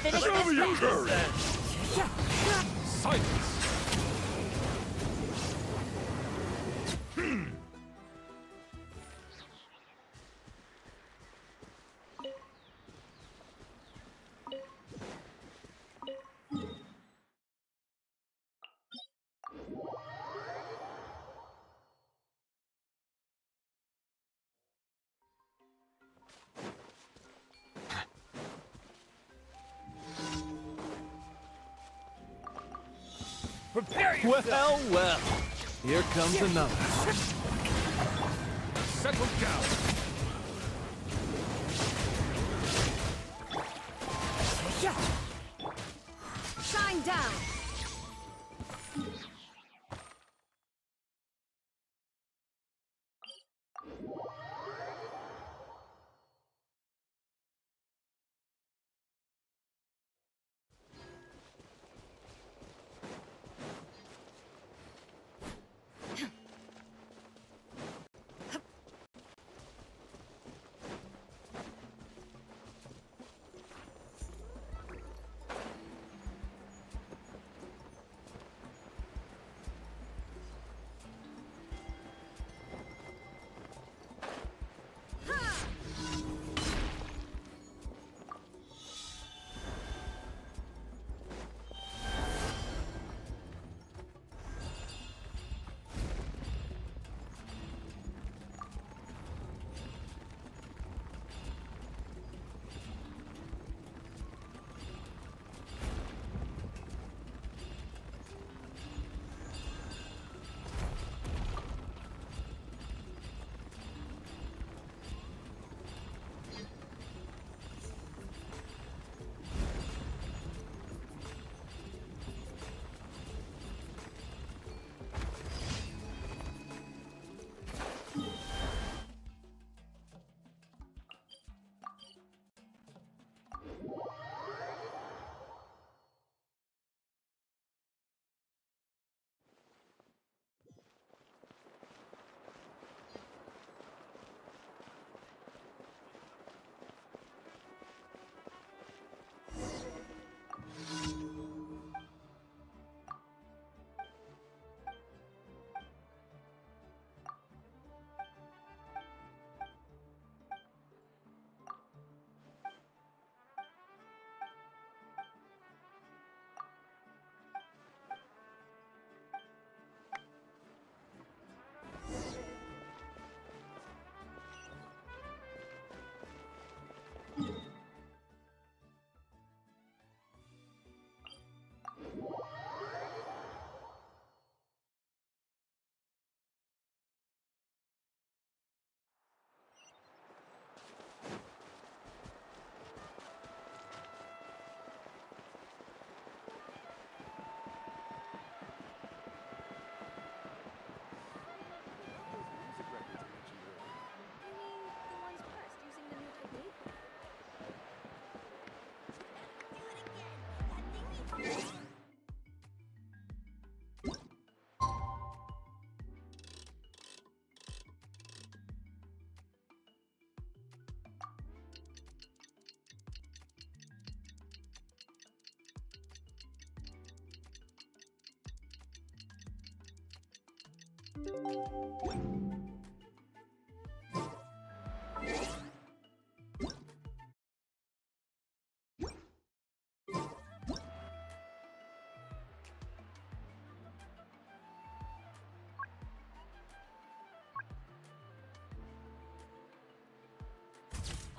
finish Show me your courage! Silence! Prepare yourself! Well, here comes another. Settle down! Shine down!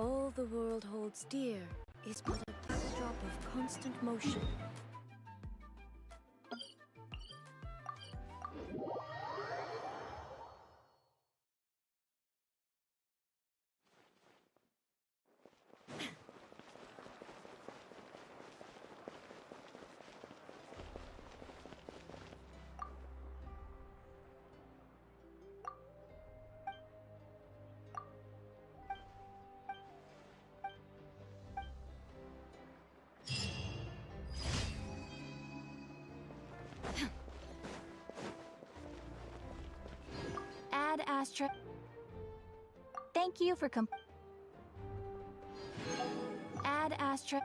All the world holds dear is but a backdrop of constant motion. Add Astra. Thank you for Add Astra.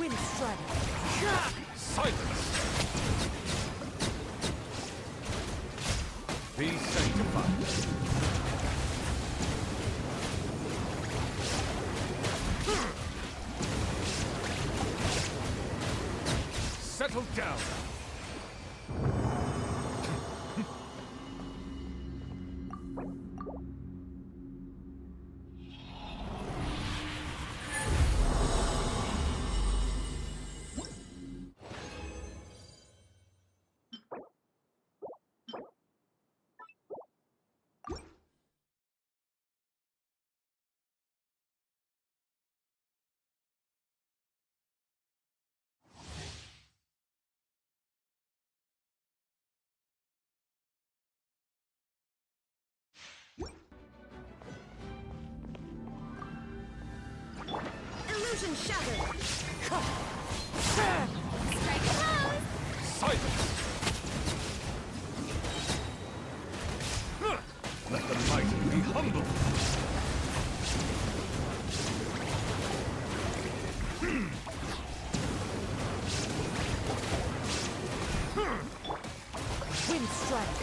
Wind strike. Silence! Be sanctified. Settle down. Illusion shattered. Strike close! Silence! Let the mighty be humble. Wind strike.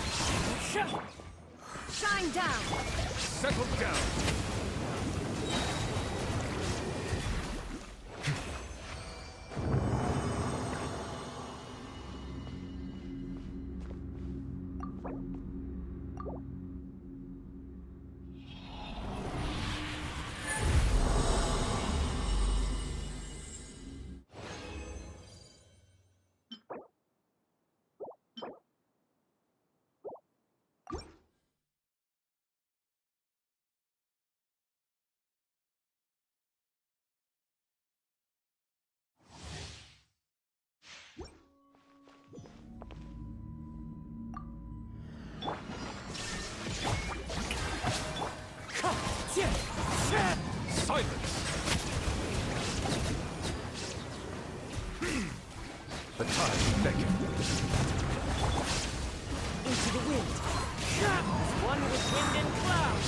Shine down! Settle down. Silence! The time beckons. Into the wind. One with wind and cloud.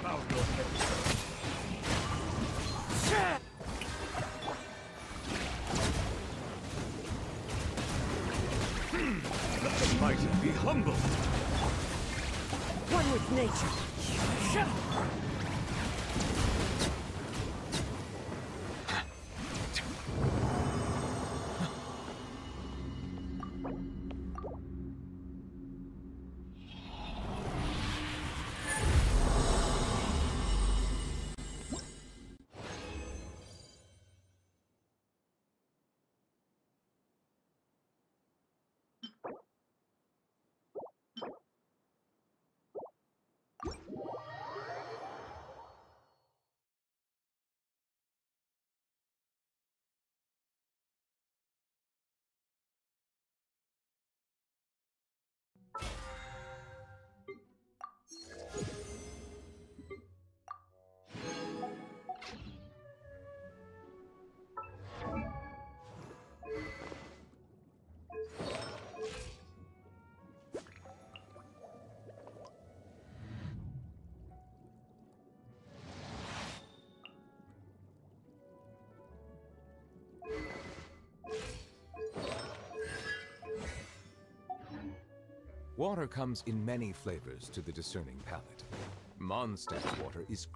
Bow your head. Let the mighty be humble. One with nature. Water comes in many flavors to the discerning palate. Mondstadt's water is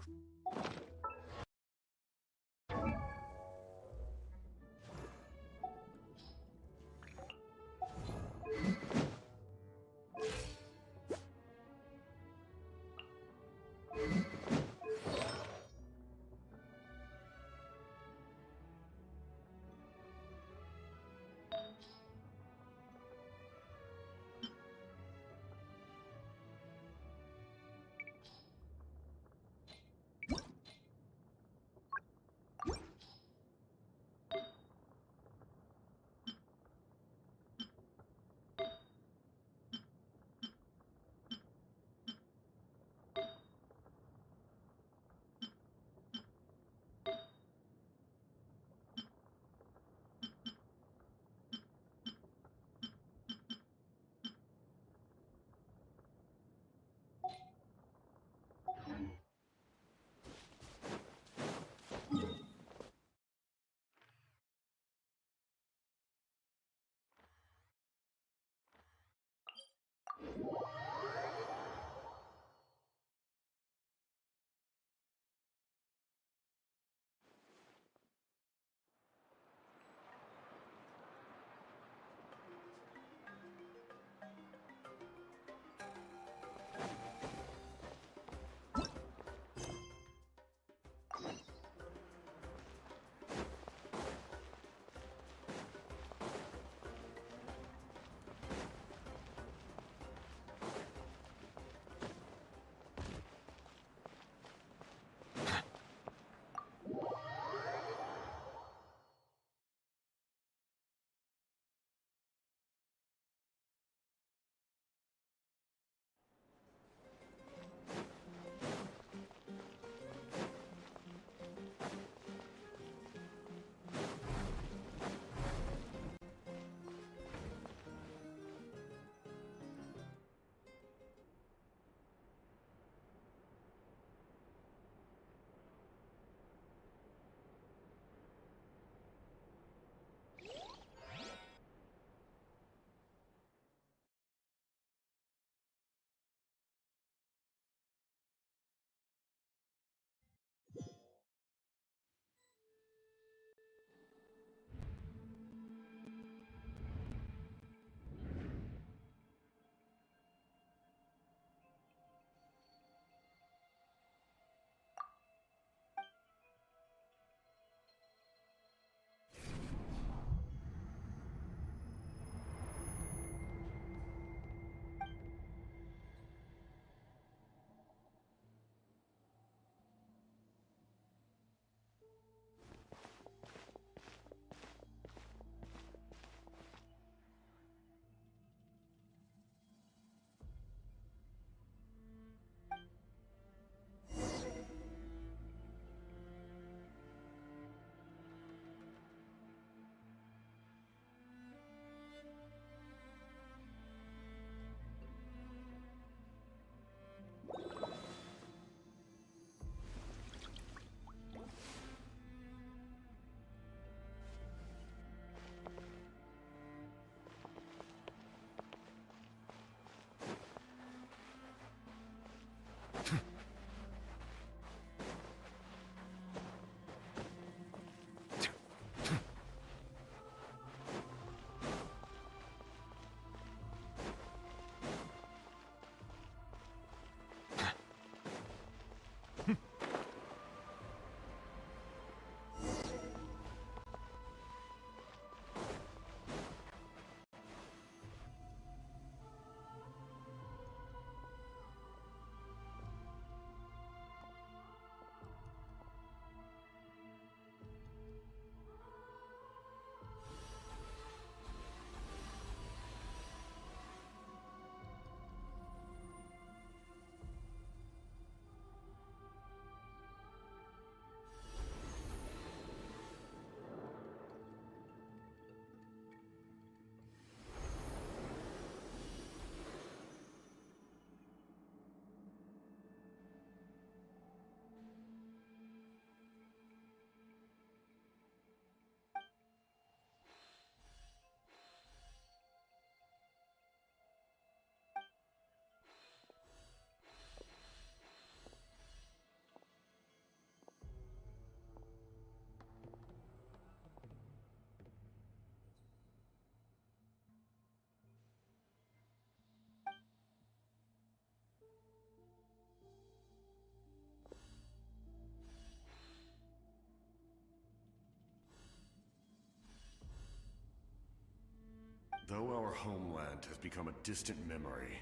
has become a distant memory.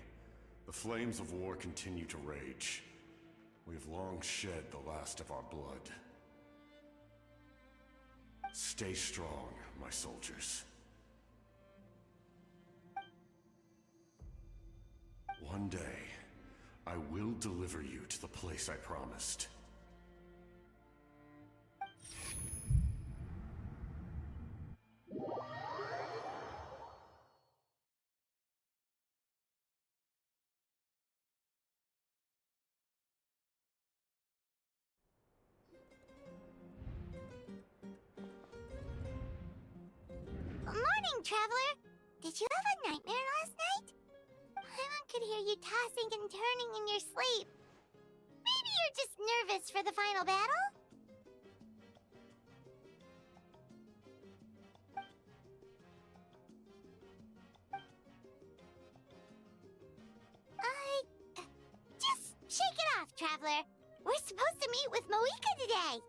The flames of war continue to rage. We have long shed the last of our blood. Stay strong, my soldiers. One day, I will deliver you to the place I promised. Morning, Traveler! Did you have a nightmare last night? Paimon could hear you tossing and turning in your sleep. Maybe you're just nervous for the final battle? Just shake it off, Traveler. We're supposed to meet with Mavuika today.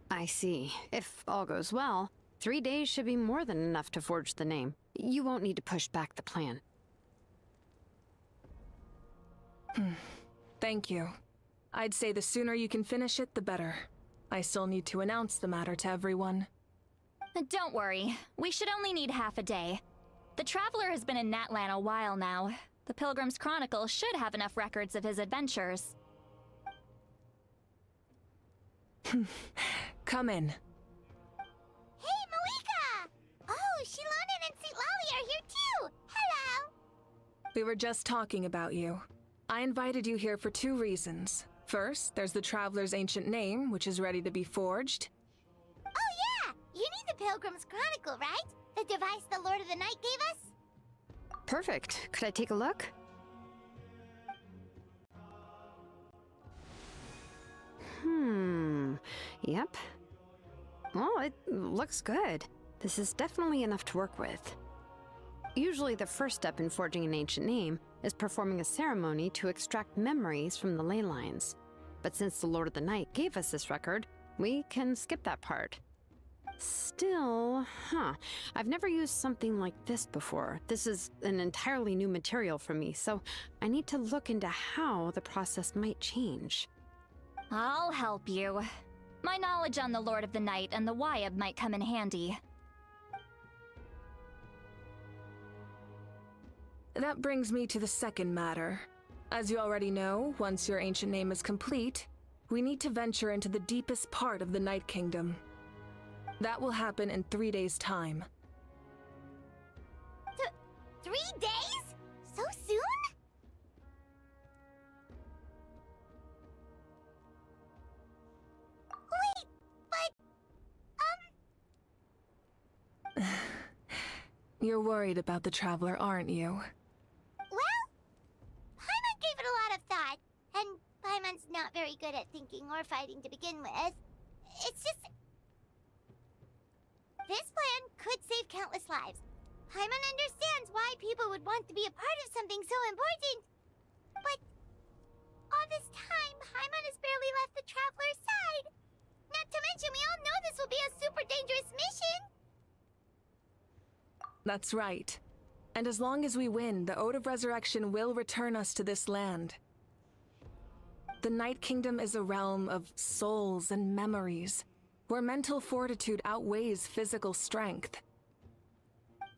I see. If all goes well, 3 days should be more than enough to forge the name. You won't need to push back the plan. Thank you. I'd say the sooner you can finish it, the better. I still need to announce the matter to everyone. Don't worry. We should only need half a day. The Traveler has been in Natlan a while now. The Pilgrim's Chronicle should have enough records of his adventures. Come in. Hey, Mavuika! Oh, Shilonen and St. Lolly are here too! Hello! We were just talking about you. I invited you here for 2 reasons. First, there's the Traveler's ancient name, which is ready to be forged. Oh yeah! You need the Pilgrim's Chronicle, right? The device the Lord of the Night gave us? Perfect. Could I take a look? Yep. Well, it looks good. This is definitely enough to work with. Usually the first step in forging an ancient name is performing a ceremony to extract memories from the ley lines. But since the Lord of the Night gave us this record, we can skip that part. Still, I've never used something like this before. This is an entirely new material for me, so I need to look into how the process might change. I'll help you. My knowledge on the Lord of the Night and the Wyab might come in handy. That brings me to the second matter. As you already know, once your ancient name is complete, we need to venture into the deepest part of the Night Kingdom. That will happen in 3 days' time. 3 days? So soon? Wait, but... You're worried about the Traveler, aren't you? Well, Paimon gave it a lot of thought, and by Paimon's not very good at thinking or fighting to begin with. It's just... This plan could save countless lives. Paimon understands why people would want to be a part of something so important. But all this time, Paimon has barely left the Traveler's side. Not to mention, we all know this will be a super dangerous mission. That's right. And as long as we win, the Ode of Resurrection will return us to this land. The Night Kingdom is a realm of souls and memories, where mental fortitude outweighs physical strength.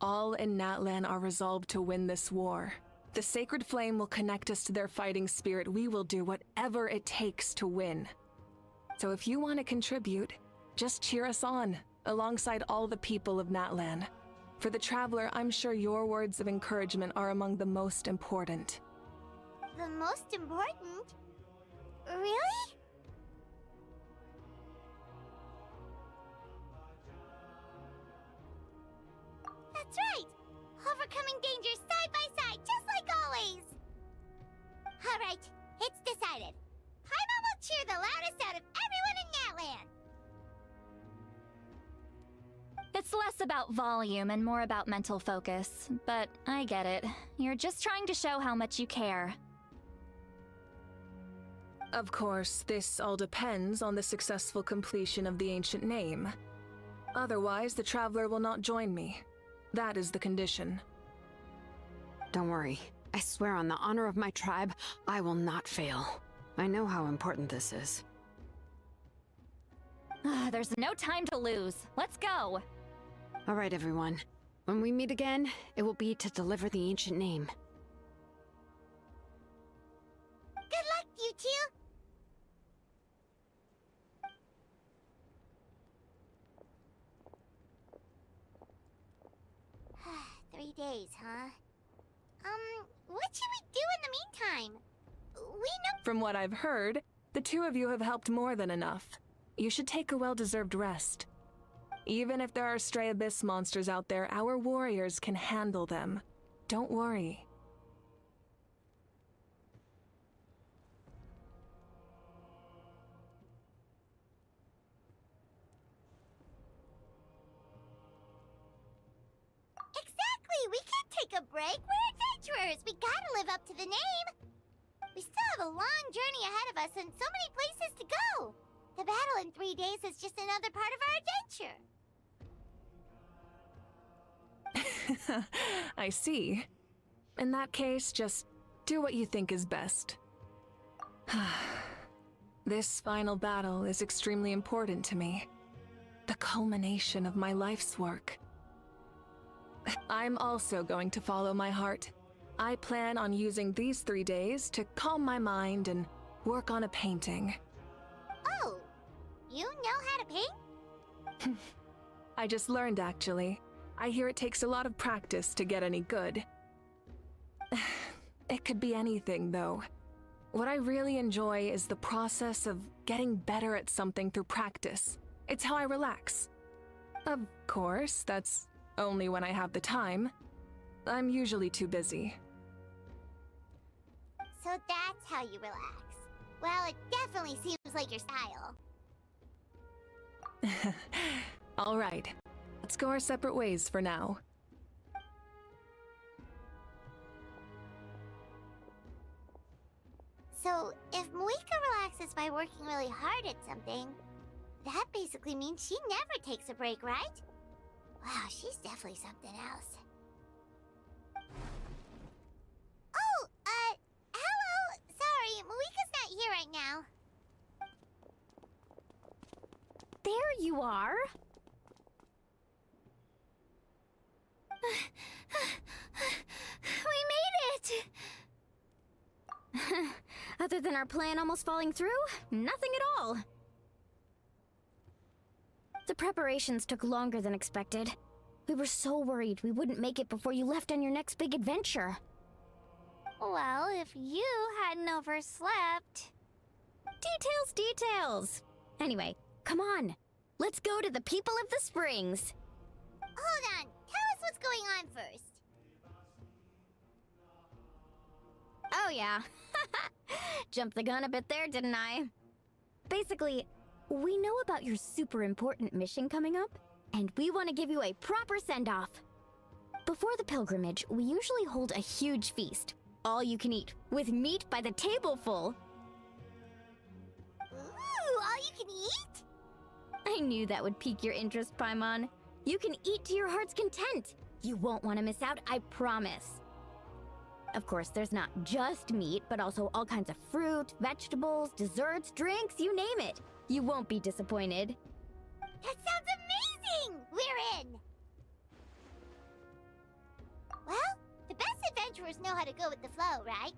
All in Natlan are resolved to win this war. The sacred flame will connect us to their fighting spirit. We will do whatever it takes to win. So if you want to contribute, just cheer us on, alongside all the people of Natlan. For the Traveler, I'm sure your words of encouragement are among the most important. The most important? Really? That's right! Overcoming dangers side by side, just like always! Alright, it's decided. Paimon will cheer the loudest out of everyone in Natlan! It's less about volume and more about mental focus, but I get it. You're just trying to show how much you care. Of course, this all depends on the successful completion of the ancient name. Otherwise, the Traveler will not join me. That is the condition. Don't worry. I swear on the honor of my tribe, I will not fail. I know how important this is. There's no time to lose. Let's go! All right, everyone. When we meet again, it will be to deliver the ancient name. Good luck, you two! 3 days, huh? What should we do in the meantime? We know— From what I've heard, the two of you have helped more than enough. You should take a well-deserved rest. Even if there are stray abyss monsters out there, our warriors can handle them. Don't worry. Exactly! We can't take a break! We're adventurers! We gotta live up to the name! We still have a long journey ahead of us and so many places to go! The battle in 3 days is just another part of our adventure! I see. In that case, just do what you think is best. This final battle is extremely important to me. The culmination of my life's work. I'm also going to follow my heart. I plan on using these 3 days to calm my mind and work on a painting. Oh! You know how to paint? I just learned, actually. I hear it takes a lot of practice to get any good. It could be anything, though. What I really enjoy is the process of getting better at something through practice. It's how I relax. Of course, that's only when I have the time. I'm usually too busy. So that's how you relax. Well, it definitely seems like your style. All right. Let's go our separate ways for now. So, if Mavuika relaxes by working really hard at something, that basically means she never takes a break, right? Wow, she's definitely something else. Oh, hello! Sorry, Mavuika's not here right now. There you are! We made it! Other than our plan almost falling through, nothing at all. The preparations took longer than expected. We were so worried we wouldn't make it before you left on your next big adventure. Well, if you hadn't overslept... Details! Anyway, come on. Let's go to the people of the Springs. Hold on, tell us what's going on first. Oh yeah. Jumped the gun a bit there, didn't I? Basically, we know about your super important mission coming up, and we want to give you a proper send-off. Before the pilgrimage, we usually hold a huge feast. All you can eat, with meat by the tableful. Ooh, all you can eat? I knew that would pique your interest, Paimon. You can eat to your heart's content. You won't want to miss out, I promise. Of course, there's not just meat, but also all kinds of fruit, vegetables, desserts, drinks, you name it. You won't be disappointed. That sounds amazing! We're in! Well, the best adventurers know how to go with the flow, right?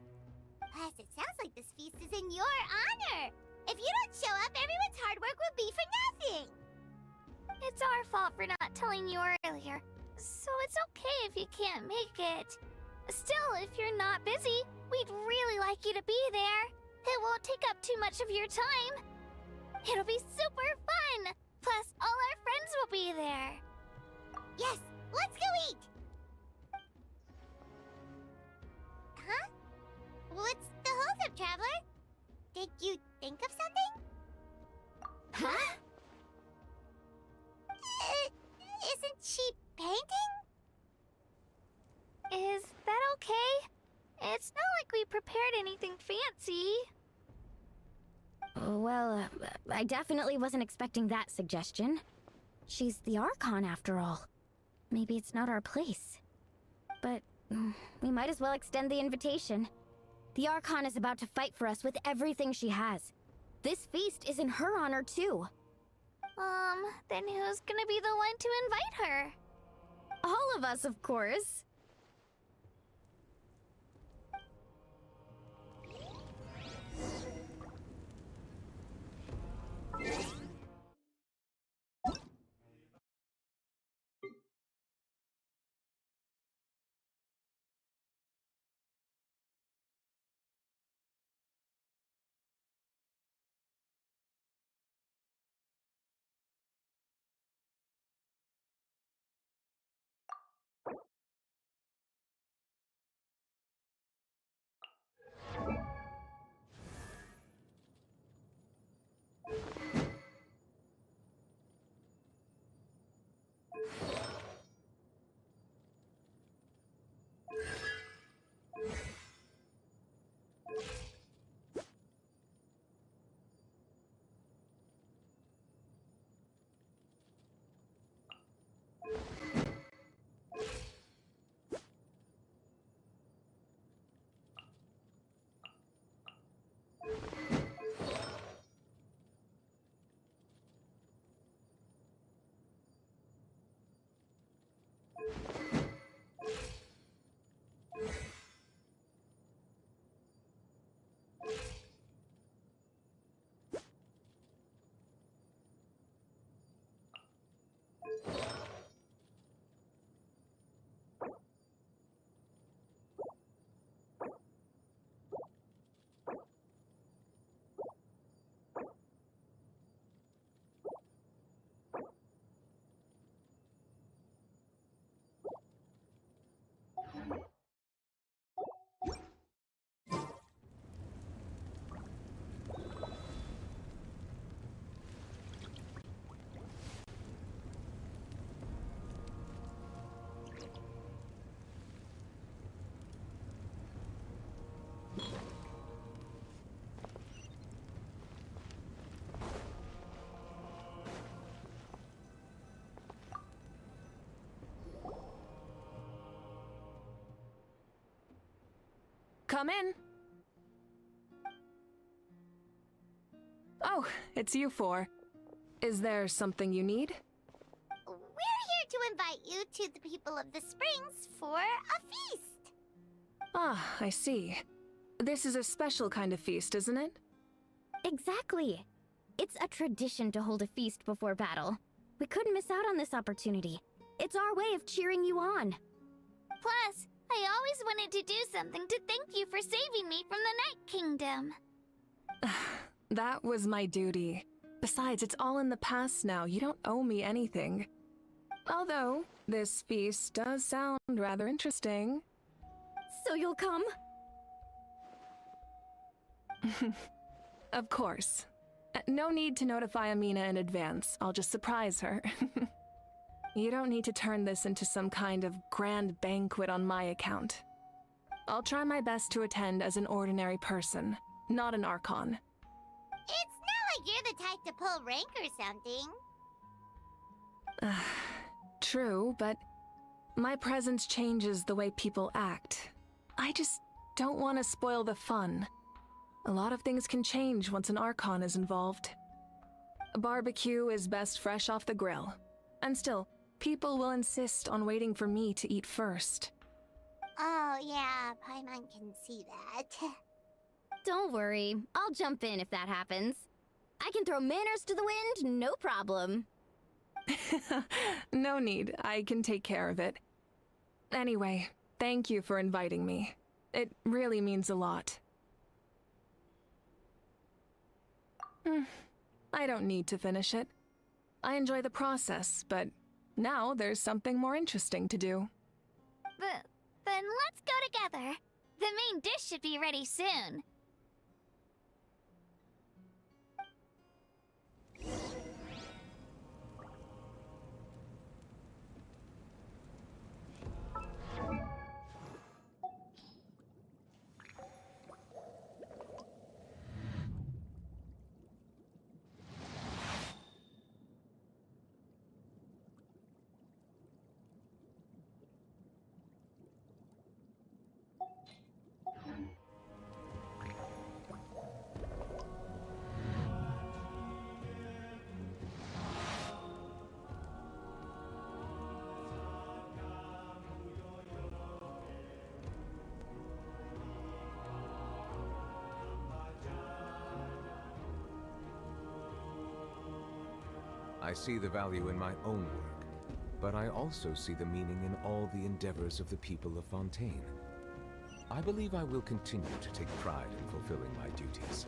Plus, it sounds like this feast is in your honor. If you don't show up, everyone's hard work will be for nothing. It's our fault for not telling you earlier, so it's okay if you can't make it. Still, if you're not busy, we'd really like you to be there. It won't take up too much of your time. It'll be super fun! Plus, all our friends will be there. Yes, let's go eat! Huh? What's the holdup, Traveler? Did you think of something? Huh? Isn't she painting? Is that okay? It's not like we prepared anything fancy. Well, I definitely wasn't expecting that suggestion. She's the Archon, after all. Maybe it's not our place. But we might as well extend the invitation. The Archon is about to fight for us with everything she has. This feast is in her honor, too. Then who's gonna be the one to invite her? All of us, of course. Come in. Oh, it's you four. Is there something you need? We're here to invite you to the people of the Springs for a feast. Ah, I see. This is a special kind of feast, isn't it? Exactly. It's a tradition to hold a feast before battle. We couldn't miss out on this opportunity. It's our way of cheering you on. Plus, I always wanted to do something to thank you for saving me from the Night Kingdom. That was my duty. Besides, it's all in the past now. You don't owe me anything. Although, this feast does sound rather interesting. So you'll come? Of course. No need to notify Amina in advance. I'll just surprise her. You don't need to turn this into some kind of grand banquet on my account. I'll try my best to attend as an ordinary person, not an Archon. It's not like you're the type to pull rank or something. True, but my presence changes the way people act. I just don't want to spoil the fun. A lot of things can change once an Archon is involved. A barbecue is best fresh off the grill. And still, people will insist on waiting for me to eat first. Oh, yeah, Paimon can see that. Don't worry, I'll jump in if that happens. I can throw manners to the wind, no problem. No need, I can take care of it. Anyway, thank you for inviting me. It really means a lot. I don't need to finish it. I enjoy the process, but now there's something more interesting to do. Then let's go together. The main dish should be ready soon. I see the value in my own work, but I also see the meaning in all the endeavors of the people of Fontaine. I believe I will continue to take pride in fulfilling my duties.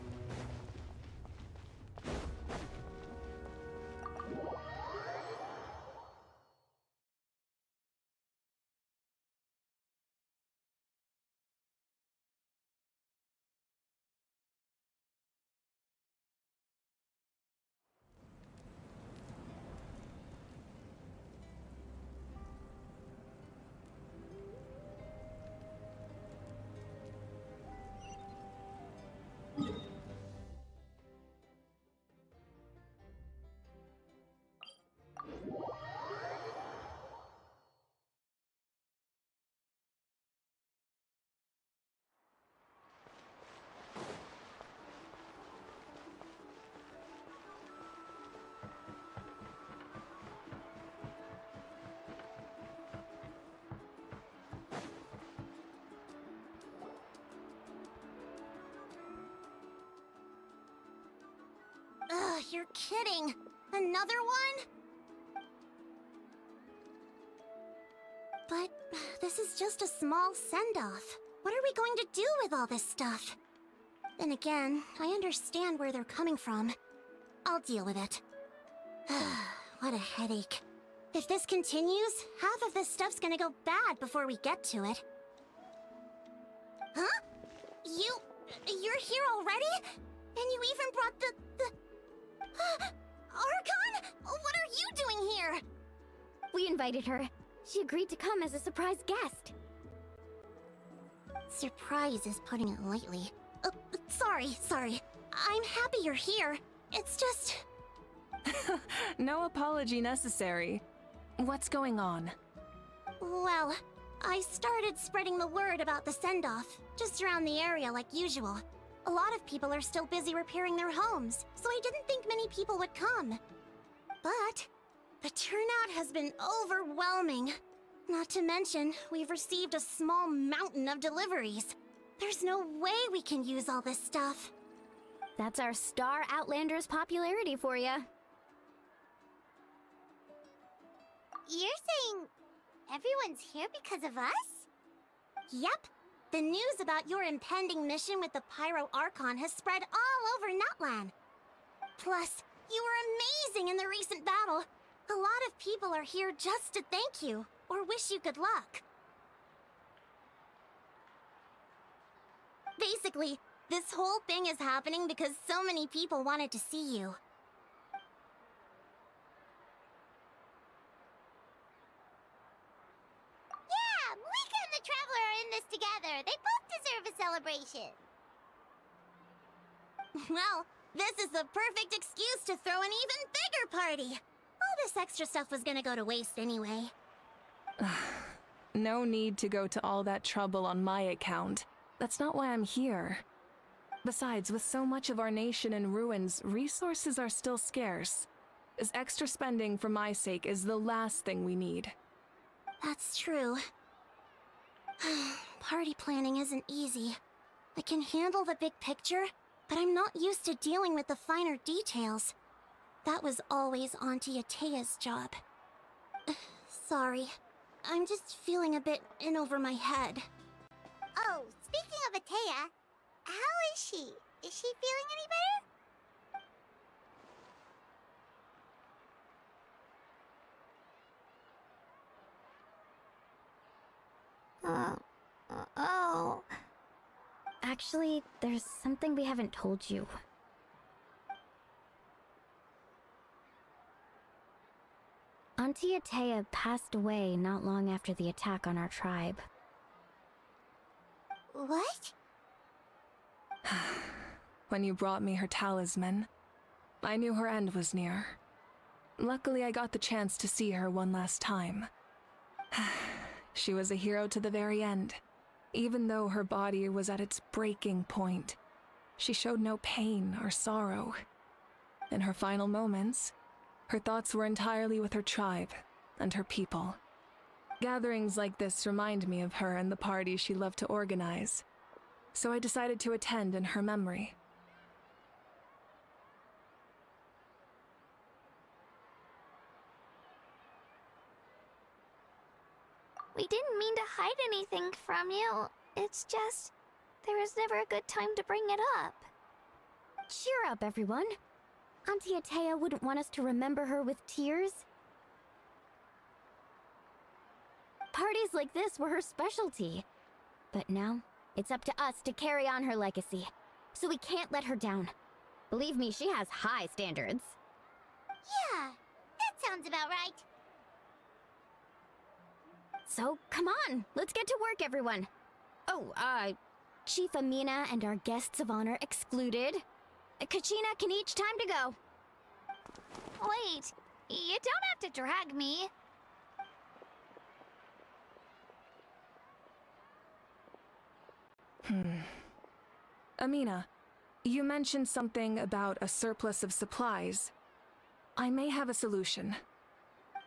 Ugh, you're kidding. Another one? But this is just a small send-off. What are we going to do with all this stuff? Then again, I understand where they're coming from. I'll deal with it. What a headache. If this continues, half of this stuff's gonna go bad before we get to it. Huh? You're here already? And you even brought the... Archon? What are you doing here? We invited her. She agreed to come as a surprise guest. Surprise is putting it lightly. Sorry. I'm happy you're here. It's just... No apology necessary. What's going on? Well, I started spreading the word about the send-off, just around the area like usual. A lot of people are still busy repairing their homes, so I didn't think many people would come. But the turnout has been overwhelming. Not to mention, we've received a small mountain of deliveries. There's no way we can use all this stuff. That's our Star Outlander's popularity for ya. You're saying everyone's here because of us? Yep. The news about your impending mission with the Pyro Archon has spread all over Natlan. Plus, you were amazing in the recent battle. A lot of people are here just to thank you, or wish you good luck. Basically, This whole thing is happening because so many people wanted to see you. Yeah, Mavuika and the Traveler are in this together. They both deserve a celebration. Well, this is the perfect excuse to throw an even bigger party. All this extra stuff was gonna go to waste anyway. No need to go to all that trouble on my account. That's not why I'm here. Besides, with so much of our nation in ruins, resources are still scarce. This extra spending for my sake is the last thing we need. That's true. Party planning isn't easy. I can handle the big picture, but I'm not used to dealing with the finer details. That was always Auntie Atea's job. Sorry. I'm just feeling a bit in over my head. Oh, speaking of Atea, how is she? Is she feeling any better? Oh. Actually, there's something we haven't told you. Auntie Atea passed away not long after the attack on our tribe. What? When you brought me her talisman, I knew her end was near. Luckily, I got the chance to see her one last time. She was a hero to the very end. Even though her body was at its breaking point, she showed no pain or sorrow. In her final moments, her thoughts were entirely with her tribe and her people. Gatherings like this remind me of her and the parties she loved to organize, so I decided to attend in her memory. We didn't mean to hide anything from you. It's just, there was never a good time to bring it up. Cheer up, everyone. Auntie Atea wouldn't want us to remember her with tears. Parties like this were her specialty. But now, it's up to us to carry on her legacy. So we can't let her down. Believe me, she has high standards. Yeah, that sounds about right. So, come on, let's get to work, everyone. Oh, Chief Amina and our guests of honor excluded. Kachina can each time to go. Wait, you don't have to drag me. Amina, you mentioned something about a surplus of supplies. I may have a solution.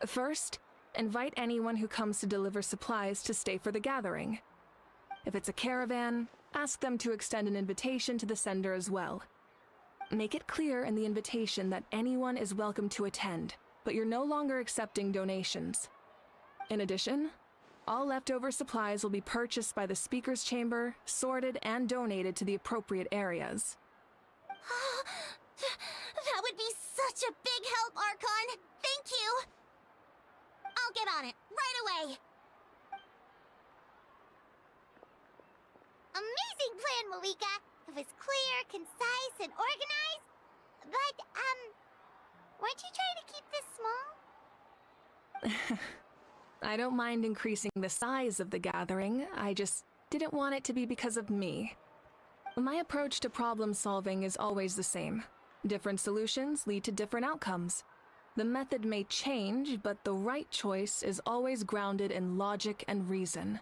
First, invite anyone who comes to deliver supplies to stay for the gathering. If it's a caravan, ask them to extend an invitation to the sender as well. Make it clear in the invitation that anyone is welcome to attend, but you're no longer accepting donations. In addition, all leftover supplies will be purchased by the speaker's chamber, sorted, and donated to the appropriate areas. That would be such a big help, Archon! Thank you! I'll get on it, right away! Amazing plan, Mavuika! It was clear, concise, and organized. But, weren't you trying to keep this small? I don't mind increasing the size of the gathering, I just didn't want it to be because of me. My approach to problem solving is always the same. Different solutions lead to different outcomes. The method may change, but the right choice is always grounded in logic and reason.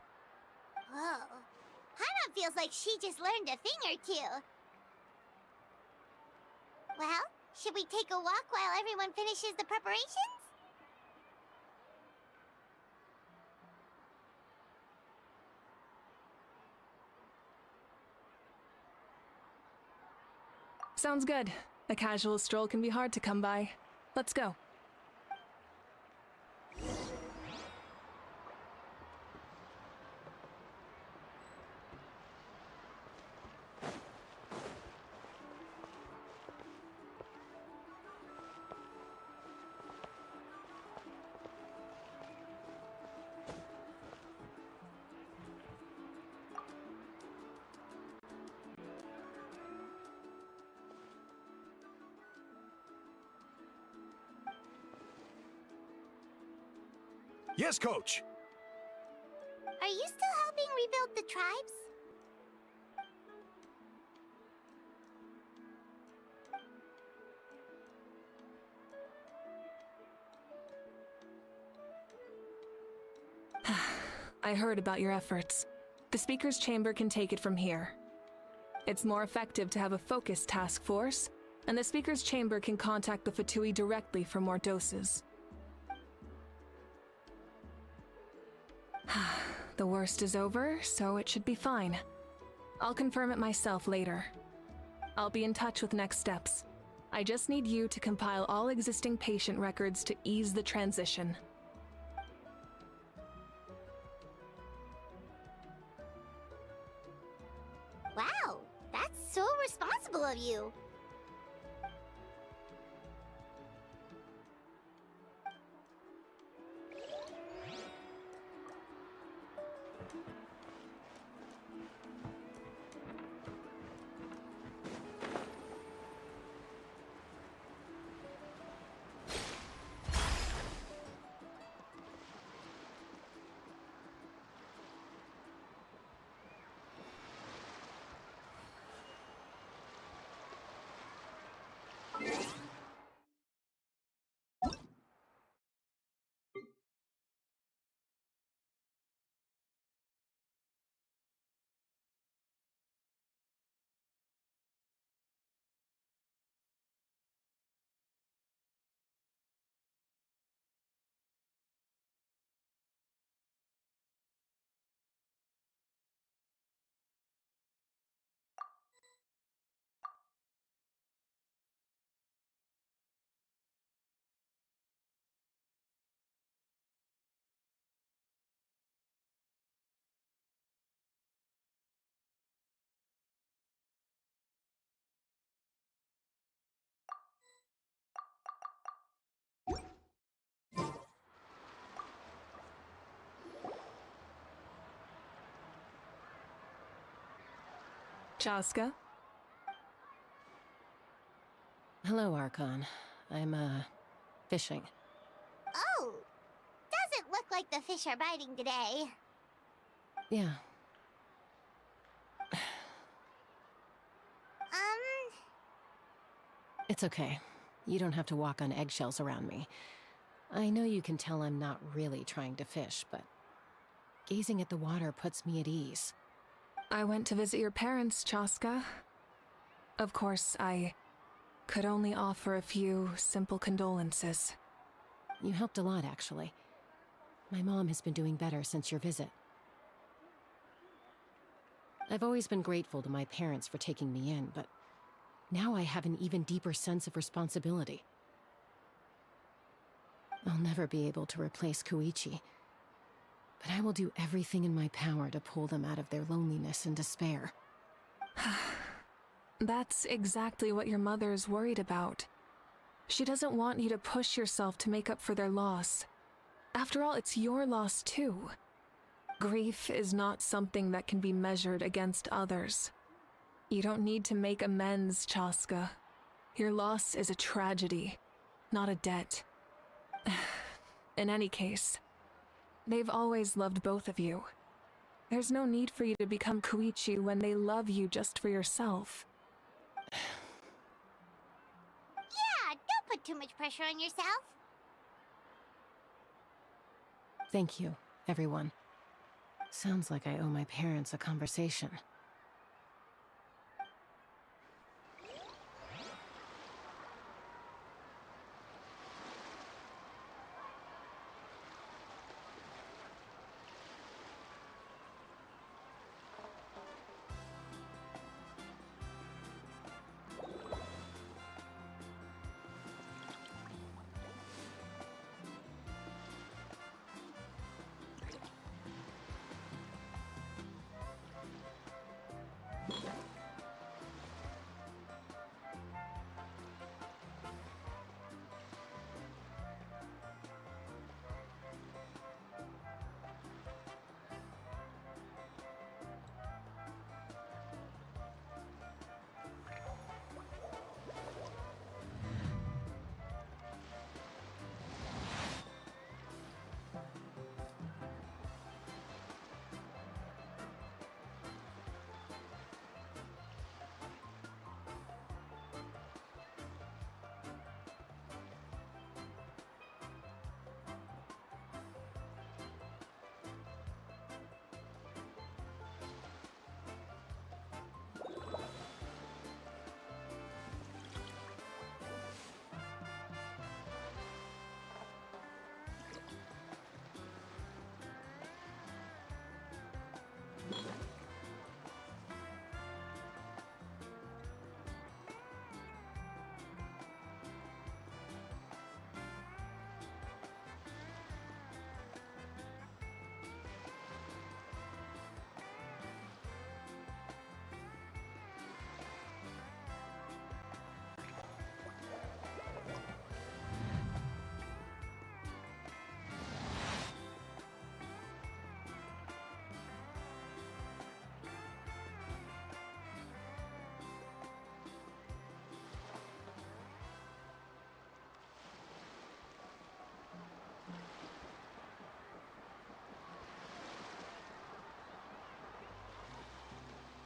Whoa. Hana feels like she just learned a thing or two. Well, should we take a walk while everyone finishes the preparations? Sounds good. A casual stroll can be hard to come by. Let's go. Yes, Coach. Are you still helping rebuild the tribes? I heard about your efforts. The Speaker's Chamber can take it from here. It's more effective to have a focused task force, and the Speaker's Chamber can contact the Fatui directly for more doses. The worst is over, so it should be fine. I'll confirm it myself later. I'll be in touch with next steps. I just need you to compile all existing patient records to ease the transition. Wow, that's so responsible of you. Chaska? Hello, Archon. I'm, fishing. Oh, doesn't look like the fish are biting today. Yeah. It's okay. You don't have to walk on eggshells around me. I know you can tell I'm not really trying to fish, but gazing at the water puts me at ease. I went to visit your parents, Chaska. Of course, I could only offer a few simple condolences. You helped a lot, actually. My mom has been doing better since your visit. I've always been grateful to my parents for taking me in, but now I have an even deeper sense of responsibility. I'll never be able to replace Koichi, but I will do everything in my power to pull them out of their loneliness and despair. That's exactly what your mother is worried about. She doesn't want you to push yourself to make up for their loss. After all, it's your loss too. Grief is not something that can be measured against others. You don't need to make amends, Chaska. Your loss is a tragedy, not a debt. In any case, they've always loved both of you. There's no need for you to become Koichi when they love you just for yourself. Yeah, don't put too much pressure on yourself. Thank you, everyone. Sounds like I owe my parents a conversation.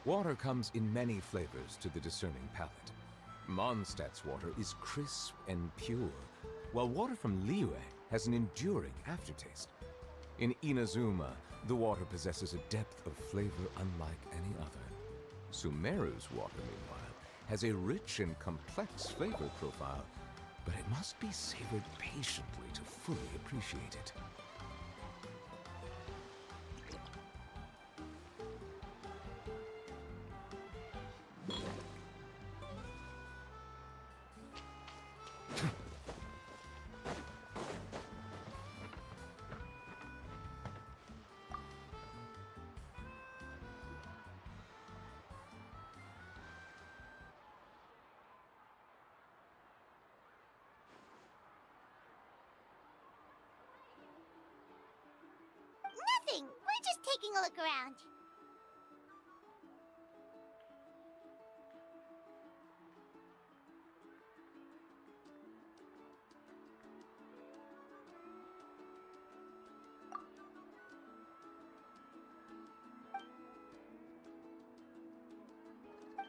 Water comes in many flavors to the discerning palate. Mondstadt's water is crisp and pure, while water from Liyue has an enduring aftertaste. In Inazuma, the water possesses a depth of flavor unlike any other. Sumeru's water, meanwhile, has a rich and complex flavor profile, but it must be savored patiently to fully appreciate it. Nothing! We're just taking a look around.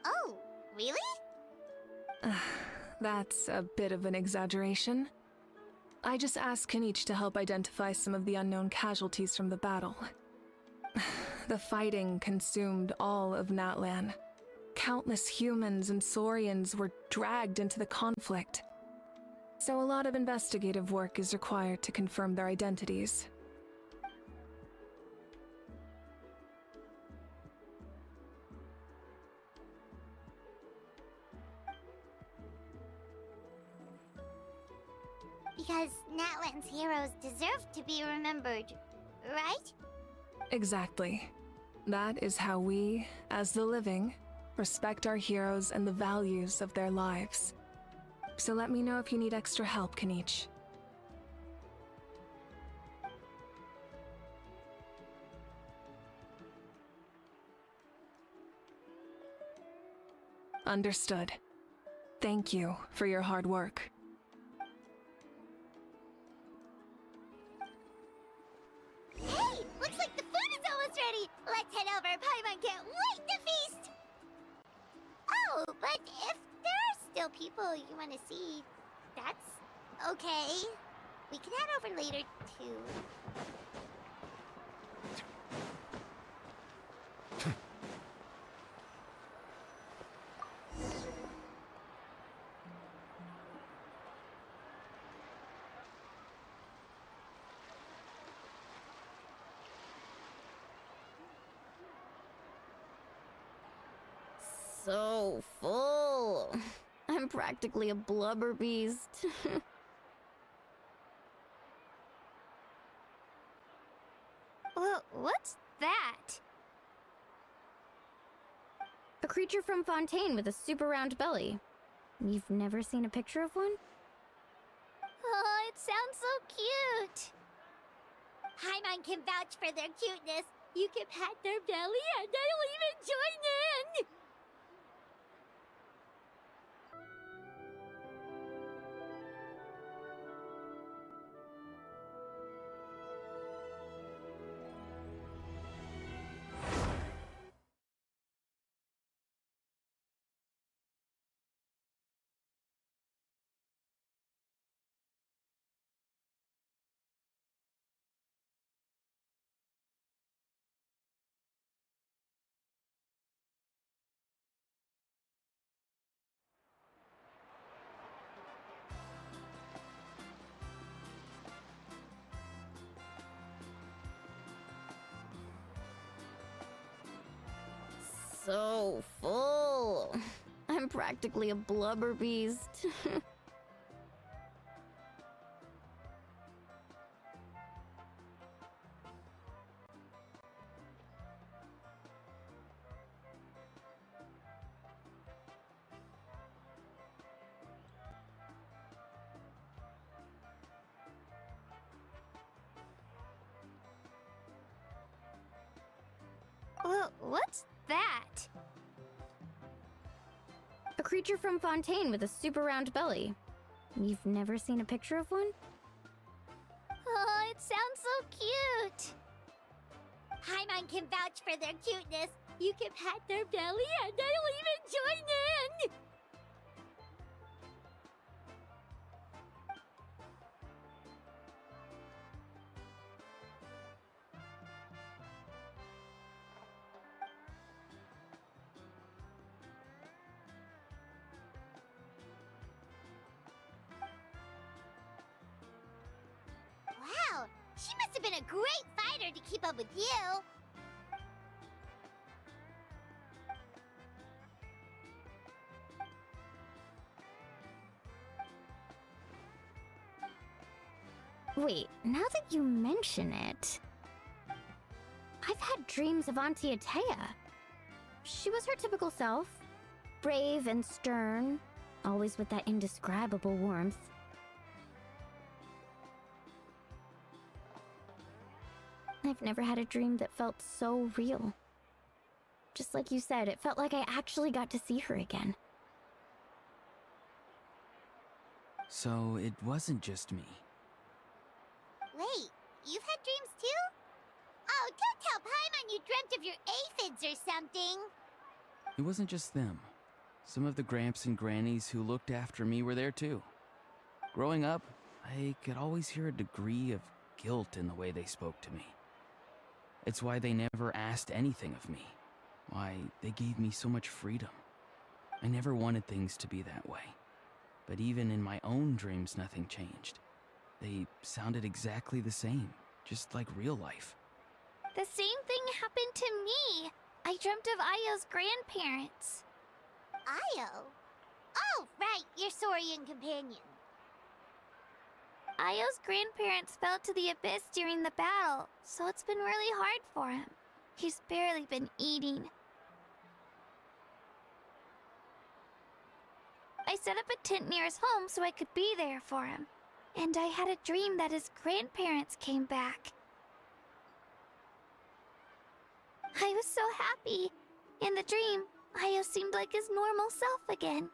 Oh, really? That's a bit of an exaggeration. I just asked Kenichi to help identify some of the unknown casualties from the battle. The fighting consumed all of Natlan. Countless humans and Saurians were dragged into the conflict. So a lot of investigative work is required to confirm their identities. Because Natlan's heroes deserve to be remembered, right? Exactly. That is how we, as the living, respect our heroes and the values of their lives. So let me know if you need extra help, Kenichi. Understood. Thank you for your hard work. Hey! Looks like the food is almost ready! Let's head over! Paimon can't wait to feast! Oh, but if there are still people you want to see, that's okay. We can head over later, too. So full. I'm practically a blubber beast. What's that? A creature from Fontaine with a super round belly. You've never seen a picture of one? Oh, it sounds so cute. Paimon can vouch for their cuteness. You can pat their belly and I'll even join in! So full. I'm practically a blubber beast. What's that? A creature from Fontaine with a super round belly. You've never seen a picture of one? Oh, it sounds so cute. Paimon can vouch for their cuteness. You can pat their belly and I'll even join in! Wow, she must have been a great fighter to keep up with you. Wait, now that you mention it... I've had dreams of Auntie Atea. She was her typical self. Brave and stern, always with that indescribable warmth. I've never had a dream that felt so real. Just like you said, it felt like I actually got to see her again. So it wasn't just me. Wait, you've had dreams too? Oh, don't tell Paimon you dreamt of your aphids or something. It wasn't just them. Some of the Gramps and Grannies who looked after me were there too. Growing up, I could always hear a degree of guilt in the way they spoke to me. It's why they never asked anything of me. Why they gave me so much freedom. I never wanted things to be that way. But even in my own dreams, nothing changed. They sounded exactly the same, just like real life. The same thing happened to me. I dreamt of Ayo's grandparents. Ayo? Oh, right, your Saurian companion. Ayo's grandparents fell to the abyss during the battle, so it's been really hard for him. He's barely been eating. I set up a tent near his home so I could be there for him. And I had a dream that his grandparents came back. I was so happy. In the dream, Ayo seemed like his normal self again.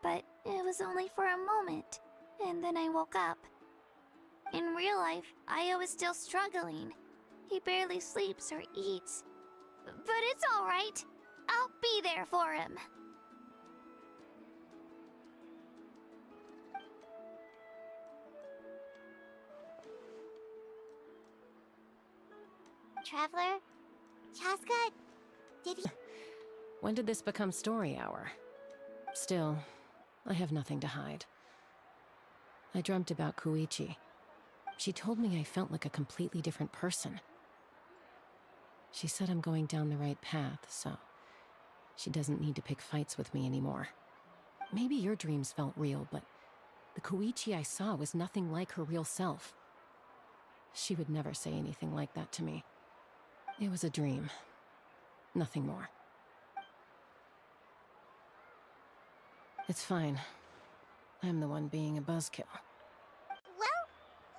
But it was only for a moment, and then I woke up. In real life, Ayo is still struggling. He barely sleeps or eats. But it's alright. I'll be there for him. Traveler? Chaska? Did he... When did this become story hour? Still, I have nothing to hide. I dreamt about Koichi. She told me I felt like a completely different person. She said I'm going down the right path, so she doesn't need to pick fights with me anymore. Maybe your dreams felt real, but the Koichi I saw was nothing like her real self. She would never say anything like that to me. It was a dream. Nothing more. It's fine. I'm the one being a buzzkill. Well,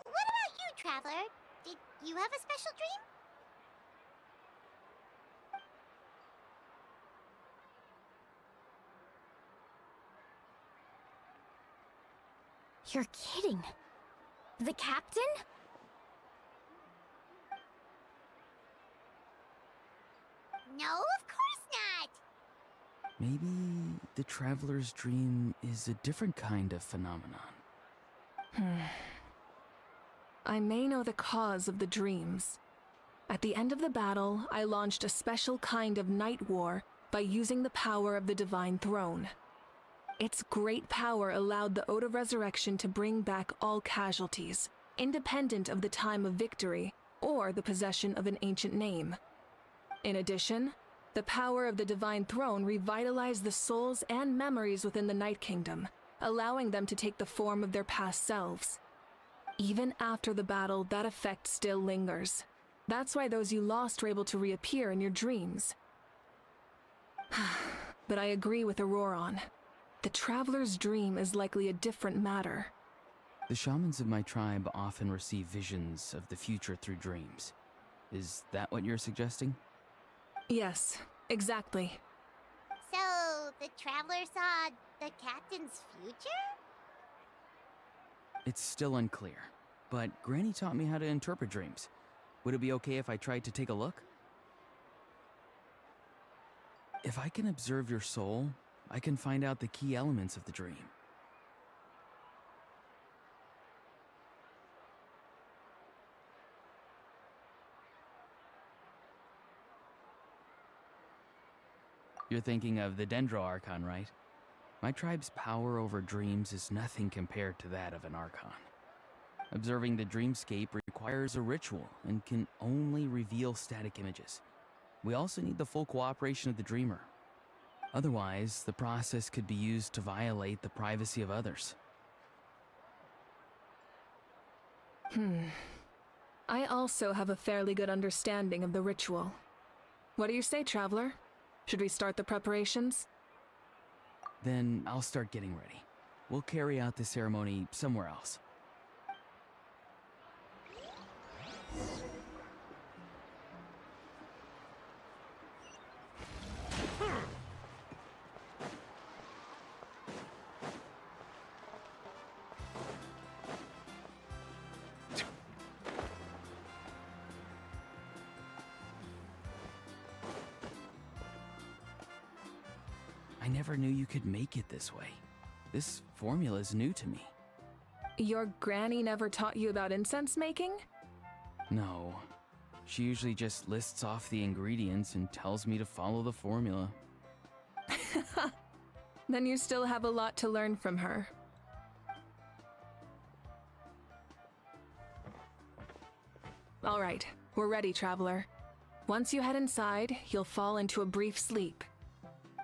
what about you, Traveler? Did you have a special dream? You're kidding. The captain? No, of course not! Maybe the Traveler's dream is a different kind of phenomenon. I may know the cause of the dreams. At the end of the battle, I launched a special kind of night war by using the power of the Divine Throne. Its great power allowed the Ode of Resurrection to bring back all casualties, independent of the time of victory or the possession of an ancient name. In addition, the power of the Divine Throne revitalized the souls and memories within the Night Kingdom, allowing them to take the form of their past selves. Even after the battle, that effect still lingers. That's why those you lost were able to reappear in your dreams. But I agree with Auroron. The Traveler's dream is likely a different matter. The shamans of my tribe often receive visions of the future through dreams. Is that what you're suggesting? Yes, exactly. So, the Traveler saw the captain's future? It's still unclear, but Granny taught me how to interpret dreams. Would it be okay if I tried to take a look? If I can observe your soul, I can find out the key elements of the dream. You're thinking of the Dendro Archon, right? My tribe's power over dreams is nothing compared to that of an Archon. Observing the dreamscape requires a ritual and can only reveal static images. We also need the full cooperation of the dreamer. Otherwise, the process could be used to violate the privacy of others. I also have a fairly good understanding of the ritual. What do you say, Traveler? Should we start the preparations? Then I'll start getting ready. We'll carry out the ceremony somewhere else. I never knew you could make it this way. This formula is new to me. Your granny never taught you about incense making? No. She usually just lists off the ingredients and tells me to follow the formula. Then you still have a lot to learn from her. All right, we're ready, Traveler. Once you head inside, you'll fall into a brief sleep.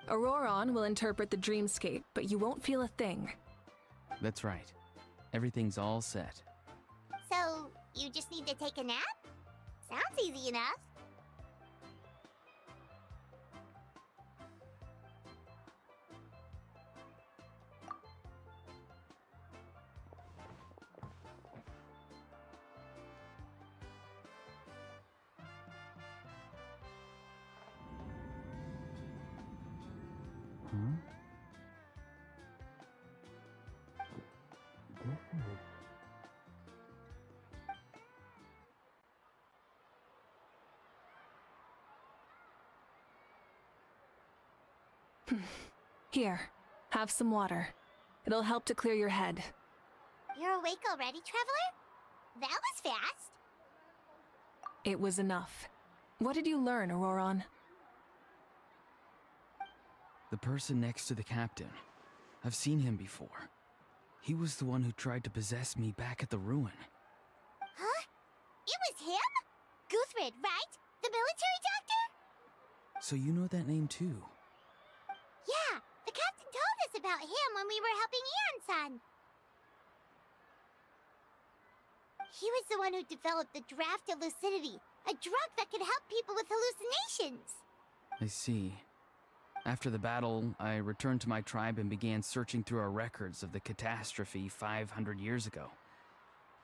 Auroron will interpret the dreamscape, but you won't feel a thing. That's right. Everything's all set. So, you just need to take a nap? Sounds easy enough. Here, have some water. It'll help to clear your head. You're awake already, Traveler? That was fast. It was enough. What did you learn, Auroron? The person next to the captain. I've seen him before. He was the one who tried to possess me back at the ruin. Huh? It was him? Guthred, right? The military doctor? So you know that name too? Yeah, the captain told us about him when we were helping Eon-san. He was the one who developed the draft of lucidity, a drug that could help people with hallucinations. I see. After the battle, I returned to my tribe and began searching through our records of the catastrophe 500 years ago.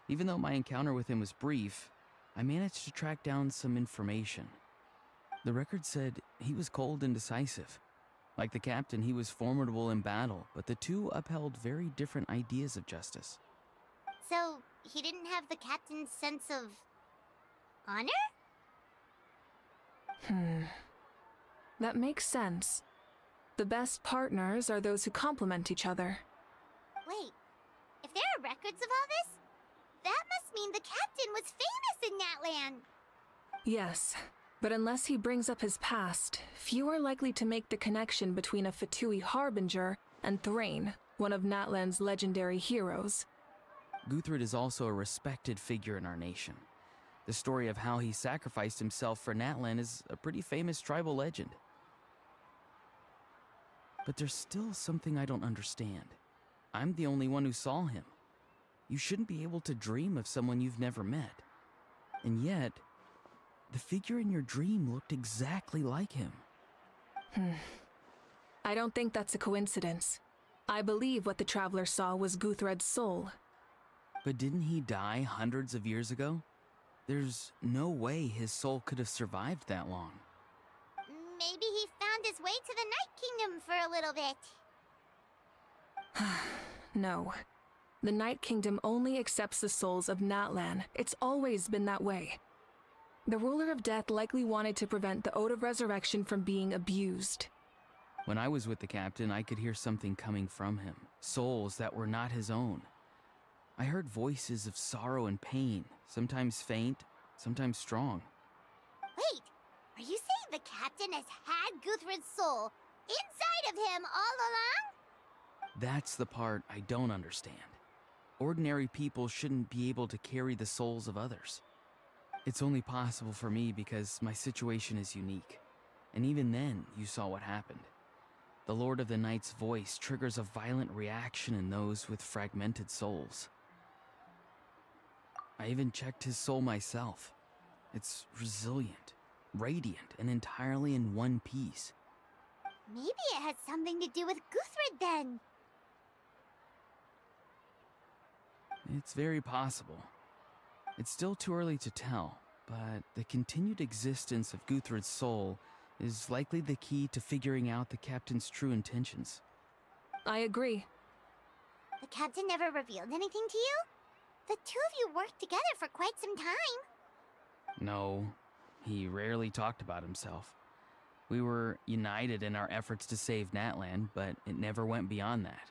Even though my encounter with him was brief, I managed to track down some information. The record said he was cold and decisive. Like the captain, he was formidable in battle, but the two upheld very different ideas of justice. So, he didn't have the captain's sense of honor? That makes sense. The best partners are those who complement each other. Wait, if there are records of all this, that must mean the captain was famous in Natlan. Yes, but unless he brings up his past, few are likely to make the connection between a Fatui harbinger and Thrain, one of Natlan's legendary heroes. Guthred is also a respected figure in our nation. The story of how he sacrificed himself for Natlan is a pretty famous tribal legend. But there's still something I don't understand. I'm the only one who saw him. You shouldn't be able to dream of someone you've never met. And yet, the figure in your dream looked exactly like him. I don't think that's a coincidence. I believe what the Traveler saw was Guthred's soul. But didn't he die hundreds of years ago? There's no way his soul could have survived that long. Maybe he found his way to the Night Kingdom for a little bit. No. The Night Kingdom only accepts the souls of Natlan. It's always been that way. The Ruler of Death likely wanted to prevent the Ode of Resurrection from being abused. When I was with the captain, I could hear something coming from him, souls that were not his own. I heard voices of sorrow and pain, sometimes faint, sometimes strong. Wait, are you saying the captain has had Guthred's soul inside of him all along? That's the part I don't understand. Ordinary people shouldn't be able to carry the souls of others. It's only possible for me because my situation is unique. And even then, you saw what happened. The Lord of the Night's voice triggers a violent reaction in those with fragmented souls. I even checked his soul myself. It's resilient, radiant, and entirely in one piece. Maybe it has something to do with Guthred then. It's very possible. It's still too early to tell, but the continued existence of Guthred's soul is likely the key to figuring out the captain's true intentions. I agree. The captain never revealed anything to you? The two of you worked together for quite some time. No, he rarely talked about himself. We were united in our efforts to save Natlan, but it never went beyond that.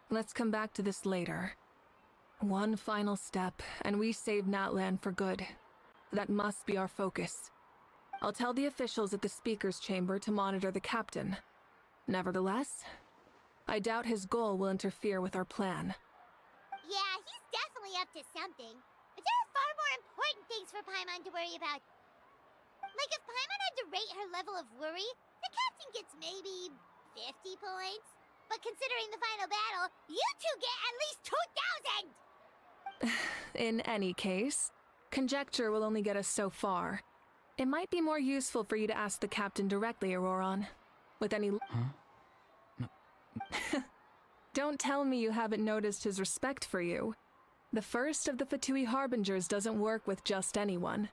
Let's come back to this later. One final step, and we save Natlan for good. That must be our focus. I'll tell the officials at the speaker's chamber to monitor the captain. Nevertheless, I doubt his goal will interfere with our plan. Yeah, he's definitely up to something. But there are far more important things for Paimon to worry about. Like if Paimon had to rate her level of worry, the captain gets maybe 50 points. But considering the final battle, you two get at least 2,000! In any case, conjecture will only get us so far. It might be more useful for you to ask the captain directly, Auroron. With any... Don't tell me you haven't noticed his respect for you. The first of the Fatui Harbingers doesn't work with just anyone.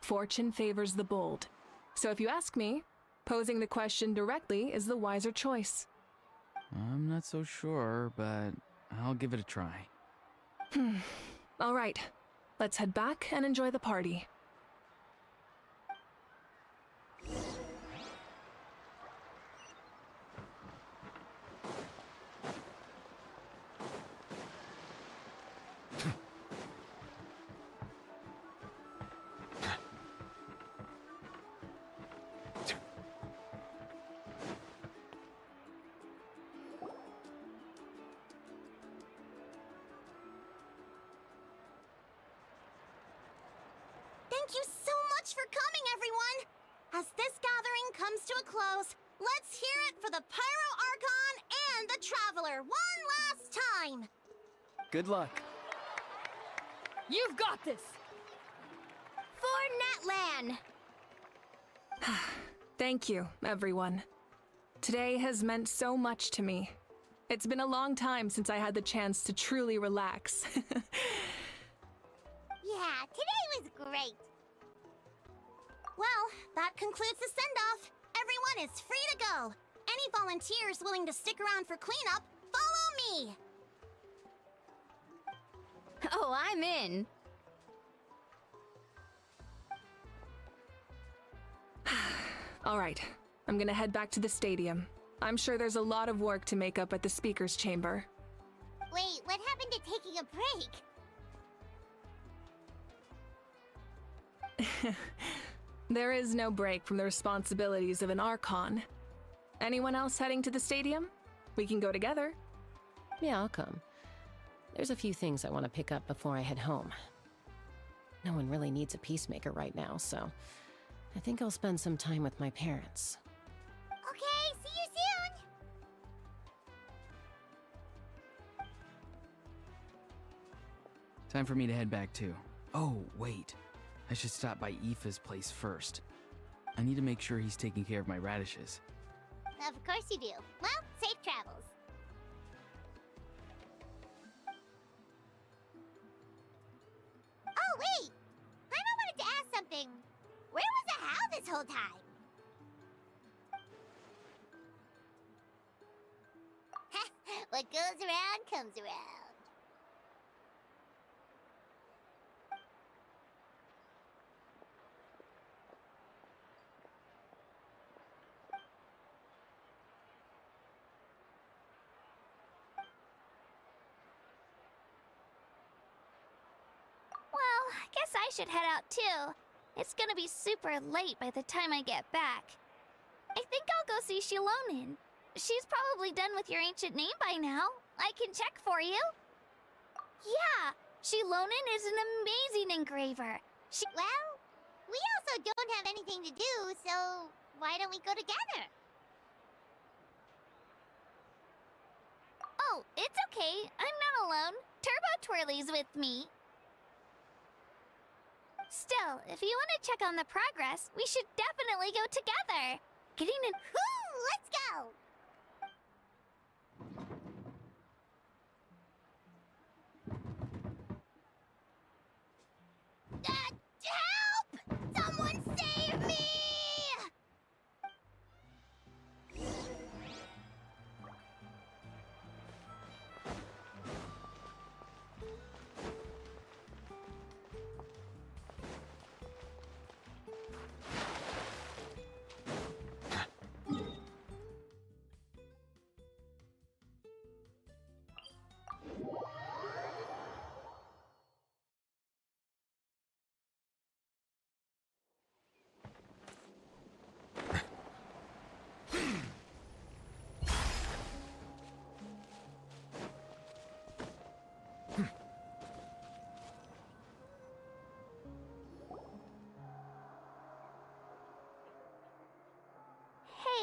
Fortune favors the bold. So if you ask me, posing the question directly is the wiser choice. I'm not so sure, but I'll give it a try. All right, let's head back and enjoy the party. Thank you so much for coming, everyone! As this gathering comes to a close, let's hear it for the Pyro Archon and the Traveler one last time! Good luck. You've got this! For Natlan! Thank you, everyone. Today has meant so much to me. It's been a long time since I had the chance to truly relax. Yeah, today was great. Well, that concludes the send-off. Everyone is free to go. Any volunteers willing to stick around for cleanup, follow me! Oh, I'm in. All right, I'm gonna head back to the stadium. I'm sure there's a lot of work to make up at the speaker's chamber. Wait, what happened to taking a break? There is no break from the responsibilities of an Archon. Anyone else heading to the stadium? We can go together. Yeah, I'll come. There's a few things I want to pick up before I head home. No one really needs a peacemaker right now, so I think I'll spend some time with my parents. Okay, see you soon! Time for me to head back too. Oh, wait. I should stop by Aoife's place first. I need to make sure he's taking care of my radishes. Of course you do. Well, safe travels. Oh, wait! Paimon wanted to ask something. Where was the How this whole time? What goes around comes around. guess I should head out too. It's gonna be super late by the time I get back. I think I'll go see Shilonin. She's probably done with your ancient name by now. I can check for you. Yeah, Shilonin is an amazing engraver. Well, we also don't have anything to do, so why don't we go together? Oh, it's okay. I'm not alone. Turbo Twirly's with me. Still, if you want to check on the progress, we should definitely go together. Getting in... Woo! Let's go! Help! Someone save me!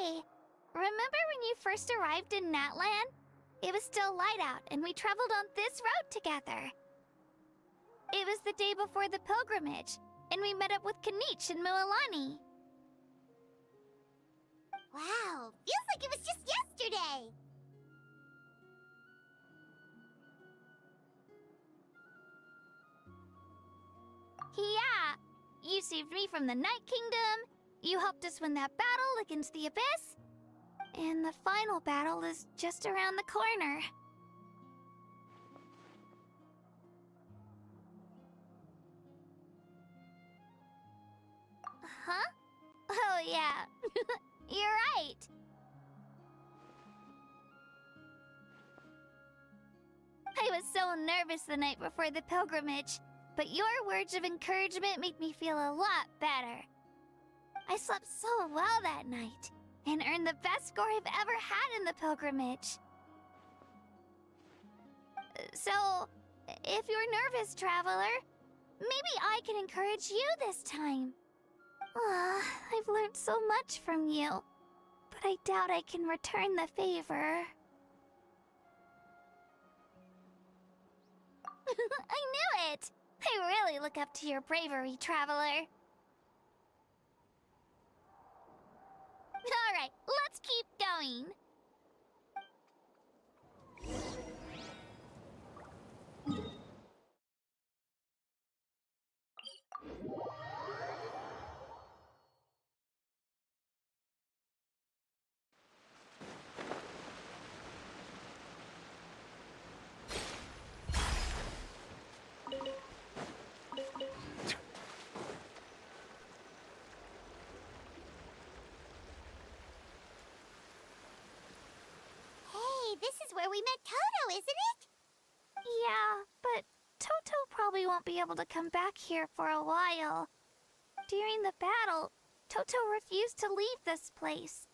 Hey, remember when you first arrived in Natlan? It was still light out, and we traveled on this road together. It was the day before the pilgrimage, and we met up with Kanich and Mualani. Wow, feels like it was just yesterday. Yeah, you saved me from the Night Kingdom, you helped us win that battle against the Abyss, and the final battle is just around the corner. Huh? Oh yeah, you're right. I was so nervous the night before the pilgrimage, but your words of encouragement made me feel a lot better. I slept so well that night, and earned the best score I've ever had in the pilgrimage. So, if you're nervous, traveler, maybe I can encourage you this time. I've learned so much from you, but I doubt I can return the favor. I knew it! I really look up to your bravery, traveler. Alright, let's keep going. This is where we met Toto, isn't it? Yeah, but Toto probably won't be able to come back here for a while. During the battle, Toto refused to leave this place.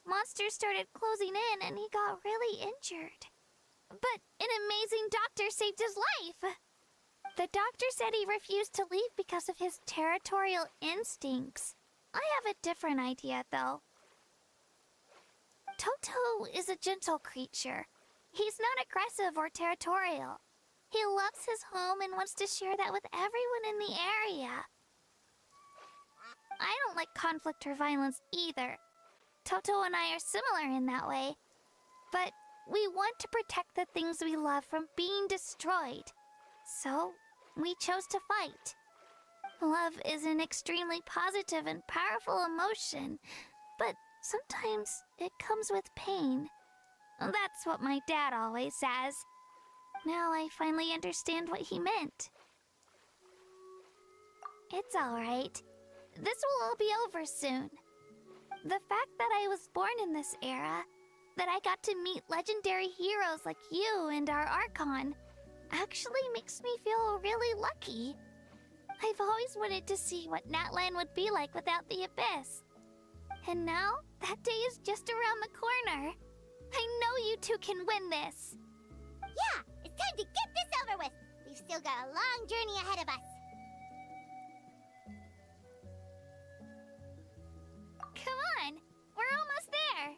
Monsters started closing in and he got really injured. But an amazing doctor saved his life. The doctor said he refused to leave because of his territorial instincts. I have a different idea, though. Toto is a gentle creature. He's not aggressive or territorial. He loves his home and wants to share that with everyone in the area. I don't like conflict or violence either. Toto and I are similar in that way. But we want to protect the things we love from being destroyed. So, we chose to fight. Love is an extremely positive and powerful emotion, but sometimes it comes with pain. That's what my dad always says. Now I finally understand what he meant. It's alright. This will all be over soon. The fact that I was born in this era, that I got to meet legendary heroes like you and our Archon, actually makes me feel really lucky. I've always wanted to see what Natlan would be like without the Abyss. And now, that day is just around the corner. I know you two can win this. Yeah, it's time to get this over with. We've still got a long journey ahead of us. Come on, we're almost there.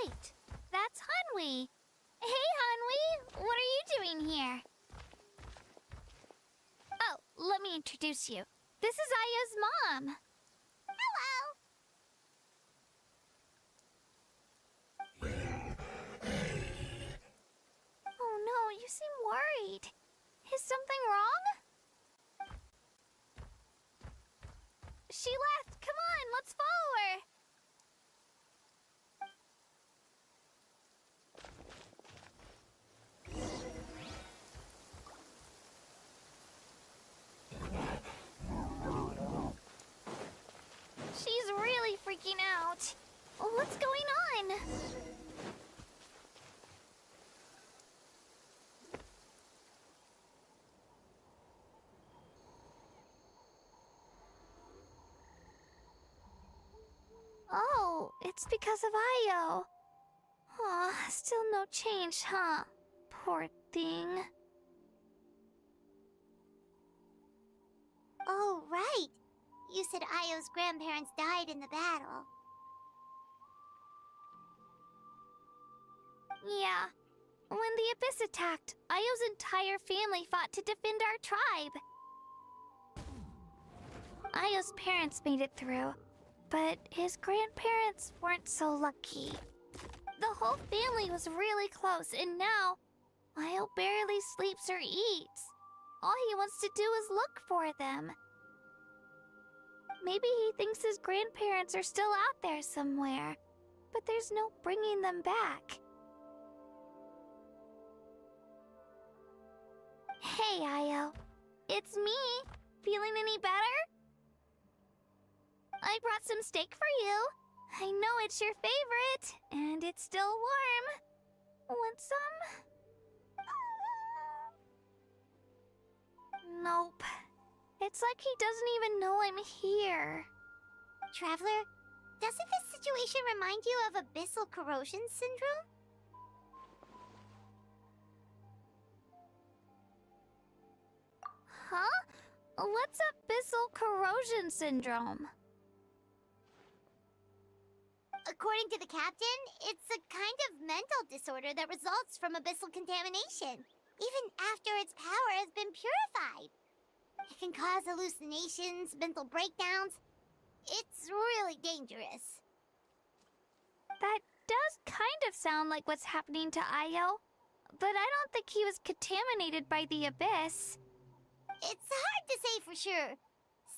Wait, that's Hanwi. Hey, Hanwi, what are you doing here? Oh, let me introduce you. This is Aya's mom. Hello! Oh no, you seem worried. Is something wrong? She left. Come on, let's follow her. She's really freaking out. What's going on? Oh, it's because of Io. Aw, still no change, huh? Poor thing. Oh, right. You said Io's grandparents died in the battle. Yeah. When the Abyss attacked, Io's entire family fought to defend our tribe. Io's parents made it through, but his grandparents weren't so lucky. The whole family was really close, and now Io barely sleeps or eats. All he wants to do is look for them. Maybe he thinks his grandparents are still out there somewhere, but there's no bringing them back. Hey, Io. It's me. Feeling any better? I brought some steak for you. I know it's your favorite, and it's still warm. Want some? Nope. It's like he doesn't even know I'm here. Traveler, doesn't this situation remind you of abyssal corrosion syndrome? Huh? What's abyssal corrosion syndrome? According to the captain, it's a kind of mental disorder that results from abyssal contamination, even after its power has been purified. It can cause hallucinations, mental breakdowns. It's really dangerous. That does kind of sound like what's happening to Io, but I don't think he was contaminated by the Abyss. It's hard to say for sure.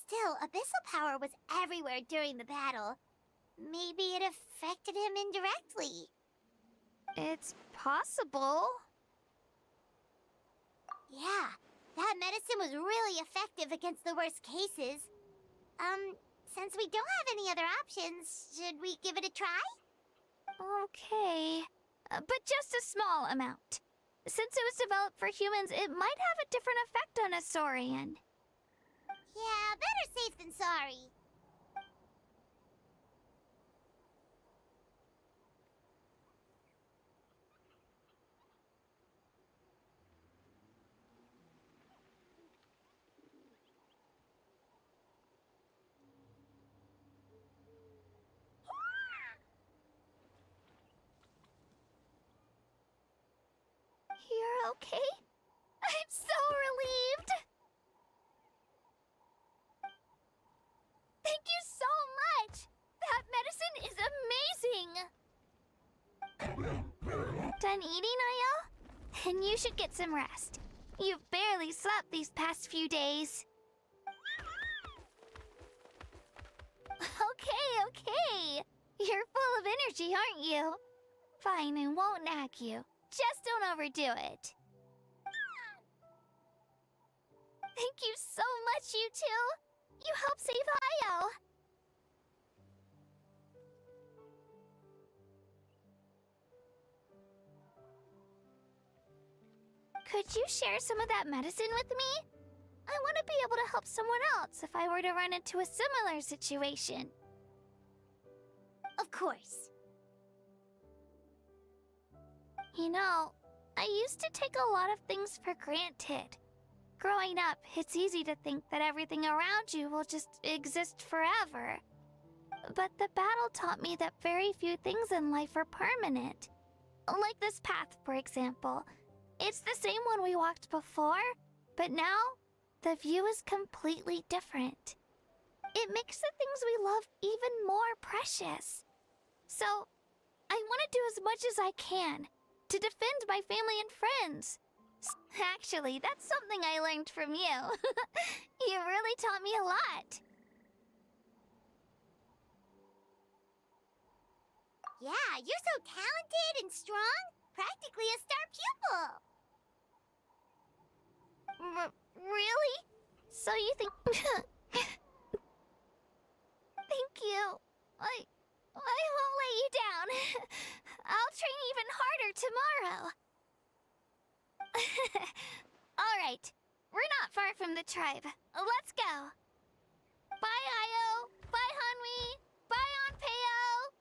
Still, abyssal power was everywhere during the battle. Maybe it affected him indirectly. It's possible. Yeah, that medicine was really effective against the worst cases. Since we don't have any other options, should we give it a try? Okay. But just a small amount. Since it was developed for humans, it might have a different effect on a Saurian. Yeah, better safe than sorry. You're okay? I'm so relieved! Thank you so much! That medicine is amazing! done eating, Ayo? And you should get some rest. You've barely slept these past few days. Okay. You're full of energy, aren't you? Fine, I won't nag you. Just don't overdo it. Thank you so much, you two. You helped save Ayo. Could you share some of that medicine with me? I want to be able to help someone else if I were to run into a similar situation. Of course. You know, I used to take a lot of things for granted. Growing up, it's easy to think that everything around you will just exist forever. But the battle taught me that very few things in life are permanent. Like this path, for example. It's the same one we walked before, but now, the view is completely different. It makes the things we love even more precious. So, I want to do as much as I can to defend my family and friends. Actually, that's something I learned from you. You really taught me a lot. Yeah, you're so talented and strong. Practically a star pupil. Really? So you think... Thank you. I won't let you down. I'll train even harder tomorrow. Alright, we're not far from the tribe. Let's go. Bye, Ayo. Bye, Hanwi. Bye, Onpeo.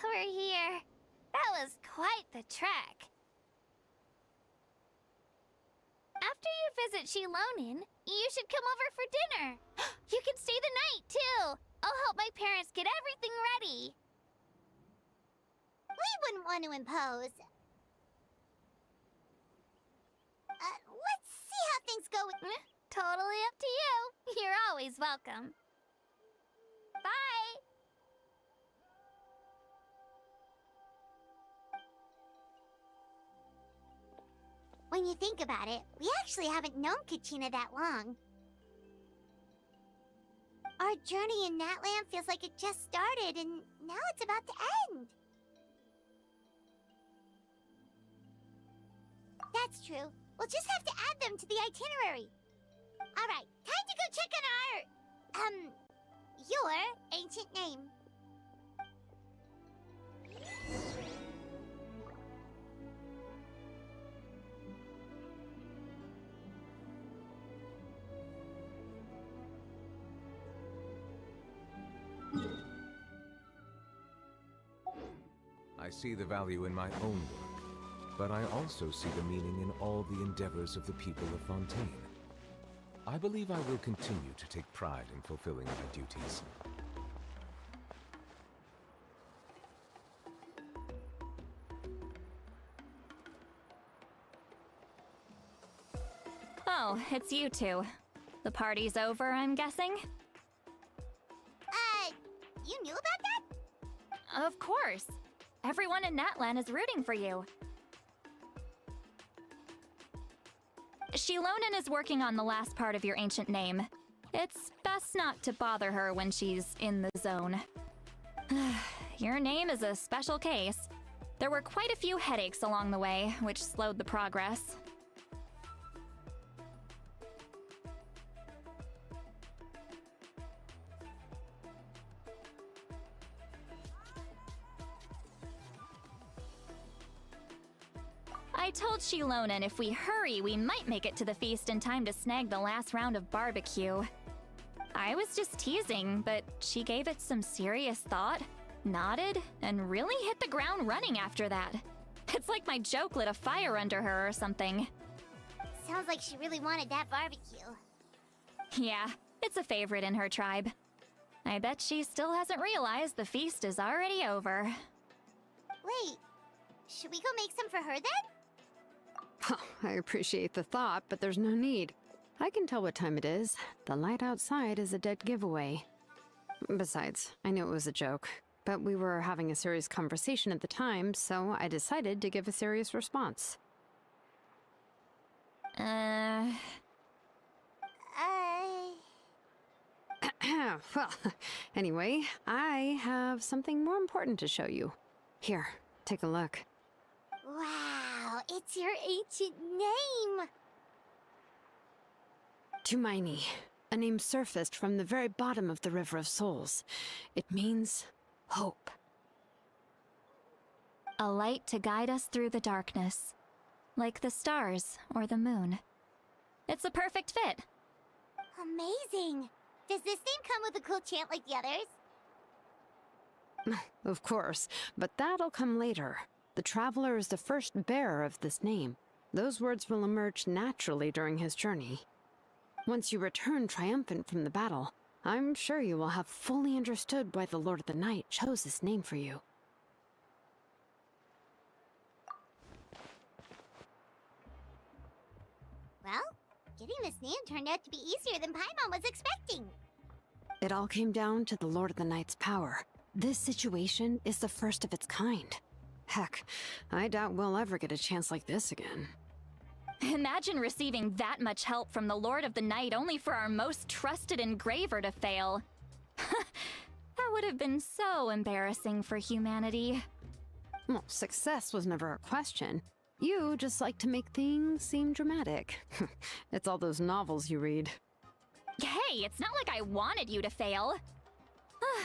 We're here. That was quite the trek. After you visit Shilonin, you should come over for dinner. You can stay the night, too. I'll help my parents get everything ready. We wouldn't want to impose. Let's see how things go with... Totally up to you. You're always welcome. Bye. When you think about it, we actually haven't known Kachina that long. Our journey in Natlan feels like it just started, and now it's about to end. That's true. We'll just have to add them to the itinerary. Alright, time to go check on our... your ancient name. I see the value in my own work, but I also see the meaning in all the endeavors of the people of Fontaine. I believe I will continue to take pride in fulfilling my duties. Oh, it's you two. The party's over, I'm guessing? You knew about that? Of course. Everyone in Natlan is rooting for you. Shilonin is working on the last part of your ancient name. It's best not to bother her when she's in the zone. Your name is a special case. There were quite a few headaches along the way, which slowed the progress. I told Shilonin if we hurry, we might make it to the feast in time to snag the last round of barbecue. I was just teasing, but she gave it some serious thought, nodded, and really hit the ground running after that. It's like my joke lit a fire under her or something. Sounds like she really wanted that barbecue. Yeah, it's a favorite in her tribe. I bet she still hasn't realized the feast is already over. Wait, should we go make some for her then? I appreciate the thought, but there's no need. I can tell what time it is. The light outside is a dead giveaway. Besides, I knew it was a joke, but we were having a serious conversation at the time, so I decided to give a serious response. Well, anyway, I have something more important to show you. Here, take a look. Wow, it's your ancient name! Tumaini, a name surfaced from the very bottom of the River of Souls. It means hope. A light to guide us through the darkness, like the stars or the moon. It's a perfect fit. Amazing! Does this name come with a cool chant like the others? Of course, but that'll come later. The Traveler is the first bearer of this name. Those words will emerge naturally during his journey. Once you return triumphant from the battle, I'm sure you will have fully understood why the Lord of the Night chose this name for you. Well, getting this name turned out to be easier than Paimon was expecting. It all came down to the Lord of the Night's power. This situation is the first of its kind. Heck, I doubt we'll ever get a chance like this again. Imagine receiving that much help from the Lord of the Night only for our most trusted engraver to fail. That would have been so embarrassing for humanity. Well, success was never a question. You just like to make things seem dramatic. It's all those novels you read. Hey, it's not like I wanted you to fail.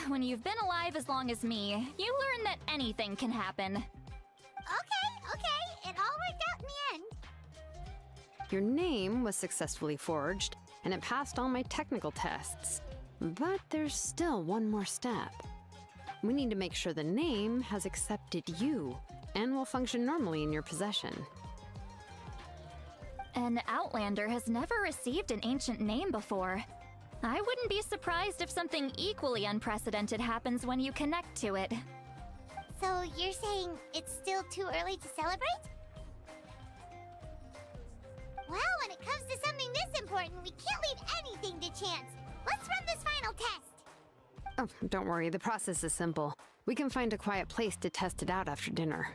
When you've been alive as long as me, you learn that anything can happen. Okay, it all worked out in the end. Your name was successfully forged, and it passed all my technical tests. But there's still one more step. We need to make sure the name has accepted you, and will function normally in your possession. An Outlander has never received an ancient name before. I wouldn't be surprised if something equally unprecedented happens when you connect to it. So you're saying it's still too early to celebrate? Well, when it comes to something this important, we can't leave anything to chance. Let's run this final test. Oh, don't worry, the process is simple. We can find a quiet place to test it out after dinner.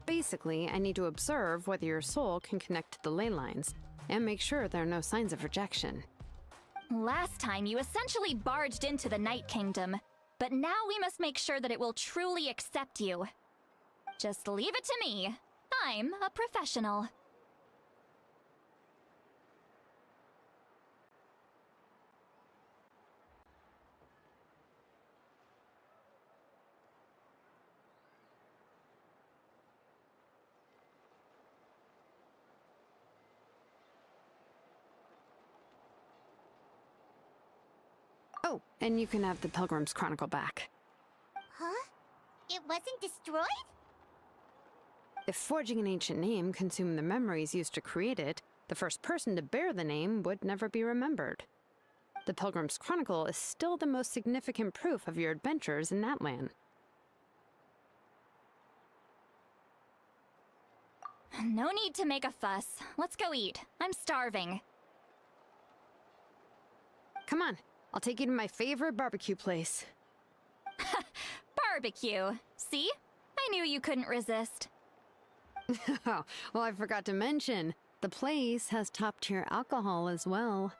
Basically, I need to observe whether your soul can connect to the ley lines, and make sure there are no signs of rejection. Last time, you essentially barged into the Night Kingdom, but now we must make sure that it will truly accept you. Just leave it to me. I'm a professional. Oh, and you can have the Pilgrim's Chronicle back. Huh? It wasn't destroyed? If forging an ancient name consumed the memories used to create it, the first person to bear the name would never be remembered. The Pilgrim's Chronicle is still the most significant proof of your adventures in Natlan. No need to make a fuss. Let's go eat. I'm starving. Come on, I'll take you to my favorite barbecue place. Barbecue. See? I knew you couldn't resist. Oh, well, I forgot to mention, the place has top-tier alcohol as well.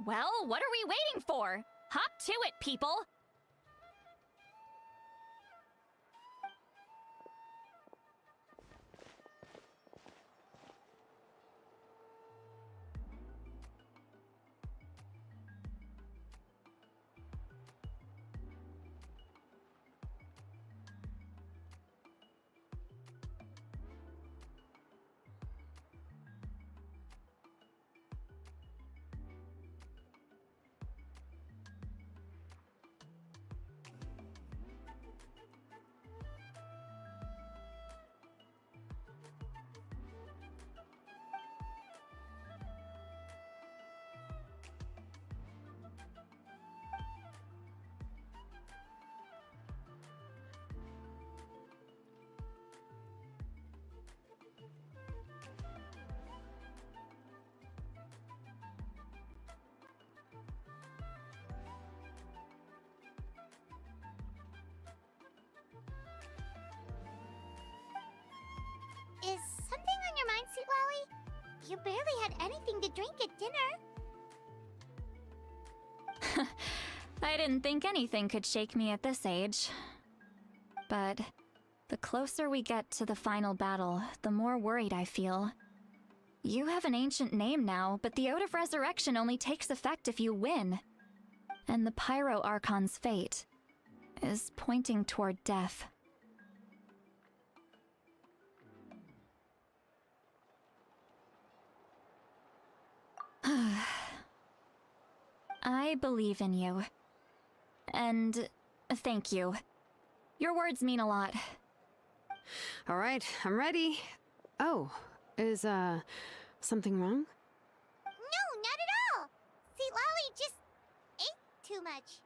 Well, what are we waiting for? Hop to it, people! You barely had anything to drink at dinner. I didn't think anything could shake me at this age. But the closer we get to the final battle, the more worried I feel. You have an ancient name now, but the Ode of Resurrection only takes effect if you win. And the Pyro Archon's fate is pointing toward death. I believe in you. And thank you. Your words mean a lot. All right, I'm ready. Oh, is, something wrong? No, not at all. See, Lolly just ate too much.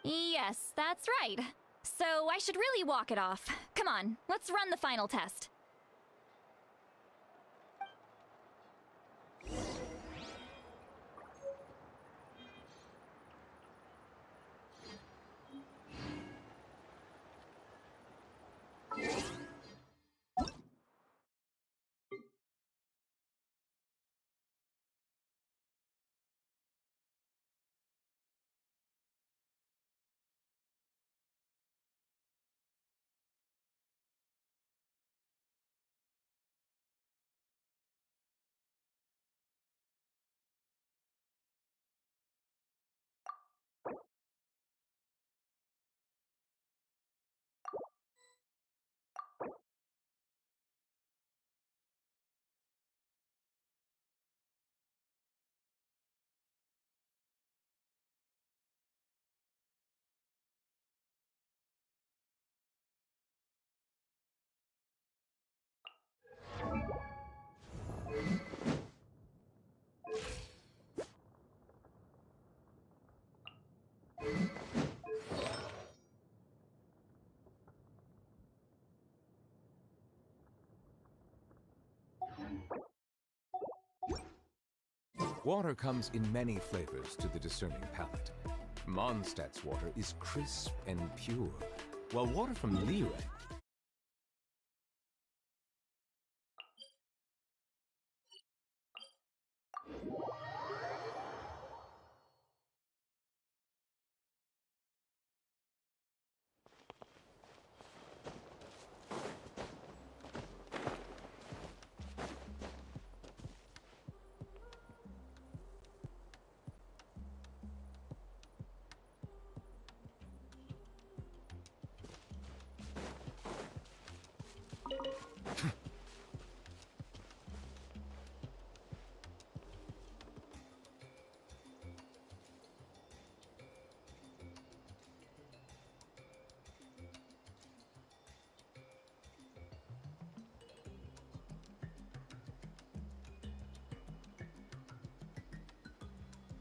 Yes, that's right. So I should really walk it off. Come on, let's run the final test. Water comes in many flavors to the discerning palate. Mondstadt's water is crisp and pure, while water from Liyue...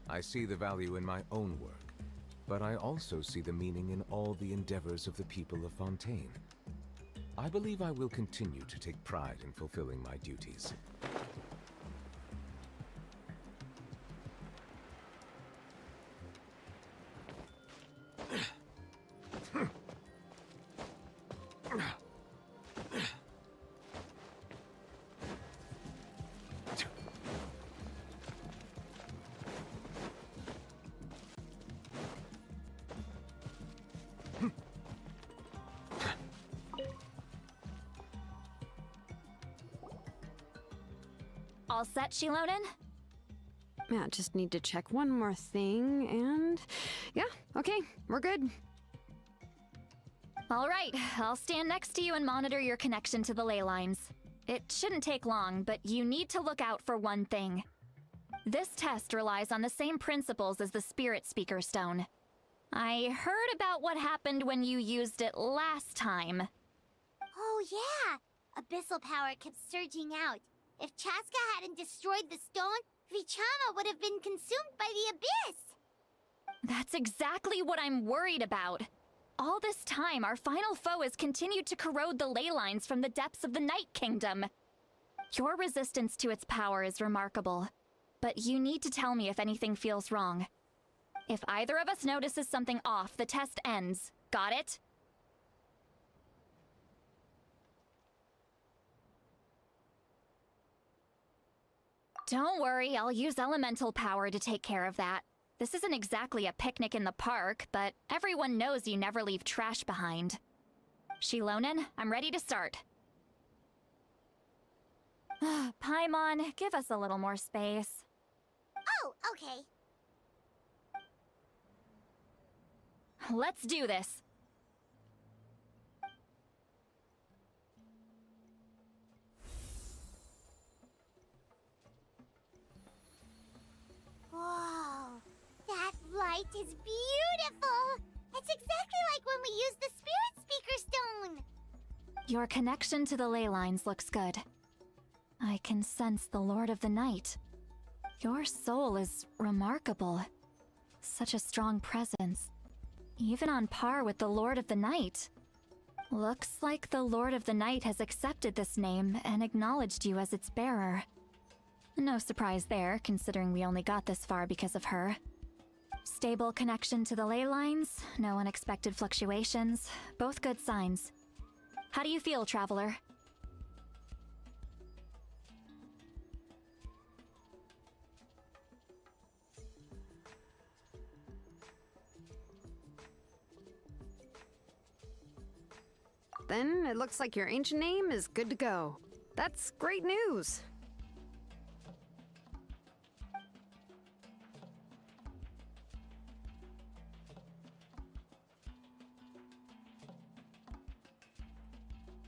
I see the value in my own work, but I also see the meaning in all the endeavors of the people of Fontaine. I believe I will continue to take pride in fulfilling my duties. All set, Shilonen? Yeah, just need to check one more thing, and... yeah, okay, we're good. All right, I'll stand next to you and monitor your connection to the ley lines. It shouldn't take long, but you need to look out for one thing. This test relies on the same principles as the Spirit Speaker Stone. I heard about what happened when you used it last time. Oh yeah! Abyssal power kept surging out. If Chaska hadn't destroyed the stone, Vichama would have been consumed by the abyss! That's exactly what I'm worried about. All this time, our final foe has continued to corrode the ley lines from the depths of the Night Kingdom. Your resistance to its power is remarkable, but you need to tell me if anything feels wrong. If either of us notices something off, the test ends. Got it? Don't worry, I'll use elemental power to take care of that. This isn't exactly a picnic in the park, but everyone knows you never leave trash behind. Shilonen, I'm ready to start. Paimon, give us a little more space. Oh, okay. Let's do this. Whoa, that light is beautiful! It's exactly like when we used the Spirit Speaker Stone! Your connection to the ley lines looks good. I can sense the Lord of the Night. Your soul is remarkable. Such a strong presence. Even on par with the Lord of the Night. Looks like the Lord of the Night has accepted this name and acknowledged you as its bearer. No surprise there, considering we only got this far because of her. Stable connection to the ley lines, no unexpected fluctuations, both good signs. How do you feel, Traveler? Then it looks like your ancient name is good to go. That's great news.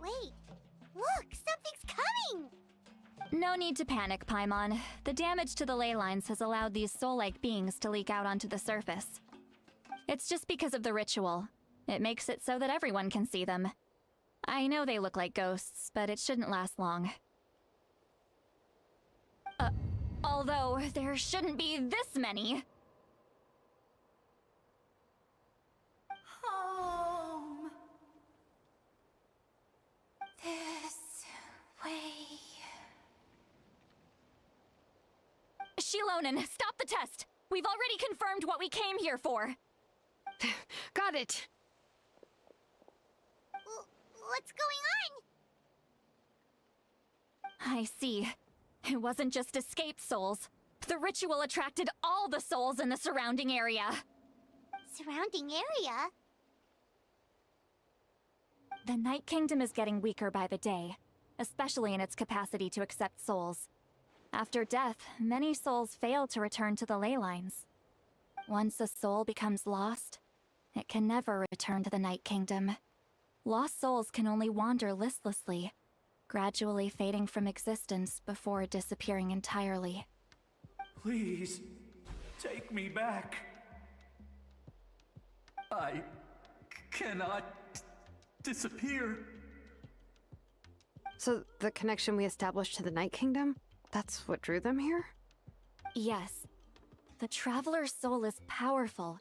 Wait, look, something's coming! No need to panic, Paimon. The damage to the ley lines has allowed these soul-like beings to leak out onto the surface. It's just because of the ritual. It makes it so that everyone can see them. I know they look like ghosts, but it shouldn't last long. Although, there shouldn't be this many. Home. This way. Shilonen, stop the test! We've already confirmed what we came here for! Got it! What's going on? I see. It wasn't just escaped souls. The ritual attracted all the souls in the surrounding area. Surrounding area? The Night Kingdom is getting weaker by the day, especially in its capacity to accept souls. After death, many souls fail to return to the ley lines. Once a soul becomes lost, it can never return to the Night Kingdom. Lost souls can only wander listlessly, gradually fading from existence before disappearing entirely. Please, take me back. I cannot disappear. So the connection we established to the Night Kingdom, that's what drew them here? Yes. The Traveler's soul is powerful,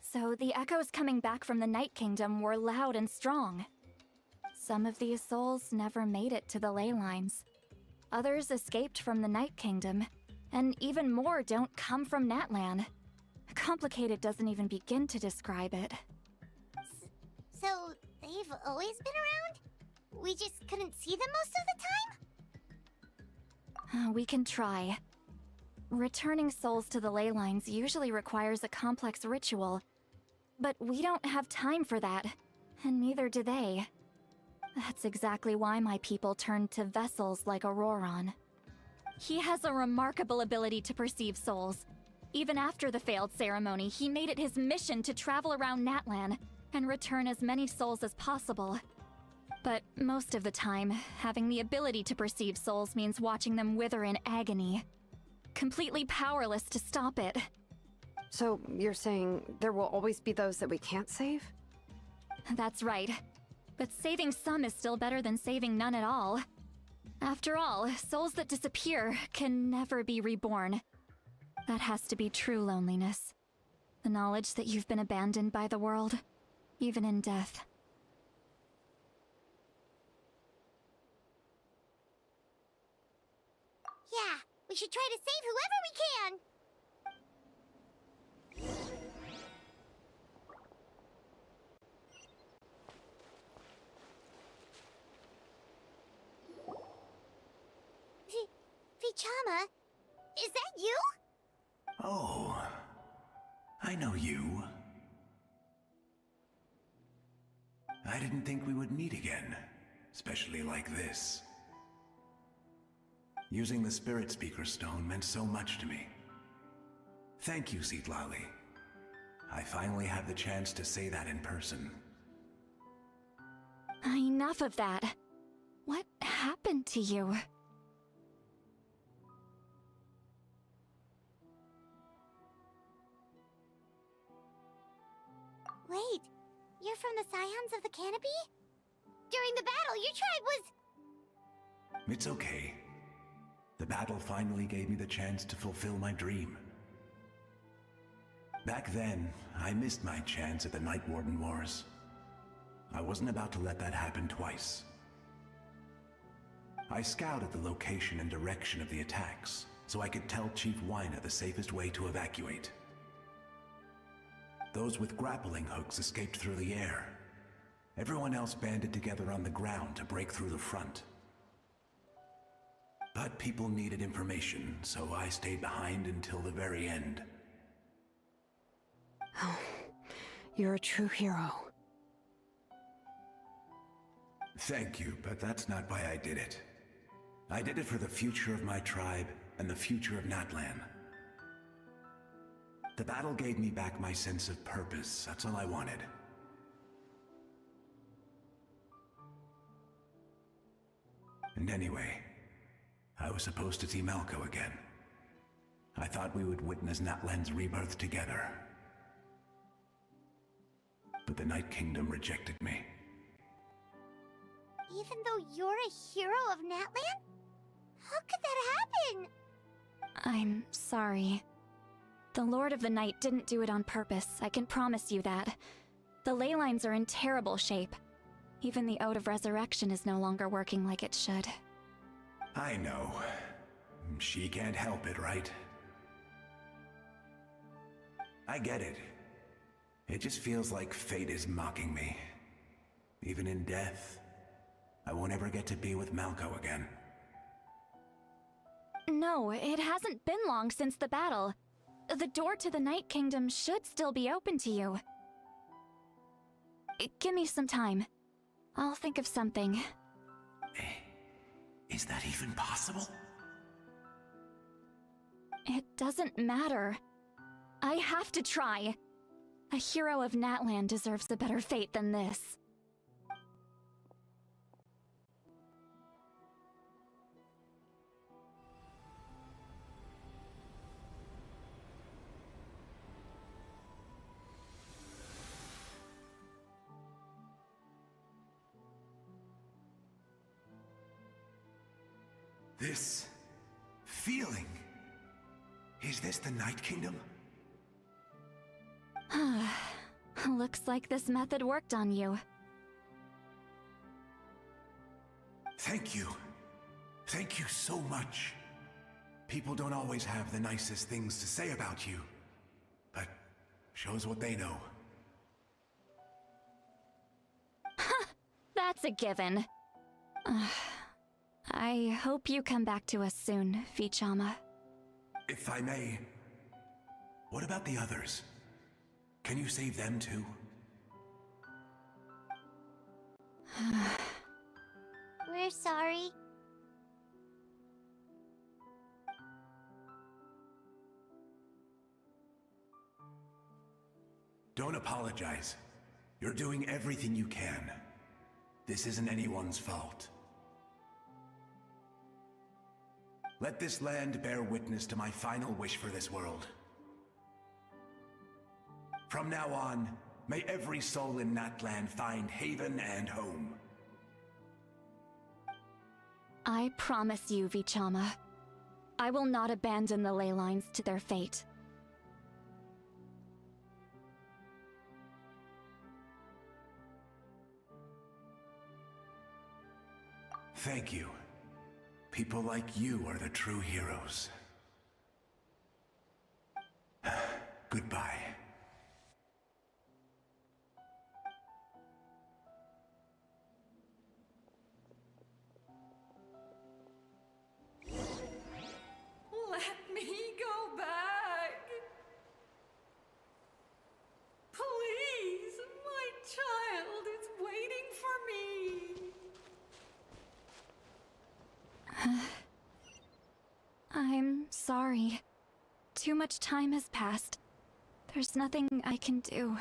so the echoes coming back from the Night Kingdom were loud and strong. Some of these souls never made it to the ley lines. Others escaped from the Night Kingdom, and even more don't come from Natlan. Complicated doesn't even begin to describe it. So, they've always been around? We just couldn't see them most of the time? We can try. Returning souls to the ley lines usually requires a complex ritual, but we don't have time for that, and neither do they. That's exactly why my people turned to vessels like Auroron. He has a remarkable ability to perceive souls. Even after the failed ceremony, he made it his mission to travel around Natlan and return as many souls as possible. But most of the time, having the ability to perceive souls means watching them wither in agony. Completely powerless to stop it. So you're saying there will always be those that we can't save? That's right. But saving some is still better than saving none at all. After all, souls that disappear can never be reborn. That has to be true loneliness. The knowledge that you've been abandoned by the world, even in death. Yeah, we should try to save whoever we can! Vichama, Is that you? Oh, I know you. I didn't think we would meet again, especially like this. Using the Spirit Speaker Stone meant so much to me. Thank you, Zitlali. I finally have the chance to say that in person. Enough of that. What happened to you? Wait, you're from the Scions of the Canopy? During the battle, your tribe was... It's okay. The battle finally gave me the chance to fulfill my dream. Back then, I missed my chance at the Night Warden Wars. I wasn't about to let that happen twice. I scouted the location and direction of the attacks, so I could tell Chief Wyna the safest way to evacuate. Those with grappling hooks escaped through the air. Everyone else banded together on the ground to break through the front. But people needed information, so I stayed behind until the very end. Oh, you're a true hero. Thank you, but that's not why I did it. I did it for the future of my tribe and the future of Natlan. The battle gave me back my sense of purpose. That's all I wanted. And anyway, I was supposed to see Malco again. I thought we would witness Natlan's rebirth together. But the Night Kingdom rejected me. Even though you're a hero of Natlan? How could that happen? I'm sorry. The Lord of the Night didn't do it on purpose, I can promise you that. The ley lines are in terrible shape. Even the Ode of Resurrection is no longer working like it should. I know. She can't help it, right? I get it. It just feels like fate is mocking me. Even in death, I won't ever get to be with Malco again. No, it hasn't been long since the battle. The door to the Night Kingdom should still be open to you. Give me some time. I'll think of something. Is that even possible? It doesn't matter. I have to try. A hero of Natlan deserves a better fate than this. This feeling. Is this the Night Kingdom? Looks like this method worked on you. Thank you. Thank you so much. People don't always have the nicest things to say about you, but shows what they know. That's a given. I hope you come back to us soon, Vichama. If I may, what about the others? Can you save them too? We're sorry. Don't apologize. You're doing everything you can. This isn't anyone's fault. Let this land bear witness to my final wish for this world. From now on, may every soul in Natlan find haven and home. I promise you, Vichama. I will not abandon the ley lines to their fate. Thank you. People like you are the true heroes. Goodbye. Let me I'm sorry. Too much time has passed. There's nothing I can do.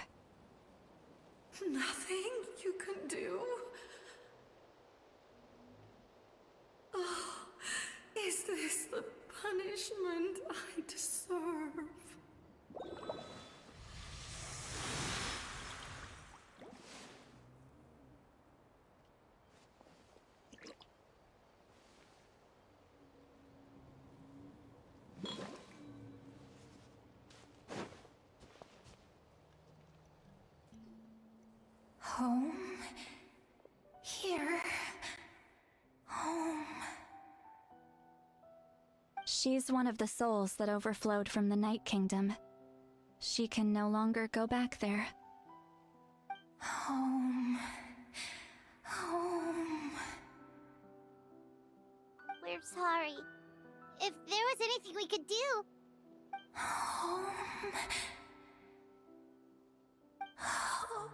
Nothing you can do? Oh, is this the punishment I deserve? Home? Here? Home? She's one of the souls that overflowed from the Night Kingdom. She can no longer go back there. Home. Home. We're sorry. If there was anything we could do... Home. Home.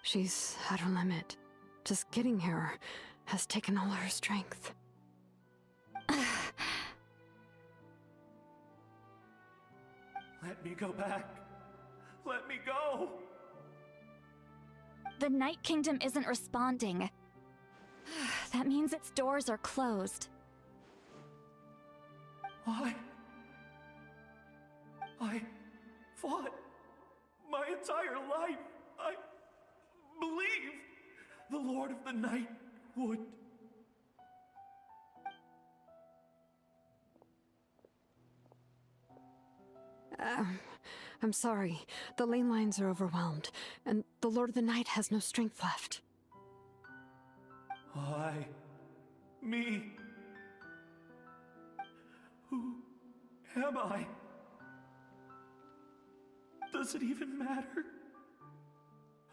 She's at her limit. Just getting here has taken all her strength. Let me go back. Let me go. The Night Kingdom isn't responding. That means its doors are closed. I fought my entire life. I believe the Lord of the Night would. I'm sorry. The lane lines are overwhelmed, and the Lord of the Night has no strength left. Me. Who am I? Does it even matter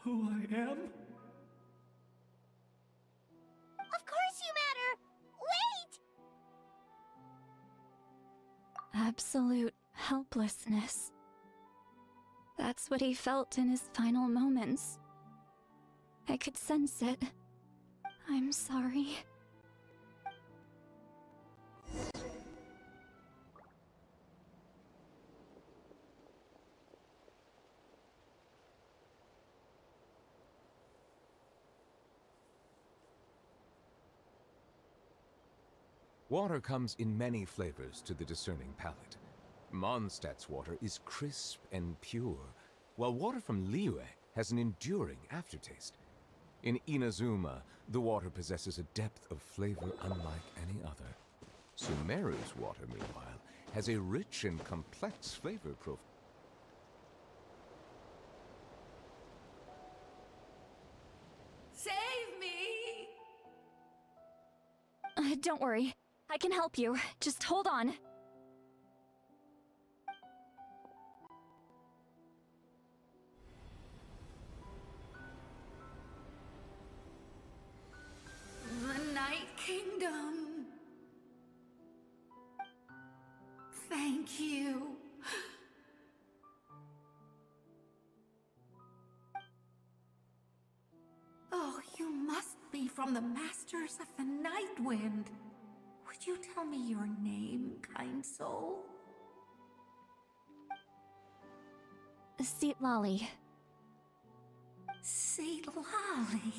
who I am? Of course you matter! Wait! Absolute helplessness. That's what he felt in his final moments. I could sense it. I'm sorry. Water comes in many flavors to the discerning palate. Mondstadt's water is crisp and pure, while water from Liyue has an enduring aftertaste. In Inazuma, the water possesses a depth of flavor unlike any other. Sumeru's water, meanwhile, has a rich and complex flavor profile. Save me! Don't worry. I can help you. Just hold on. The Night Kingdom. Thank you. Oh, you must be from the Masters of the Night Wind. Would you tell me your name, kind soul? Seatlali. Seatlali.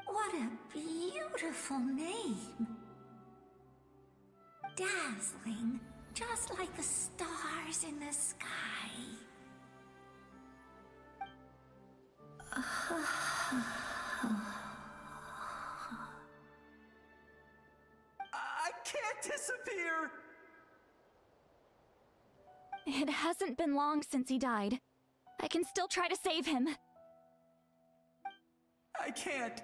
What a beautiful name. Dazzling, just like the stars in the sky. I can't disappear! It hasn't been long since he died. I can still try to save him. I can't.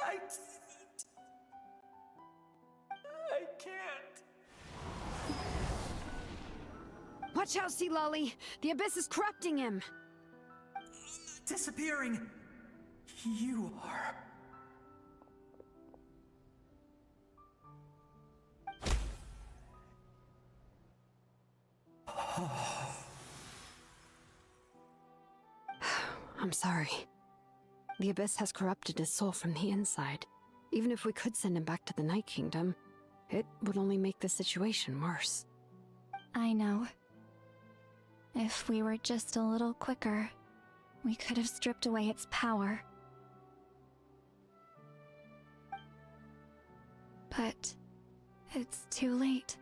I can't. Watch out, Seatlali! The Abyss is corrupting him! Disappearing. You are. I'm sorry. The Abyss has corrupted his soul from the inside. Even if we could send him back to the Night Kingdom, it would only make the situation worse. I know. If we were just a little quicker, we could have stripped away its power. But it's too late.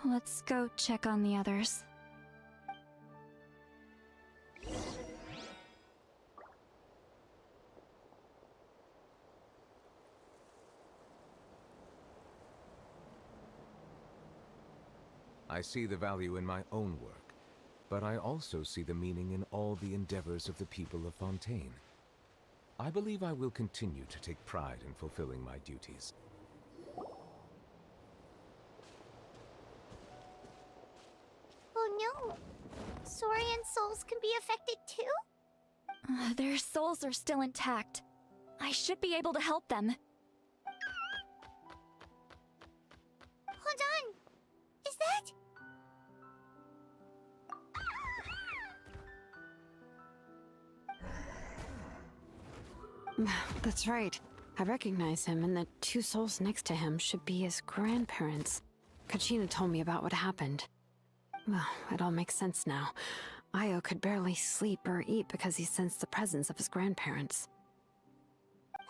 Let's go check on the others. I see the value in my own work, but I also see the meaning in all the endeavors of the people of Fontaine. I believe I will continue to take pride in fulfilling my duties. Oh no! Saurian souls can be affected too? Their souls are still intact. I should be able to help them. Hold on! Is that... That's right. I recognize him, and the two souls next to him should be his grandparents. Kachina told me about what happened. Well, it all makes sense now. Io could barely sleep or eat because he sensed the presence of his grandparents.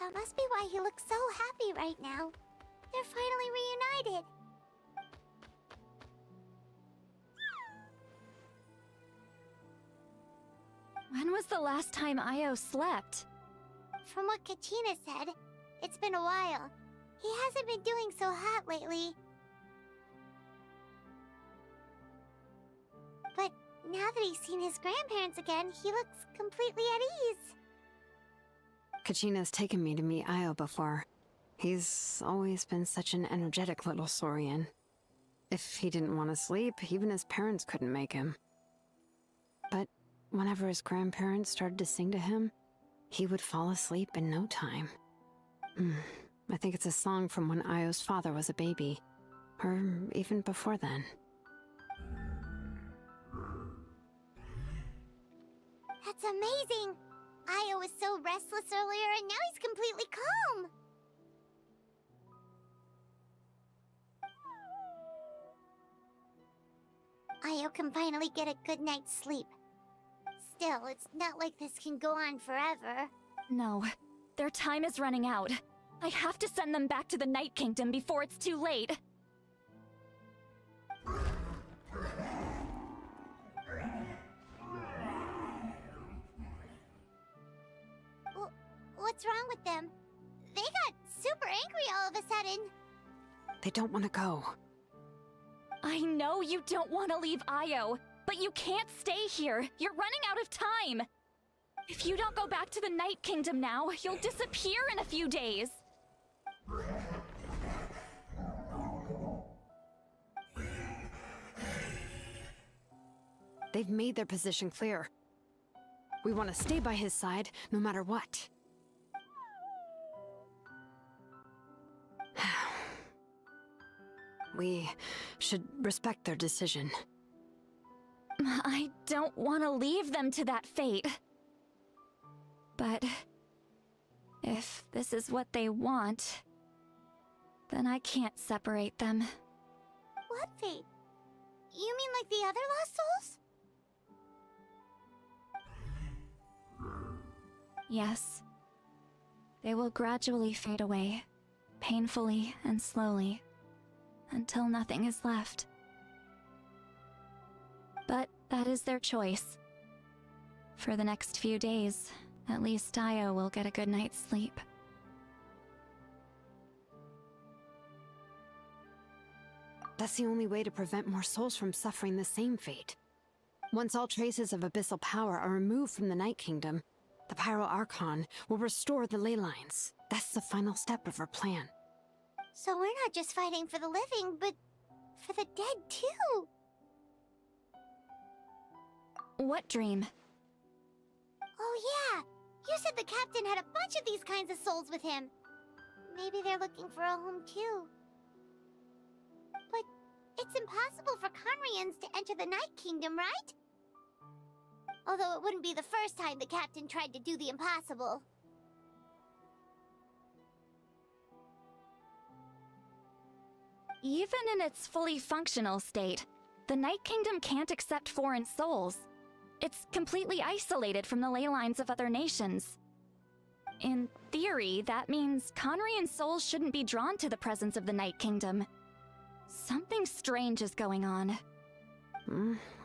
That must be why he looks so happy right now. They're finally reunited. When was the last time Io slept? From what Kachina said, it's been a while. He hasn't been doing so hot lately. But now that he's seen his grandparents again, he looks completely at ease. Kachina's taken me to meet Io before. He's always been such an energetic little Saurian. If he didn't want to sleep, even his parents couldn't make him. But whenever his grandparents started to sing to him, he would fall asleep in no time. I think it's a song from when Io's father was a baby, or even before then. That's amazing! Io was so restless earlier and now he's completely calm! Io can finally get a good night's sleep. Still, it's not like this can go on forever. No, their time is running out. I have to send them back to the Night Kingdom before it's too late. What's wrong with them? They got super angry all of a sudden. They don't want to go. I know you don't want to leave Io, but you can't stay here. You're running out of time. If you don't go back to the Night Kingdom now, you'll disappear in a few days. They've made their position clear. We want to stay by his side, no matter what. We should respect their decision. I don't want to leave them to that fate. But if this is what they want, then I can't separate them. What fate? You mean like the other lost souls? Yes. They will gradually fade away, painfully and slowly, until nothing is left. But that is their choice. For the next few days, at least Io will get a good night's sleep. That's the only way to prevent more souls from suffering the same fate. Once all traces of abyssal power are removed from the Night Kingdom, the Pyro Archon will restore the ley lines. That's the final step of our plan. So we're not just fighting for the living, but for the dead too. What dream? Oh yeah, you said the captain had a bunch of these kinds of souls with him. Maybe they're looking for a home too. But It's impossible for Conrians to enter the Night Kingdom, right? Although it wouldn't be the first time the captain tried to do the impossible. Even in its fully functional state, the Night Kingdom can't accept foreign souls. It's completely isolated from the ley lines of other nations. In theory, that means Conrian souls shouldn't be drawn to the presence of the Night Kingdom. Something strange is going on.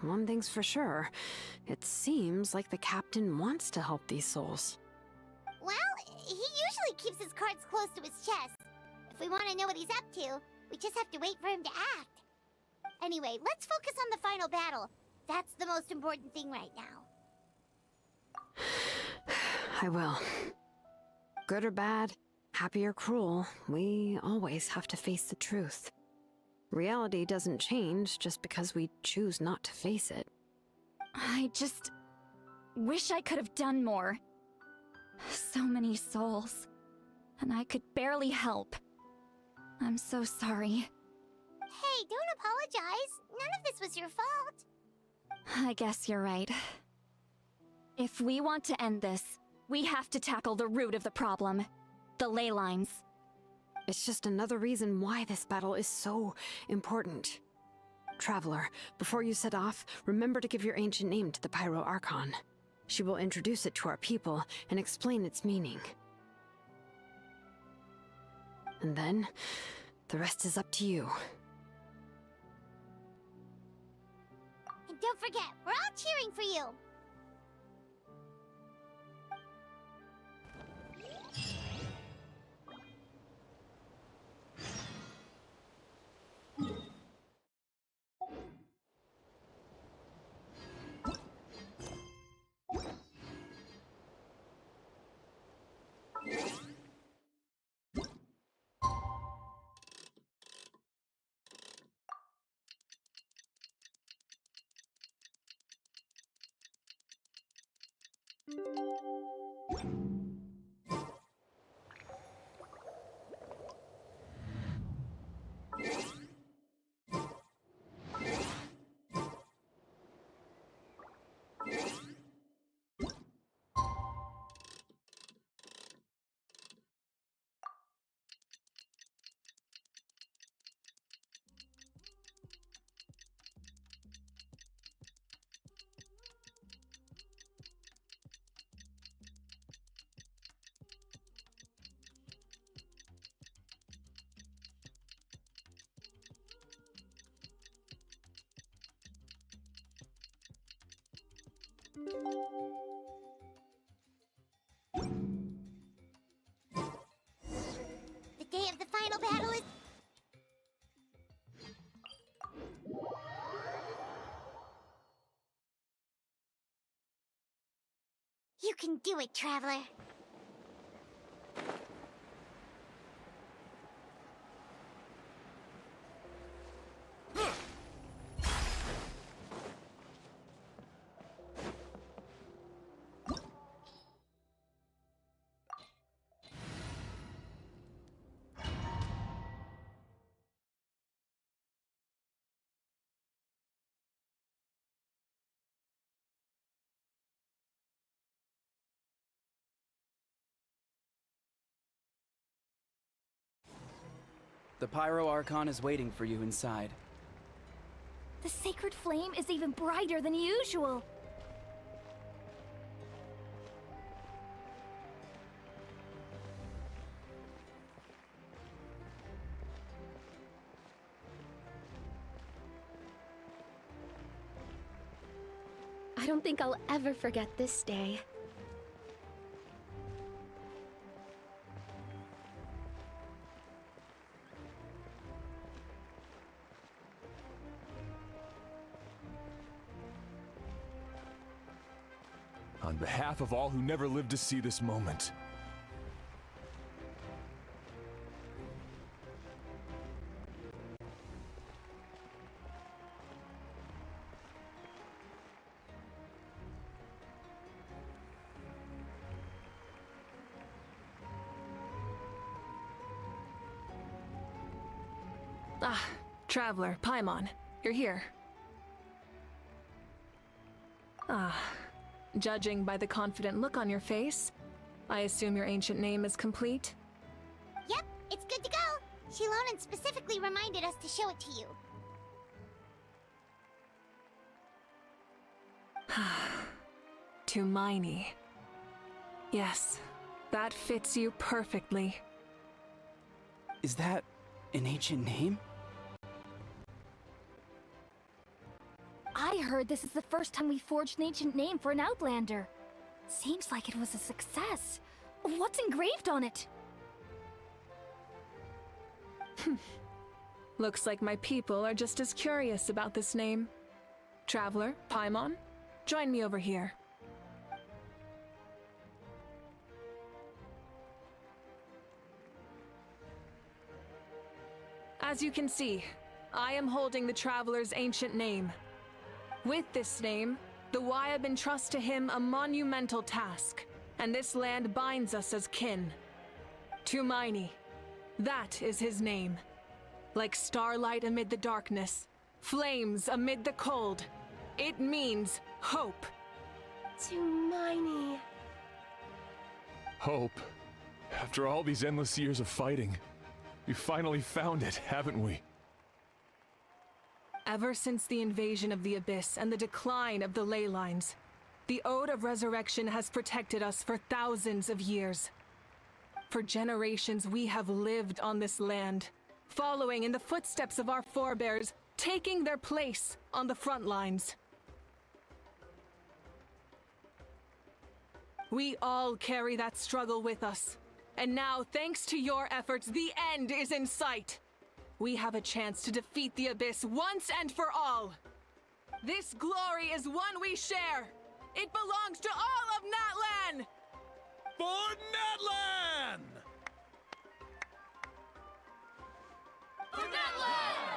One thing's for sure. It seems like the captain wants to help these souls. Well, he usually keeps his cards close to his chest. If we want to know what he's up to, we just have to wait for him to act. Anyway, let's focus on the final battle. That's the most important thing right now. I will. Good or bad, happy or cruel, we always have to face the truth. Reality doesn't change just because we choose not to face it. I just wish I could have done more. So many souls, and I could barely help. I'm so sorry. Hey, don't apologize. None of this was your fault. I guess you're right. If we want to end this, we have to tackle the root of the problem. The ley lines. It's just another reason why this battle is so important. Traveler, before you set off, remember to give your ancient name to the Pyro Archon. She will introduce it to our people and explain its meaning. And then, the rest is up to you. And don't forget, we're all cheering for you. The day of the final battle is... You can do it, Traveler. The Pyro Archon is waiting for you inside. The sacred flame is even brighter than usual. I don't think I'll ever forget this day. On behalf of all who never lived to see this moment. Traveler, Paimon, you're here. Ah, judging by the confident look on your face, I assume your ancient name is complete? Yep, it's good to go. Shilonan specifically reminded us to show it to you. Tumaini. Yes, that fits you perfectly. Is that an ancient name? I heard this is the first time we forged an ancient name for an Outlander. Seems like it was a success. What's engraved on it? Looks like my people are just as curious about this name. Traveler, Paimon, join me over here. As you can see, I am holding the Traveler's ancient name. With this name, the Wyab entrust to him a monumental task, and this land binds us as kin. Tumaini, that is his name. Like starlight amid the darkness, flames amid the cold, it means hope. Tumaini. Hope. After all these endless years of fighting, we finally found it, haven't we? Ever since the invasion of the Abyss and the decline of the ley lines, the Ode of Resurrection has protected us for thousands of years. For generations we have lived on this land, following in the footsteps of our forebears, taking their place on the front lines. We all carry that struggle with us, and now, thanks to your efforts, the end is in sight. We have a chance to defeat the Abyss once and for all. This glory is one we share. It belongs to all of Natlan! For Natlan! For Natlan!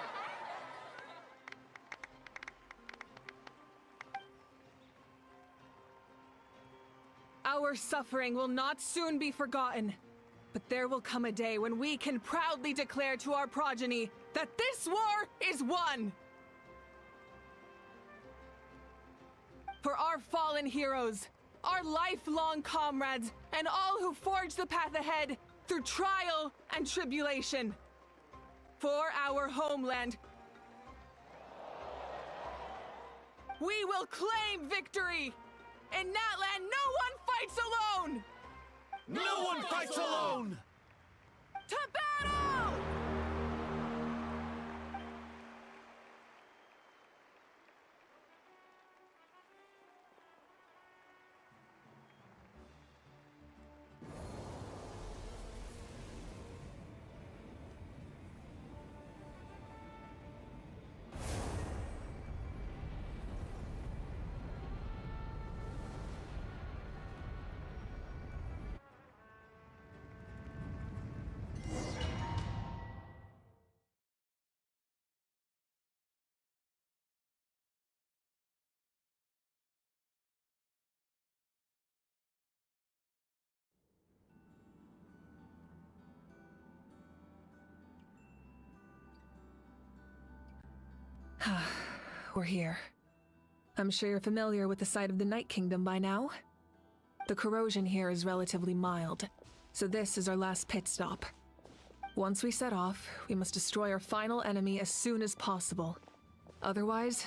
Our suffering will not soon be forgotten. But there will come a day when we can proudly declare to our progeny that this war is won! For our fallen heroes, our lifelong comrades, and all who forge the path ahead through trial and tribulation. For our homeland, we will claim victory! In Natlan, no one fights alone! No one fights alone! To battle! We're here. I'm sure you're familiar with the site of the Night Kingdom by now. The corrosion here is relatively mild, so this is our last pit stop. Once we set off, we must destroy our final enemy as soon as possible. Otherwise,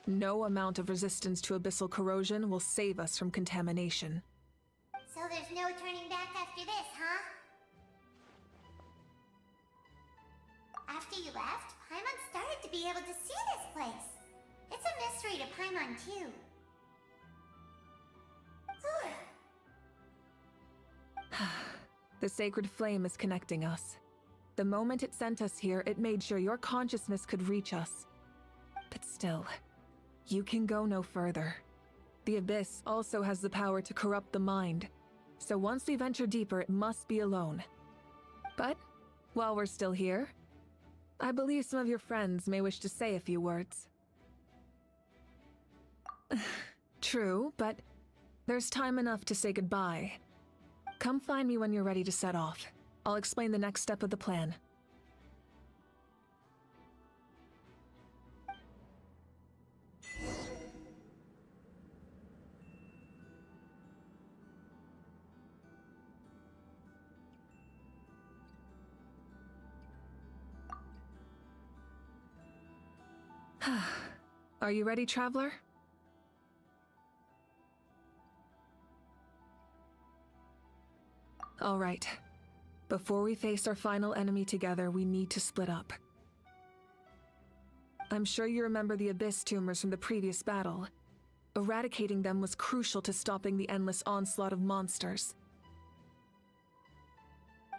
no amount of resistance to abyssal corrosion will save us from contamination. So there's no turning back after this, huh? After you left, Paimon started to be able to see this place. It's a mystery to Paimon, too. The sacred flame is connecting us. The moment it sent us here, it made sure your consciousness could reach us. But still, you can go no further. The Abyss also has the power to corrupt the mind, so once we venture deeper, it must be alone. But, while we're still here, I believe some of your friends may wish to say a few words. True, but there's time enough to say goodbye. Come find me when you're ready to set off. I'll explain the next step of the plan. Are you ready, Traveler? All right. Before we face our final enemy together, we need to split up. I'm sure you remember the Abyss tumors from the previous battle. Eradicating them was crucial to stopping the endless onslaught of monsters.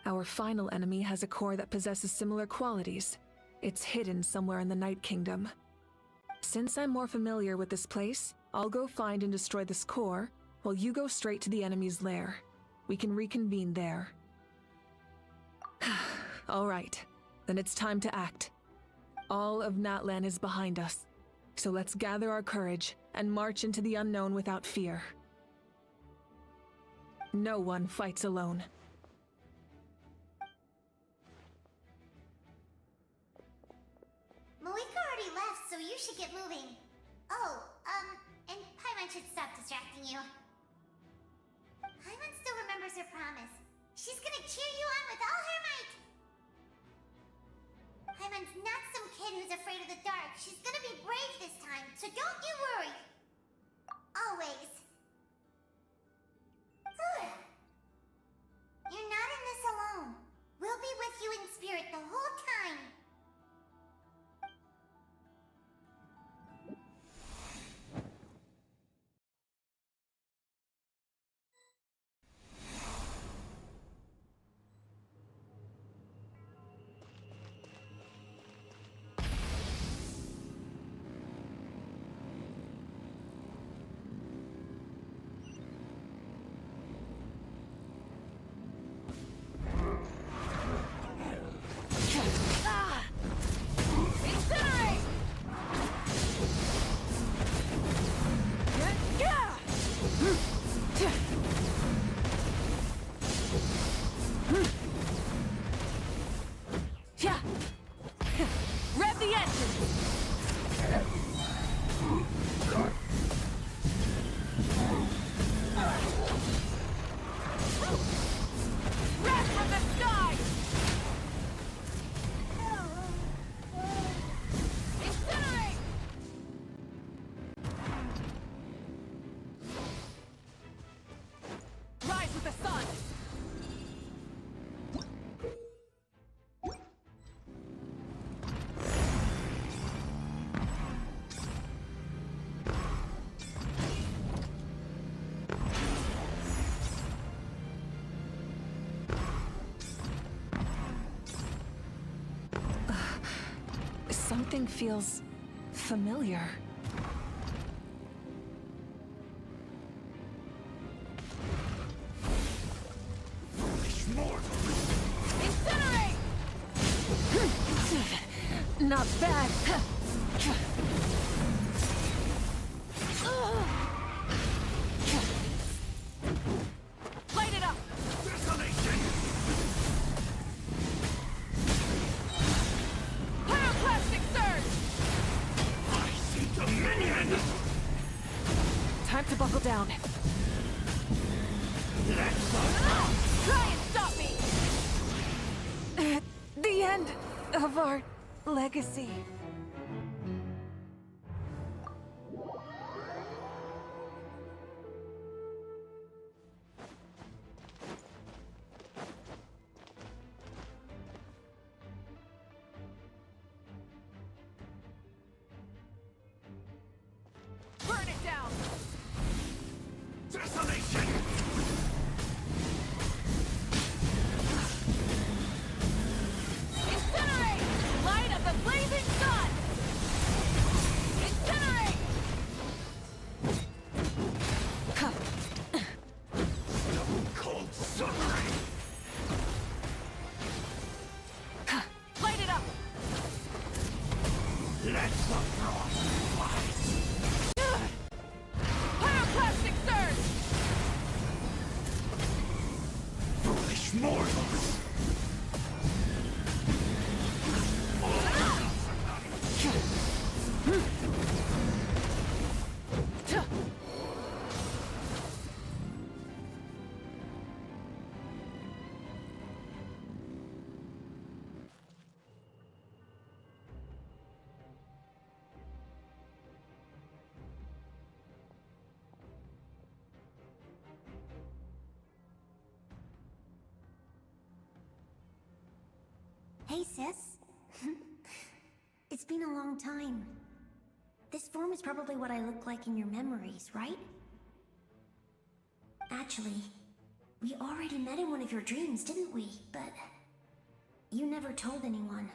Our final enemy has a core that possesses similar qualities. It's hidden somewhere in the Night Kingdom. Since I'm more familiar with this place, I'll go find and destroy this core, while you go straight to the enemy's lair. We can reconvene there. All right, then it's time to act. All of Natlan is behind us, so let's gather our courage and march into the unknown without fear. No one fights alone. Mavuika already left, so you should get moving. Oh, and Paimon should stop distracting you. Paimon still remembers her promise. She's gonna cheer you on with all her might! Paimon's not some kid who's afraid of the dark. She's gonna be brave this time, so don't you worry. Always. Good. You're not in this alone. We'll be with you in spirit the whole time. Rev the engine! Rev from the sky! Incinerate! Rise with the sun! Something feels familiar. Incinerate! Not bad. Light it up! Pyroclastic surge! I see dominion! Time to buckle down. Let's Try and stop me! The end of our legacy. Burn it down! Desolation! Incinerate! Light of the blazing sun! Incinerate! Stone cold suffering! Light it up! Let the frost fight! Pyroclastic surge! Foolish mortals! Hey, sis. It's been a long time. This form is probably what I look like in your memories, right? Actually, we already met in one of your dreams, didn't we? But you never told anyone.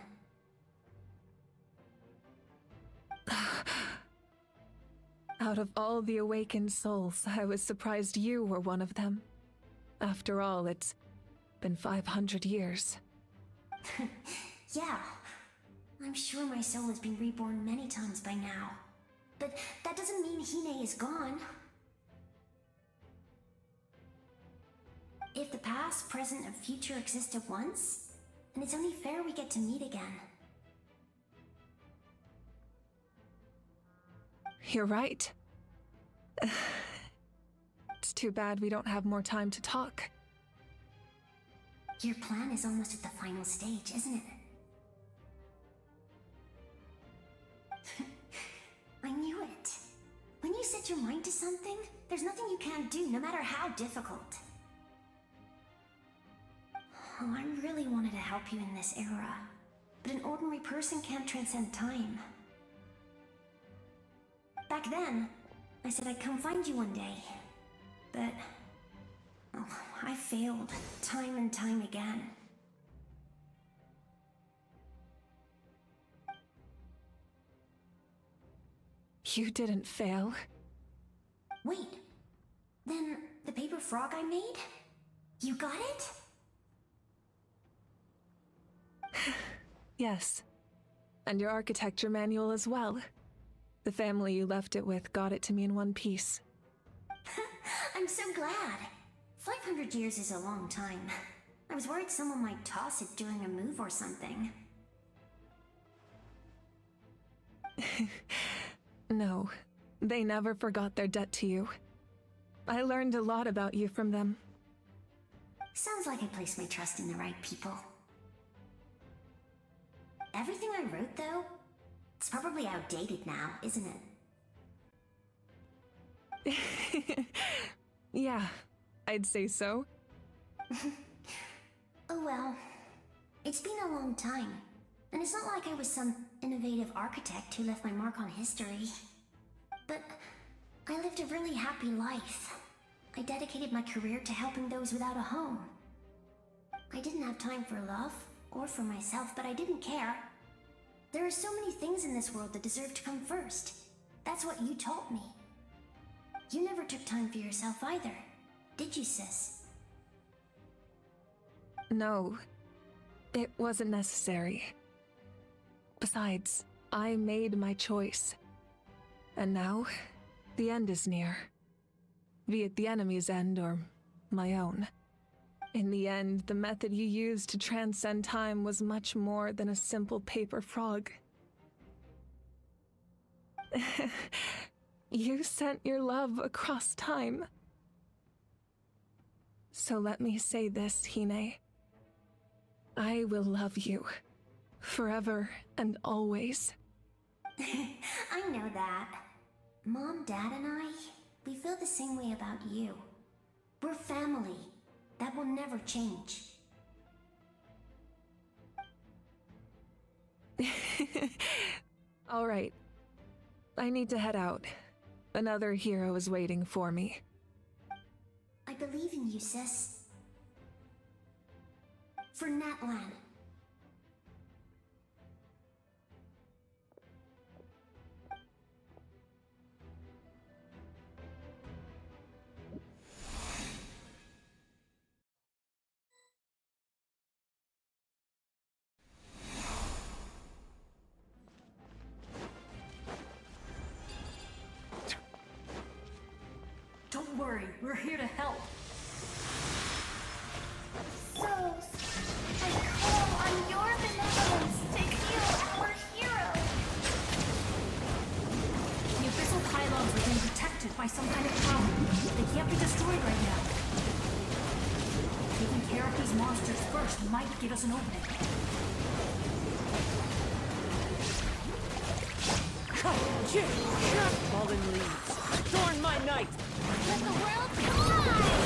Out of all the awakened souls, I was surprised you were one of them. After all, it's been 500 years. Yeah. I'm sure my soul has been reborn many times by now. But that doesn't mean Hine is gone. If the past, present, and future exist at once, then it's only fair we get to meet again. You're right. It's too bad we don't have more time to talk. Your plan is almost at the final stage, isn't it? I knew it. When you set your mind to something, there's nothing you can't do, no matter how difficult. Oh, I really wanted to help you in this era, but an ordinary person can't transcend time. Back then, I said I'd come find you one day, but oh, I failed time and time again. You didn't fail. Wait, then the paper frog I made? You got it? Yes. And your architecture manual as well. The family you left it with got it to me in one piece. I'm so glad. 500 years is a long time. I was worried someone might toss it during a move or something. No, they never forgot their debt to you. I learned a lot about you from them. Sounds like I placed my trust in the right people. Everything I wrote, though, it's probably outdated now, isn't it? Yeah, I'd say so. Oh well, it's been a long time, and it's not like I was some innovative architect who left my mark on history. But I lived a really happy life. I dedicated my career to helping those without a home. I didn't have time for love, or for myself, but I didn't care. There are so many things in this world that deserve to come first. That's what you taught me. You never took time for yourself either, did you, sis? No, it wasn't necessary. Besides, I made my choice. And now, the end is near. Be it the enemy's end or my own. In the end, the method you used to transcend time was much more than a simple paper frog. You sent your love across time. So let me say this, Hine. I will love you. Forever and always. I know that. Mom, Dad, and I, we feel the same way about you. We're family. That will never change. All right. I need to head out. Another hero is waiting for me. I believe in you, sis. For Natlan. Don't worry, we're here to help. So, I call on your benevolence to heal our hero. The abyssal pylons are being protected by some kind of power. They can't be destroyed right now. Taking care of these monsters first might give us an opening. Fallen leaves. Adorn my night! Let the world collide!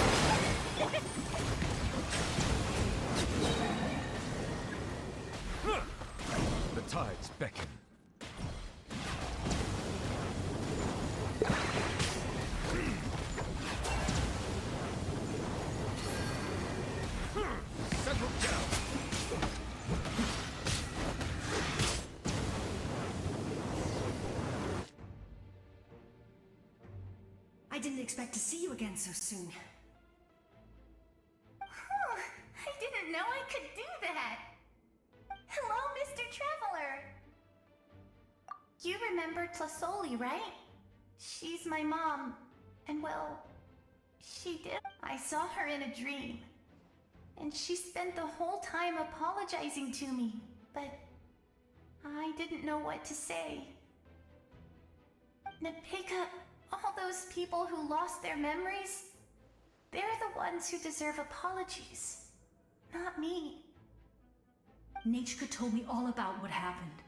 tides beckon. Settle down. I didn't expect to see you again so soon. I didn't know I could do that. Hello, Mr. Traveler. You remember Tlasoli, right? She's my mom. And well, she did. I saw her in a dream. And she spent the whole time apologizing to me, but I didn't know what to say. Napika, all those people who lost their memories, they're the ones who deserve apologies, not me. Nachka told me all about what happened,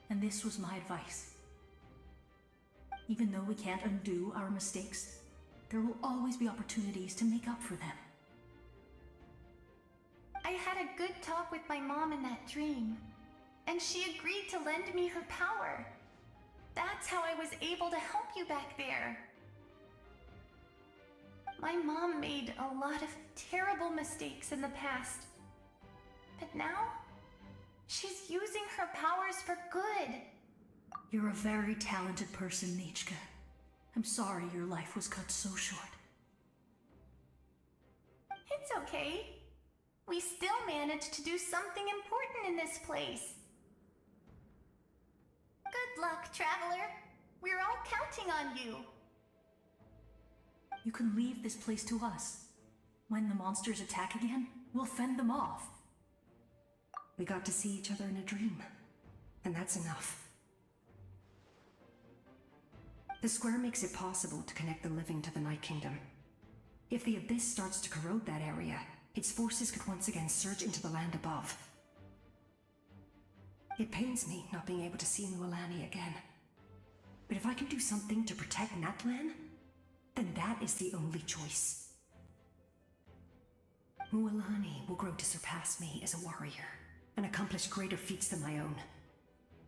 and this was my advice. Even though we can't undo our mistakes, there will always be opportunities to make up for them. I had a good talk with my mom in that dream, and she agreed to lend me her power. That's how I was able to help you back there. My mom made a lot of terrible mistakes in the past, but now she's using her powers for good. You're a very talented person, Nachka. I'm sorry your life was cut so short. It's okay. We still managed to do something important in this place. Good luck, Traveler. We're all counting on you. You can leave this place to us. When the monsters attack again, we'll fend them off. We got to see each other in a dream, and that's enough. The square makes it possible to connect the living to the Night Kingdom. If the Abyss starts to corrode that area, its forces could once again surge into the land above. It pains me not being able to see Mualani again. But if I can do something to protect Natlan, then that is the only choice. Mualani will grow to surpass me as a warrior, and accomplish greater feats than my own.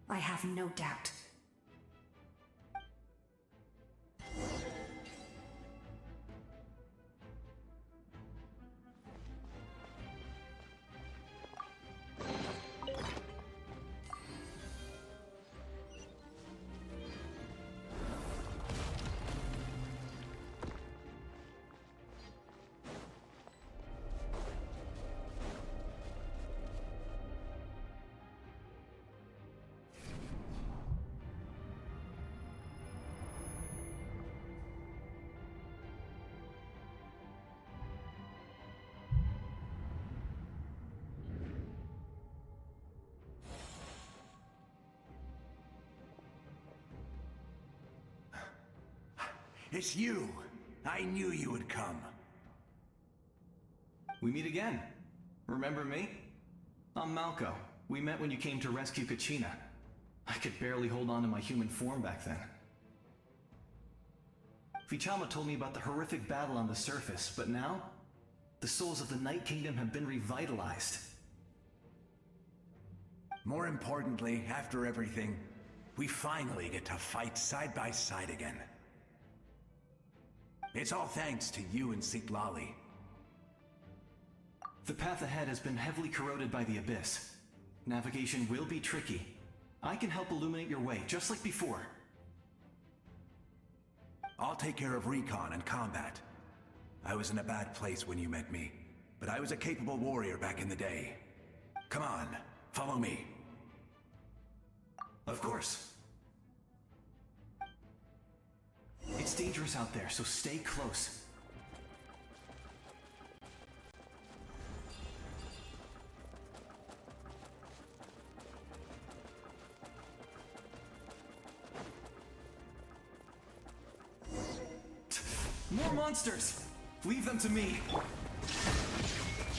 I have no doubt. It's you! I knew you would come. We meet again. Remember me? I'm Malco. We met when you came to rescue Kachina. I could barely hold on to my human form back then. Vichama told me about the horrific battle on the surface, but now, the souls of the Night Kingdom have been revitalized. More importantly, after everything, we finally get to fight side by side again. It's all thanks to you and Sitlali. The path ahead has been heavily corroded by the Abyss. Navigation will be tricky. I can help illuminate your way, just like before. I'll take care of recon and combat. I was in a bad place when you met me, but I was a capable warrior back in the day. Come on, follow me. Of course. It's dangerous out there, so stay close. More monsters! Leave them to me.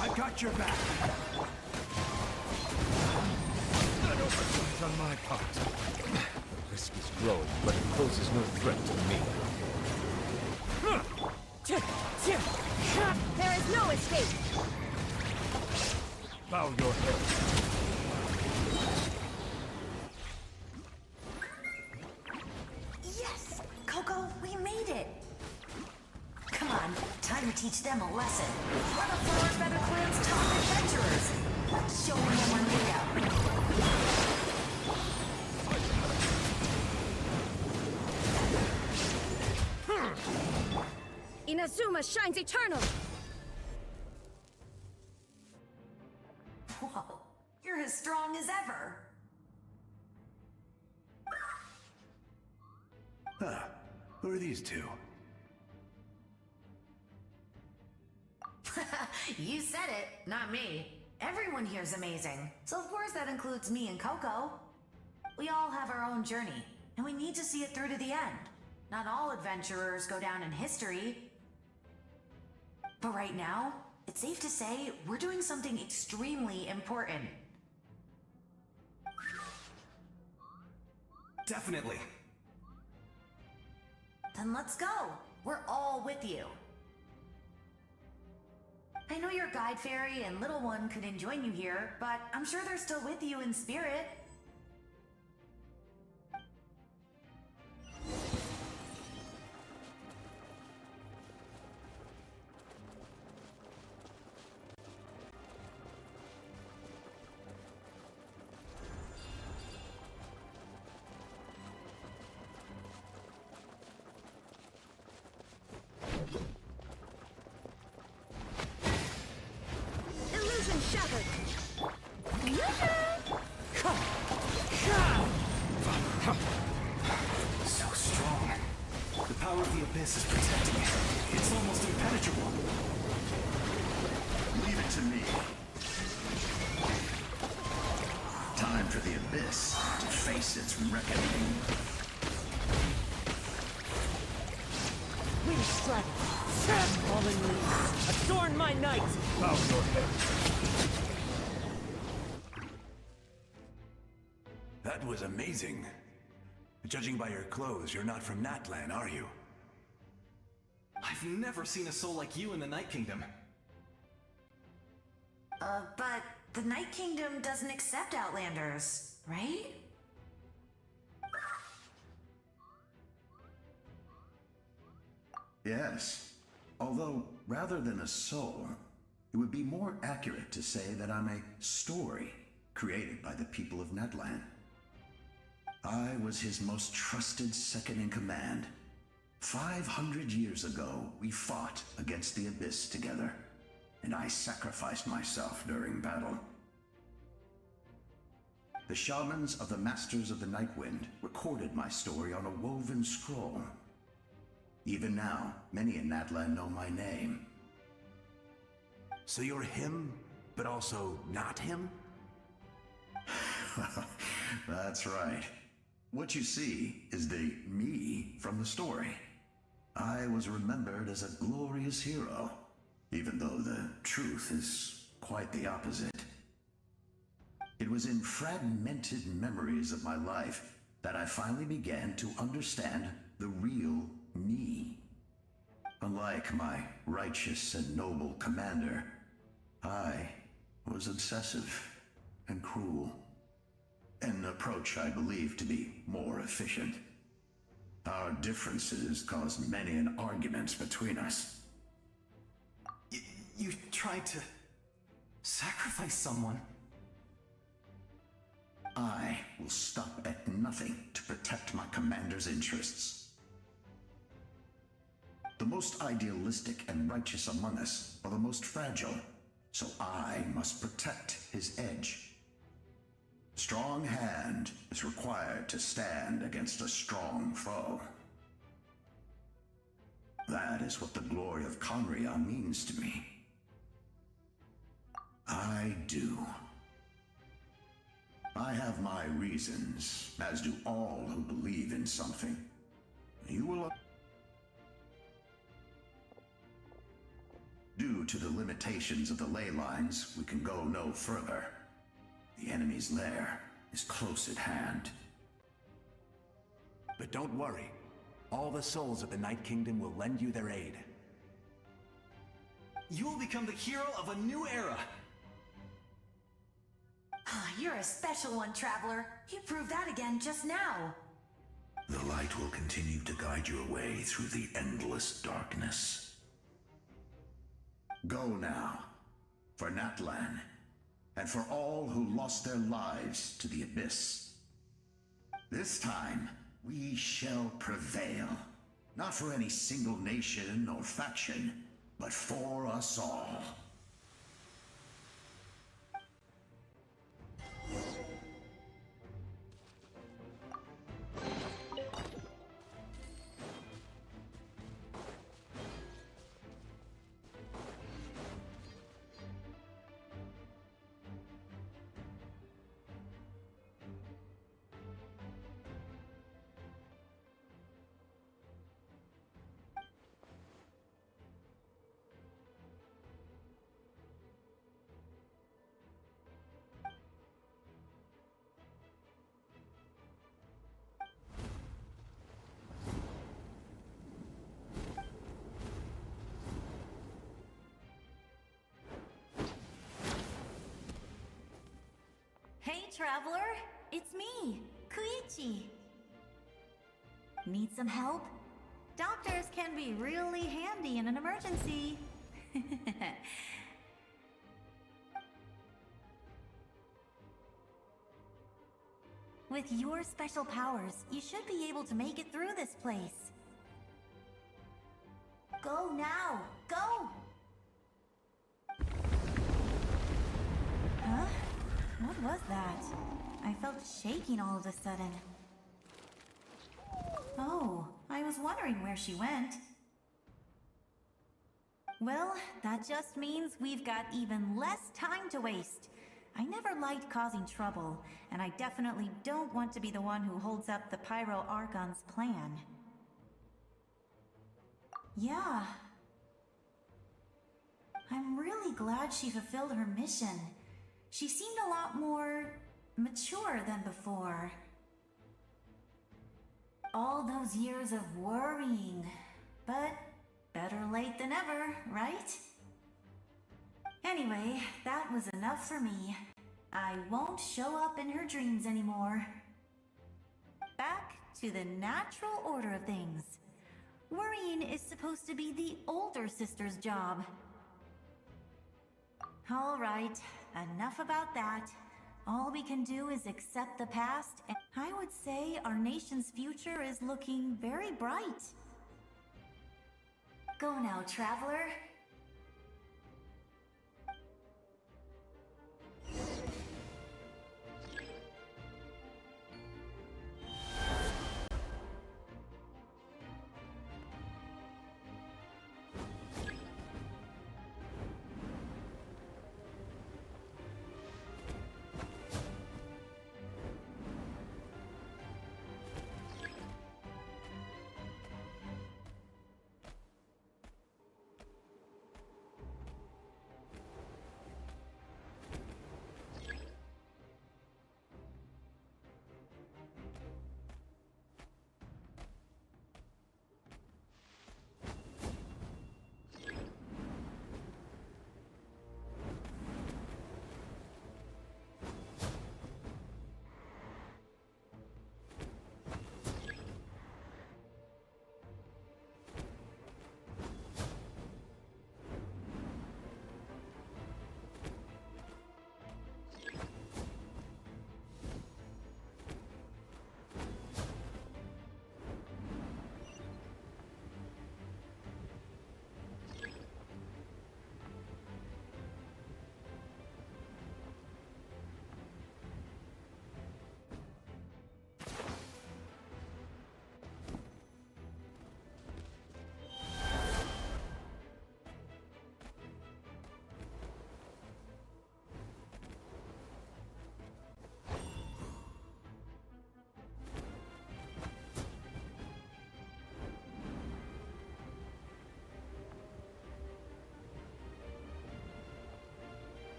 I've got your back. An oversight on my part. The risk is growing, but it poses no threat to me. There is no escape! Bow your head. teach them a lesson. We're the Flower Feather Clan's top adventurers. Let's show them what we're made of. Inazuma shines eternal! Whoa, you're as strong as ever. Huh. Who are these two? You said it, not me. Everyone here's amazing. So of course that includes me and Coco. We all have our own journey, and we need to see it through to the end. Not all adventurers go down in history. But right now, it's safe to say we're doing something extremely important. Definitely. Then let's go. We're all with you. I know your guide fairy and little one couldn't join you here, but I'm sure they're still with you in spirit. Illusion shattered! So strong. The power of the Abyss is protecting it. It's almost impenetrable. Leave it to me. Time for the Abyss to face its reckoning. Wind strike! Fallen leaves! Adorn my night! Bow your head. That was amazing. Judging by your clothes, you're not from Natlan, are you? I've never seen a soul like you in the Night Kingdom. But the Night Kingdom doesn't accept Outlanders, right? Yes. Although, rather than a soul, it would be more accurate to say that I'm a story created by the people of Natlan. I was his most trusted second-in-command. 500 years ago, we fought against the Abyss together, and I sacrificed myself during battle. The shamans of the Masters of the Nightwind recorded my story on a woven scroll. Even now, many in Natlan know my name. So you're him, but also not him? That's right. What you see is the me from the story. I was remembered as a glorious hero, even though the truth is quite the opposite. It was in fragmented memories of my life that I finally began to understand the real me. Unlike my righteous and noble commander, I was obsessive and cruel. An approach I believe to be more efficient. Our differences caused many an arguments between us. You tried to sacrifice someone. I will stop at nothing to protect my commander's interests. The most idealistic and righteous among us are the most fragile, so I must protect his edge. Strong hand is required to stand against a strong foe. That is what the glory of Conria means to me. I do. I have my reasons, as do all who believe in something. You will... Due to the limitations of the ley lines, we can go no further. The enemy's lair is close at hand. But don't worry. All the souls of the Night Kingdom will lend you their aid. You will become the hero of a new era. You're a special one, Traveler. You proved that again just now. The light will continue to guide your way through the endless darkness. Go now, for Natlan, and for all who lost their lives to the Abyss. This time, we shall prevail. Not for any single nation or faction, but for us all. Hey, traveler! It's me, Koichi. Need some help? Doctors can be really handy in an emergency. With your special powers, you should be able to make it through this place. Go now! Go! Huh? What was that? I felt shaking all of a sudden. Oh, I was wondering where she went. Well, that just means we've got even less time to waste. I never liked causing trouble, and I definitely don't want to be the one who holds up the Pyro Archon's plan. Yeah. I'm really glad she fulfilled her mission. She seemed a lot more mature than before. All those years of worrying, but better late than ever, right? Anyway, that was enough for me. I won't show up in her dreams anymore. Back to the natural order of things. Worrying is supposed to be the older sister's job. All right, enough about that. All we can do is accept the past, and I would say our nation's future is looking very bright. Go now, traveler.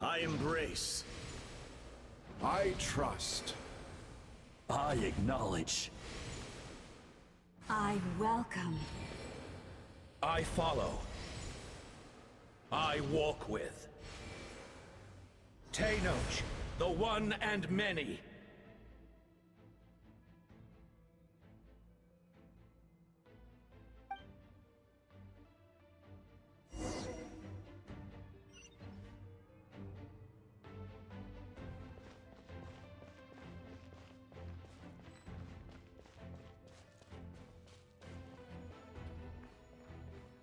I embrace. I trust. I acknowledge. I welcome. I follow. I walk with. Tenoch, the one and many.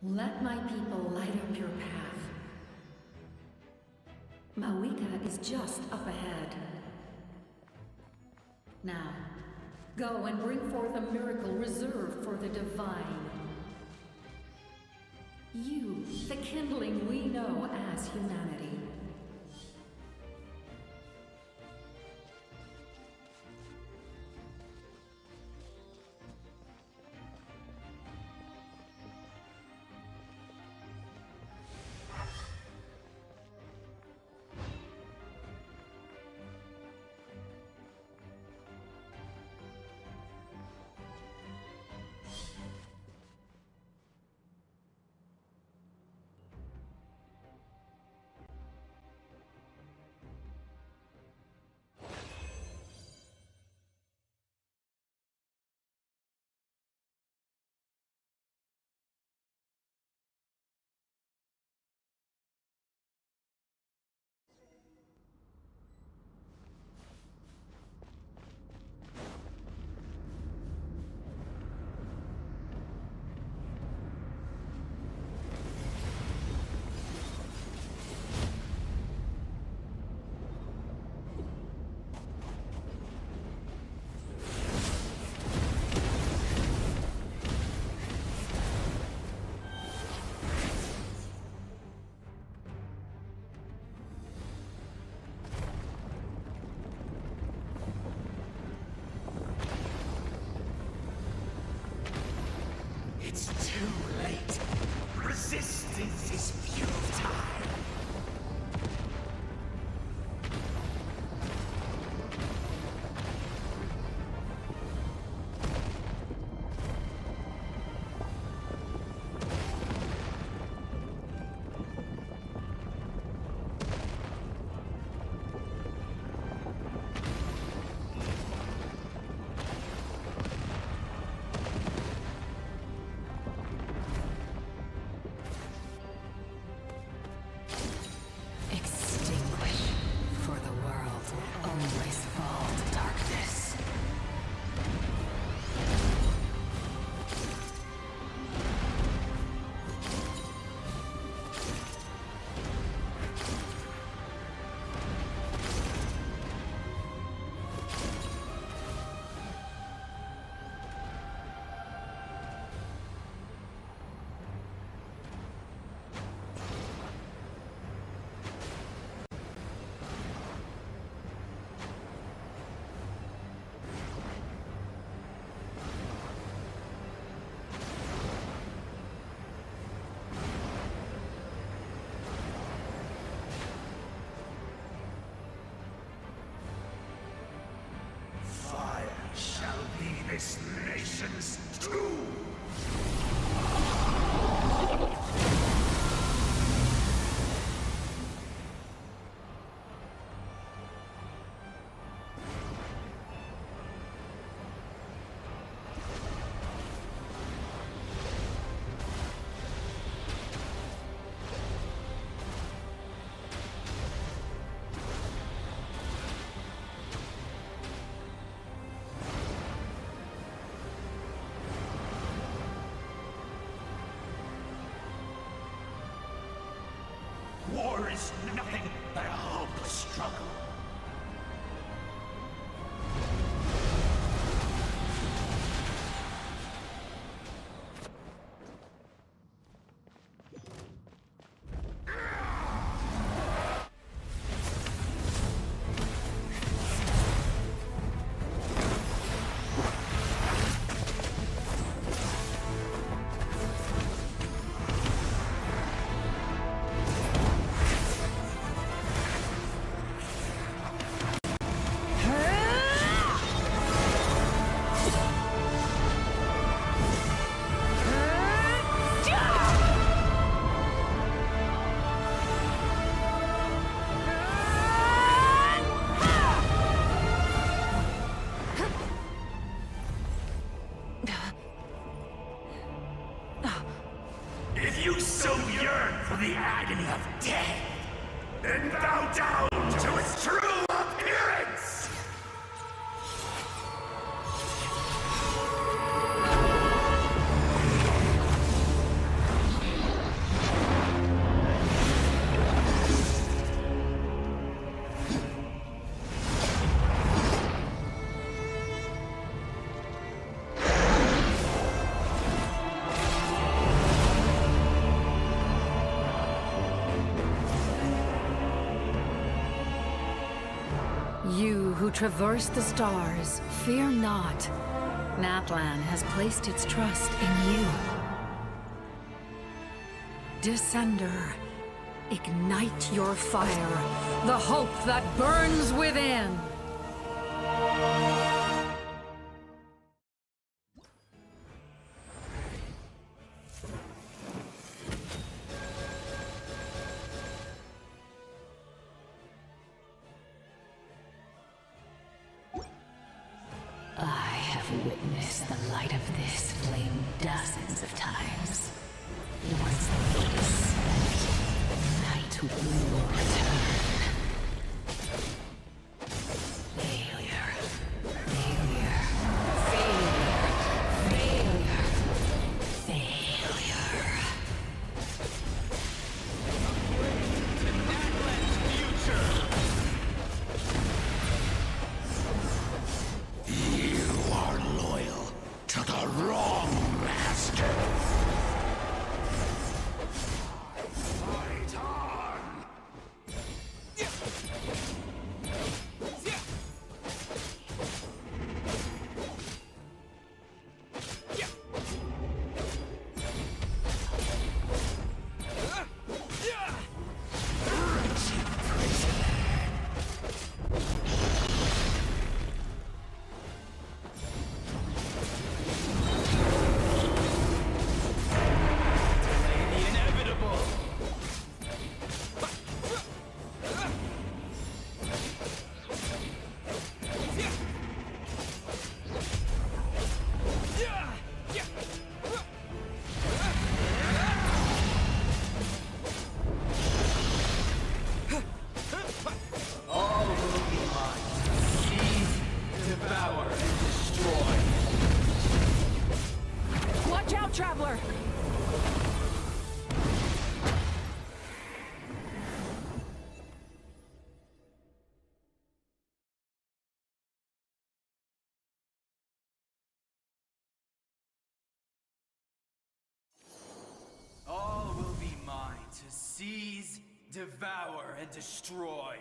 Let my people light up your path. Mavuika is just up ahead. Now, go and bring forth a miracle reserved for the divine. You, the kindling we know as humanity. It's too late. Resistance is futile. Shall be this nation's tomb! War is nothing but a hopeless struggle. You who traverse the stars, fear not. Natlan has placed its trust in you. Descender, ignite your fire, the hope that burns within! I have witnessed the light of this flame dozens of times. Once the gate is spent, night will return. Failure. Failure. Failure. Failure. Failure. To Natlan's future! You are loyal to the wrong master. Fight on! The inevitable! All will be mine. Seize, devour, and destroy. Watch out, Traveler! All will be mine to seize, devour, and destroy.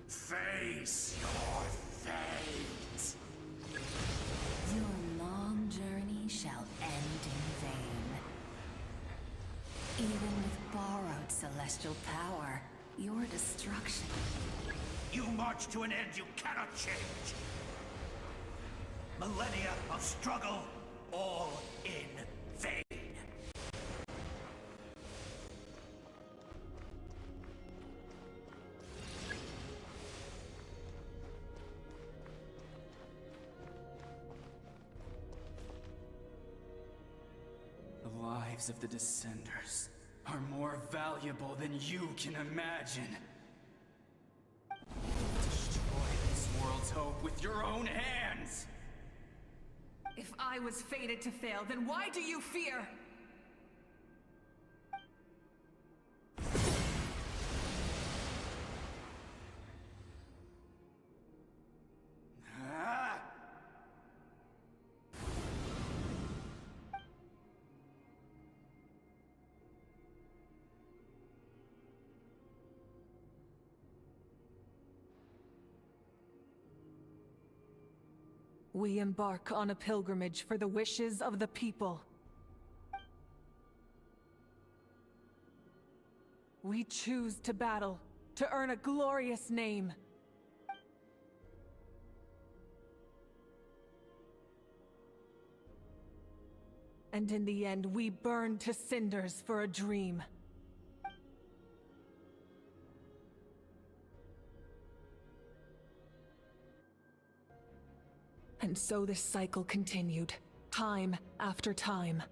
Face your fate. Your long journey shall end in vain. Even with borrowed celestial power, your destruction. You march to an end you cannot change. Millennia of struggle, all in vain. The lives of the Descenders are more valuable than you can imagine. Destroy this world's hope with your own hands! If I was fated to fail, then why do you fear? Ah! We embark on a pilgrimage for the wishes of the people. We choose to battle, to earn a glorious name. And in the end, we burn to cinders for a dream. And so this cycle continued, time after time.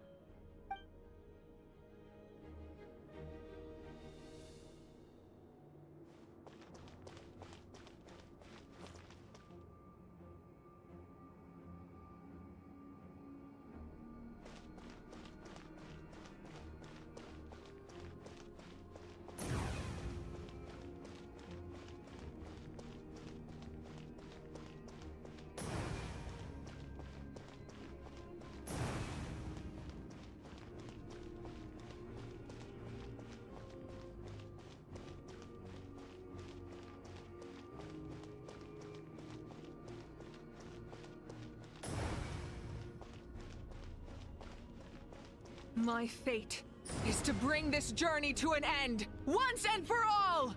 My fate is to bring this journey to an end, once and for all!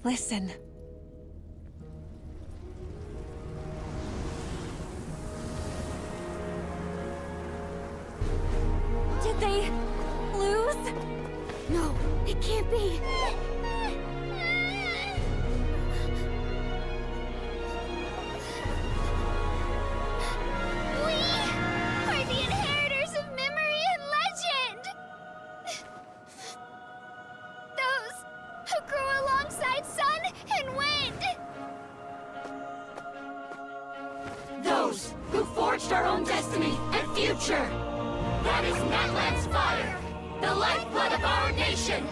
Listen. Did they lose? No, it can't be. We are the inheritors of memory and legend! Those who grew alongside sun and wind! Those who forged our own destiny and future! That is Natlan's fire! The lifeblood of our nation!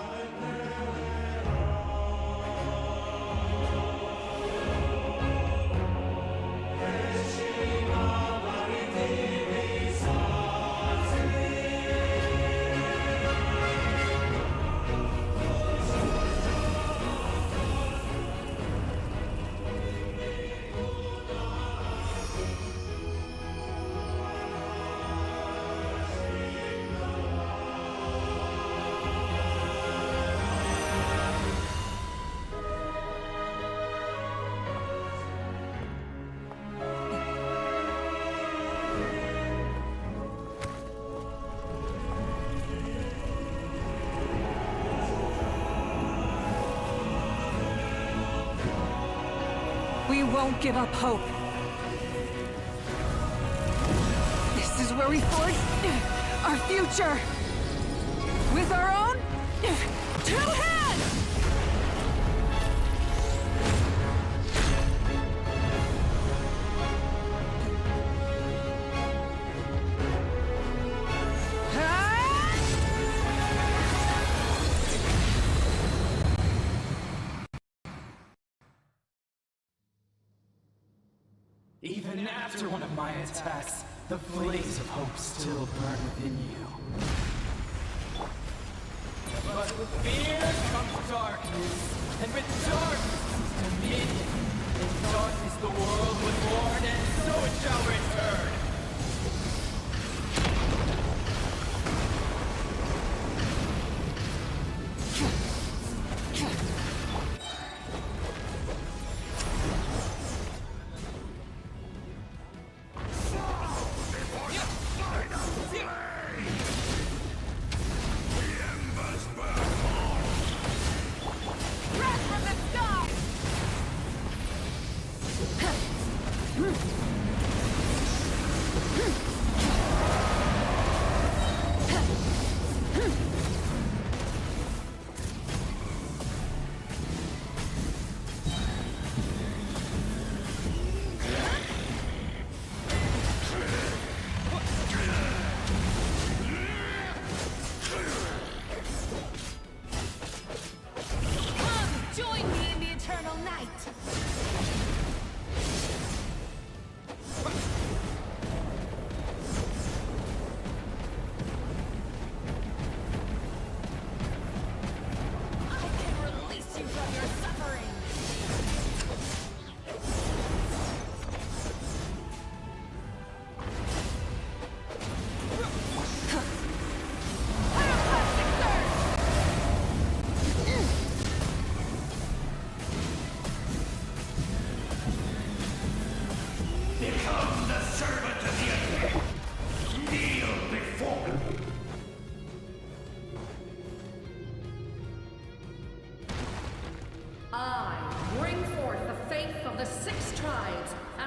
We won't give up hope. This is where we forge our future. With our own 2 hands! Even after one of my attacks, the blaze of hope still burn within you. But with fear comes darkness, and with darkness comes dominion. In darkness the world was born, and so it shall return.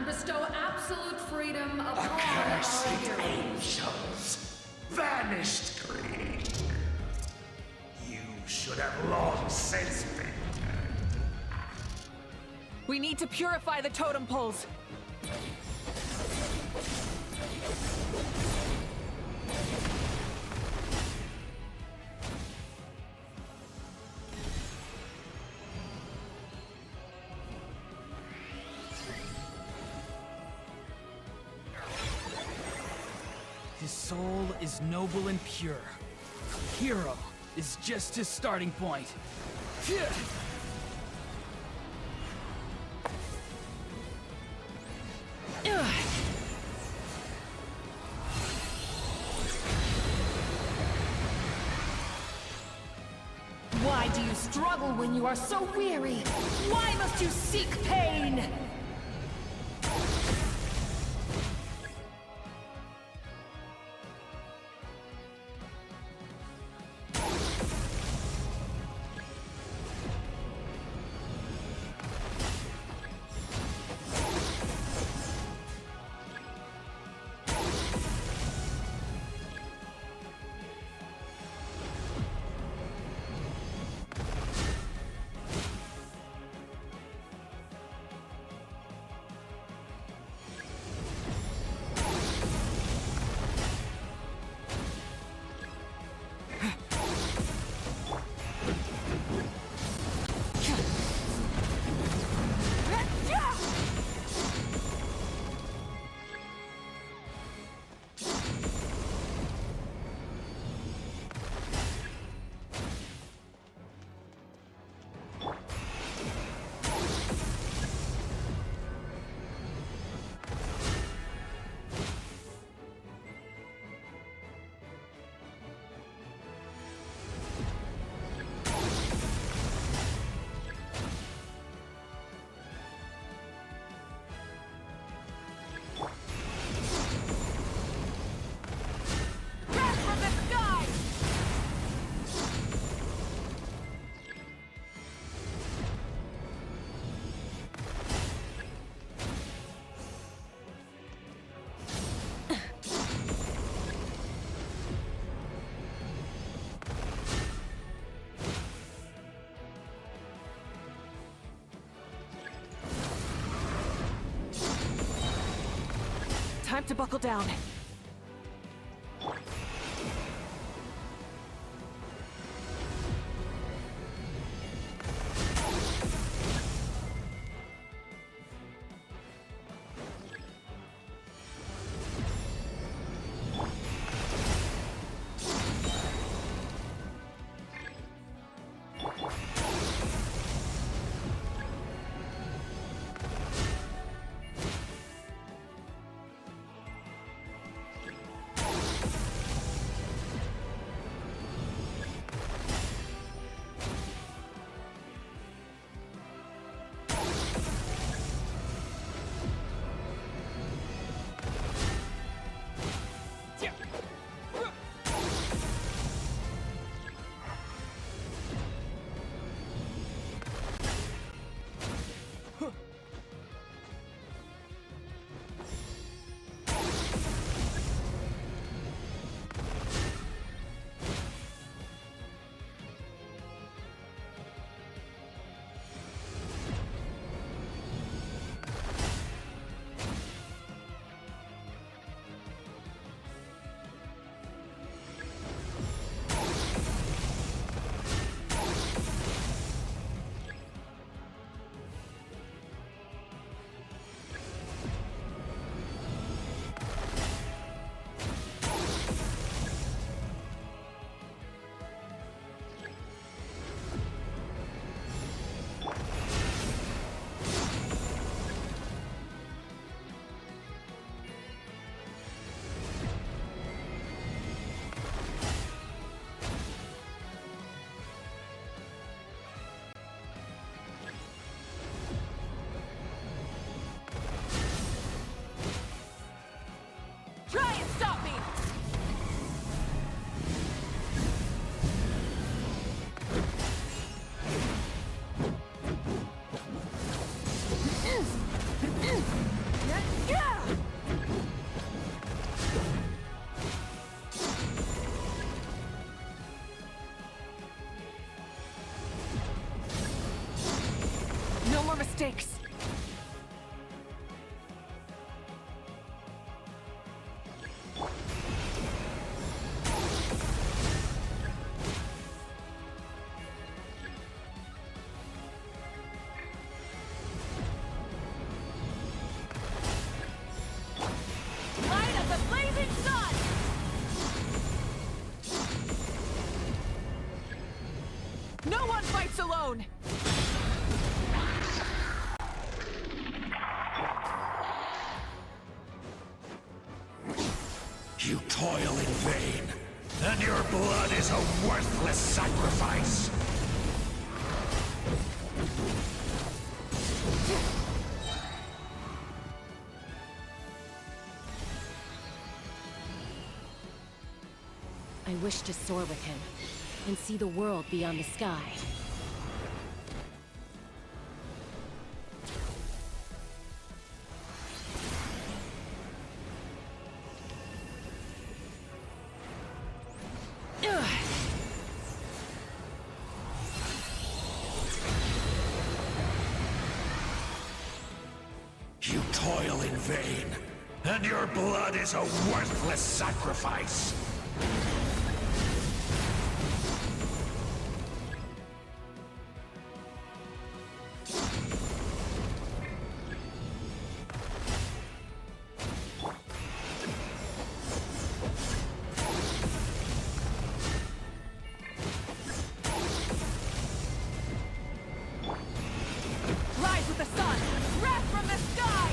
bestow absolute freedom upon Accursed our heroes. angels! Vanished green! You should have long since been turned. We need to purify the totem poles. His soul is noble and pure. Hero is just his starting point. Why do you struggle when you are so weary? Why must you seek pain? Time to buckle down. Try and stop me! No more mistakes. Light of the blazing sun! alone! You toil in vain, and your blood is a worthless sacrifice. I wish to soar with him, and see the world beyond the sky. You toil in vain, and your blood is a worthless sacrifice. Rise with the sun! Wrath from the sky!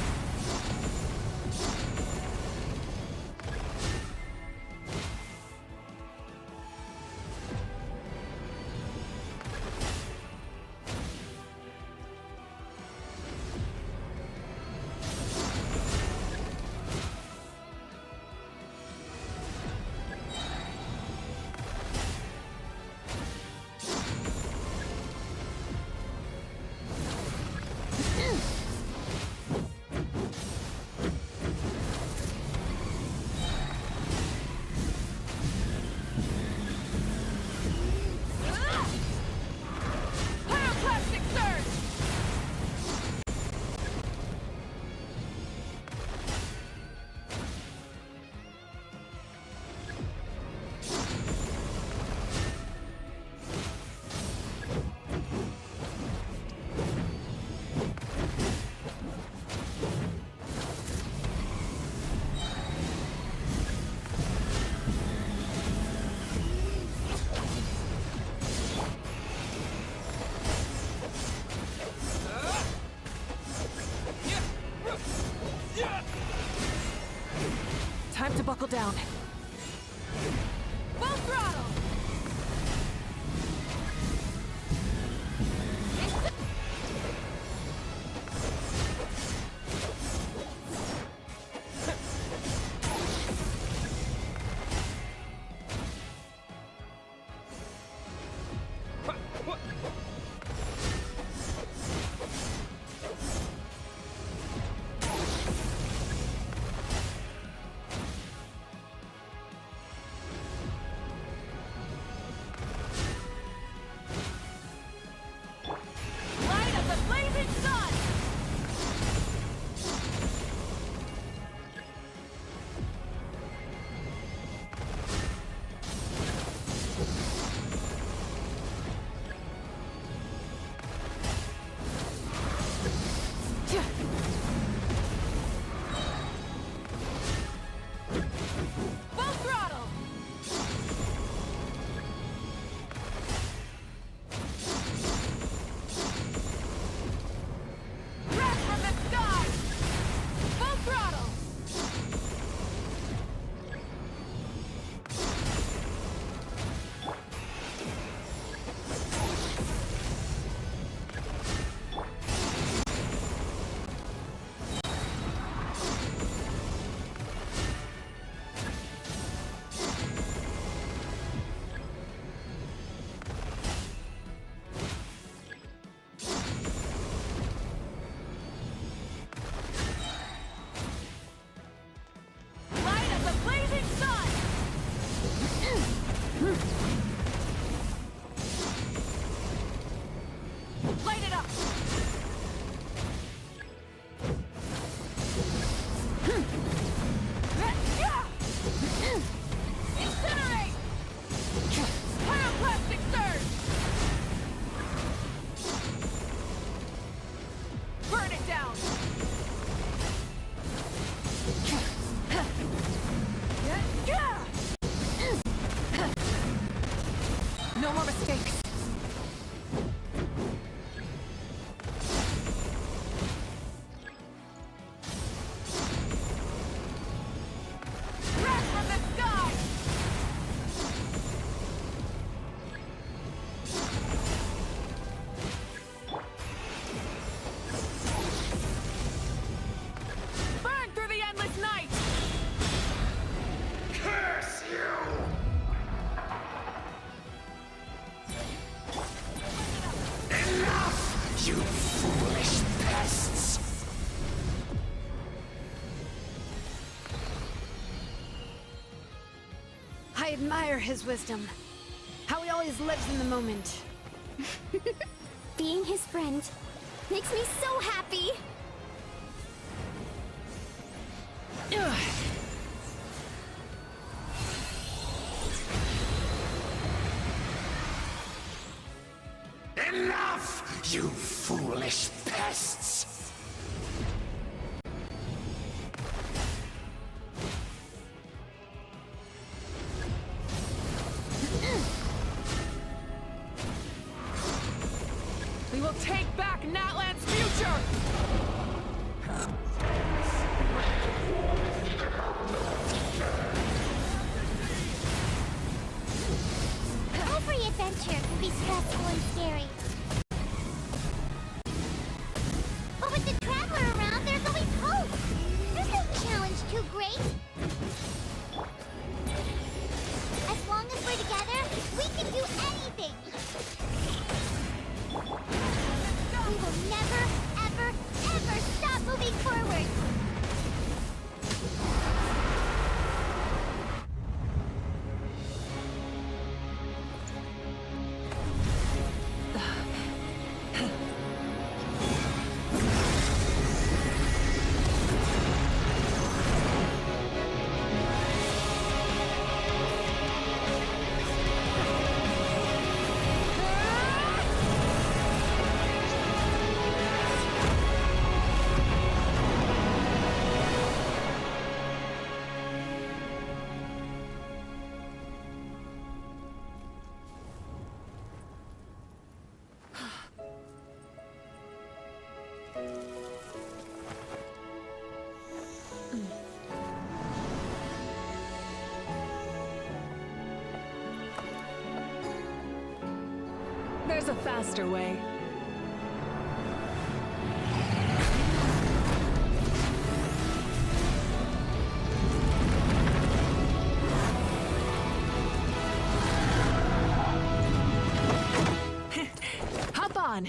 Pyroclastic surge! Time to buckle down. Full throttle! I admire his wisdom. How he always lives in the moment. Being his friend makes me so happy! Ugh. Enough, you foolish pests! We will take back Natlan's future! Every adventure can be stressful and scary. But with the Traveler around, there's always hope. There's no challenge too great. As long as we're together, we can do anything. We will never, ever, ever stop moving forward. There's a faster way. Hop on!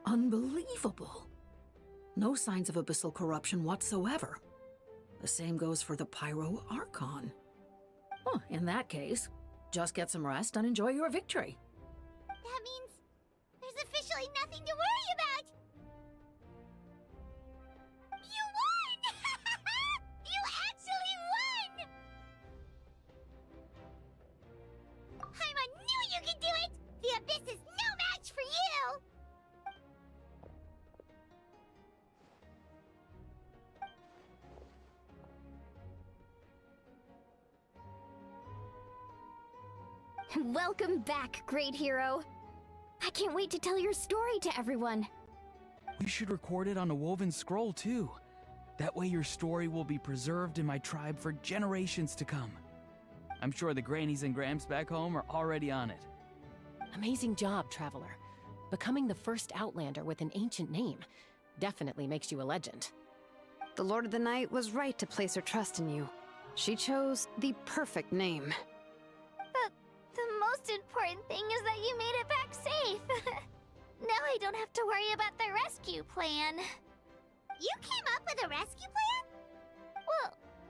Unbelievable. No signs of abyssal corruption whatsoever. The same goes for the Pyro Archon. Well, in that case, just get some rest and enjoy your victory. That means there's officially nothing to worry about. You won! You actually won! Paimon knew you could do it! The Abyss is no match for you! Welcome back, great hero. I can't wait to tell your story to everyone. We should record it on a woven scroll, too. That way your story will be preserved in my tribe for generations to come. I'm sure the grannies and gramps back home are already on it. Amazing job, Traveler. Becoming the first Outlander with an ancient name definitely makes you a legend. The Lord of the Night was right to place her trust in you. She chose the perfect name. The most important thing is that you made it back safe. Now I don't have to worry about the rescue plan. You came up with the rescue plan?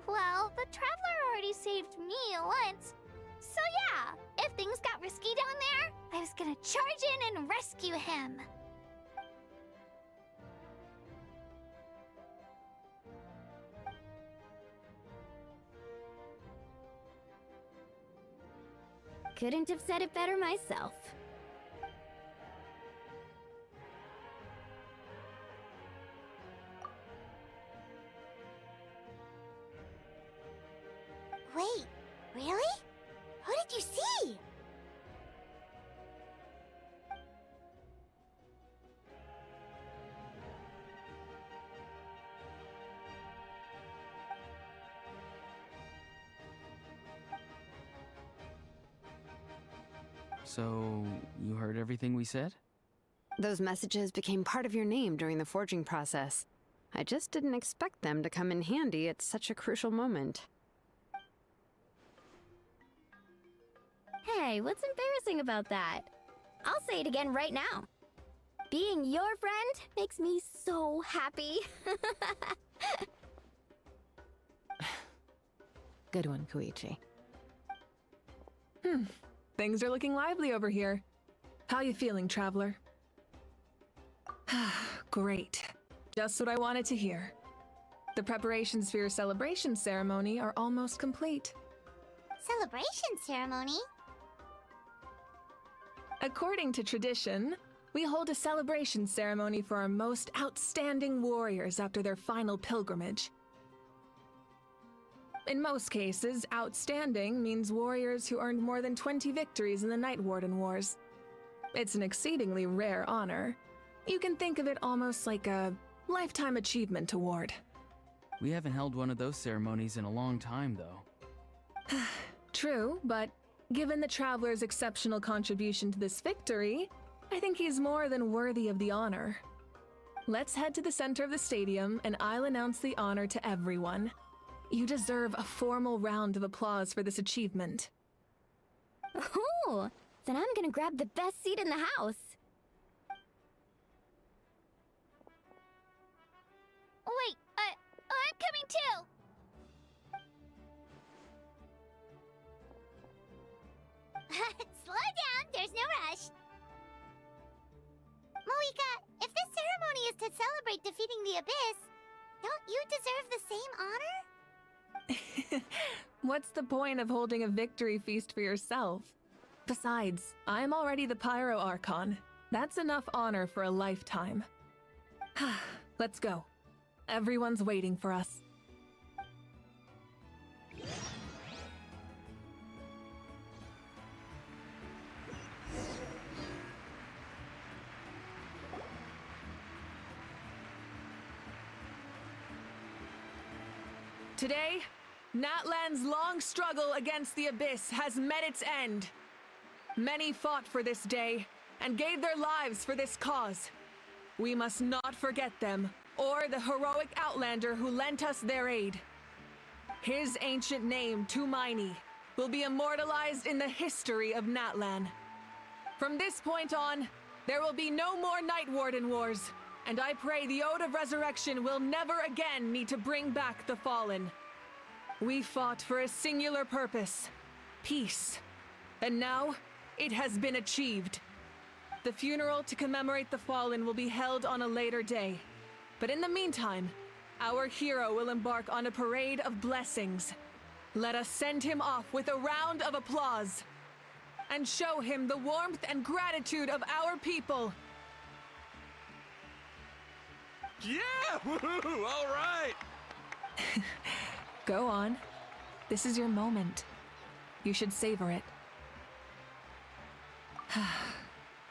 Well, the Traveler already saved me once. So yeah, if things got risky down there, I was gonna charge in and rescue him. Couldn't have said it better myself. Wait, really? Who did you see? So, you heard everything we said? Those messages became part of your name during the forging process. I just didn't expect them to come in handy at such a crucial moment. Hey, what's embarrassing about that? I'll say it again right now. Being your friend makes me so happy. Good one, Koichi. Things are looking lively over here. How you feeling, Traveler? Great. Just what I wanted to hear. The preparations for your celebration ceremony are almost complete. Celebration ceremony? According to tradition, we hold a celebration ceremony for our most outstanding warriors after their final pilgrimage. In most cases, outstanding means warriors who earned more than 20 victories in the Night Warden Wars. It's an exceedingly rare honor. You can think of it almost like a lifetime achievement award. We haven't held one of those ceremonies in a long time, though. True, but given the Traveler's exceptional contribution to this victory, I think he's more than worthy of the honor. Let's head to the center of the stadium, and I'll announce the honor to everyone. You deserve a formal round of applause for this achievement. Ooh, then I'm gonna grab the best seat in the house. Wait, I'm coming too! Slow down, there's no rush. Mavuika, if this ceremony is to celebrate defeating the Abyss, don't you deserve the same honor? What's the point of holding a victory feast for yourself? Besides, I'm already the Pyro Archon. That's enough honor for a lifetime. Let's go. Everyone's waiting for us. Today, Natlan's long struggle against the Abyss has met its end. Many fought for this day and gave their lives for this cause. We must not forget them or the heroic Outlander who lent us their aid. His ancient name, Tumaini, will be immortalized in the history of Natlan. From this point on, there will be no more Night Warden Wars, and I pray the Ode of Resurrection will never again need to bring back the Fallen. We fought for a singular purpose, peace, and now it has been achieved. The funeral to commemorate the Fallen will be held on a later day, but in the meantime, our hero will embark on a parade of blessings. Let us send him off with a round of applause and show him the warmth and gratitude of our people. Yeah! Woohoo! All right! Go on. This is your moment. You should savor it.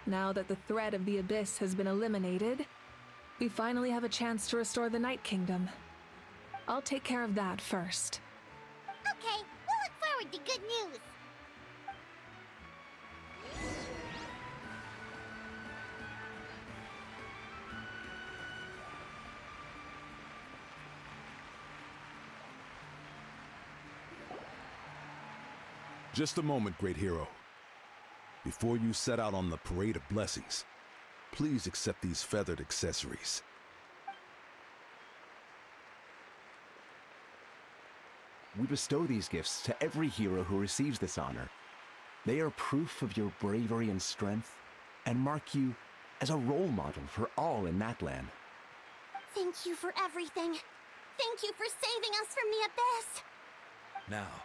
Now that the threat of the Abyss has been eliminated, we finally have a chance to restore the Night Kingdom. I'll take care of that first. Okay, we'll look forward to good news. Just a moment, great hero. Before you set out on the parade of blessings, please accept these feathered accessories. we bestow these gifts to every hero who receives this honor. They are proof of your bravery and strength, and mark you as a role model for all in Natlan. Thank you for everything. Thank you for saving us from the abyss. Now,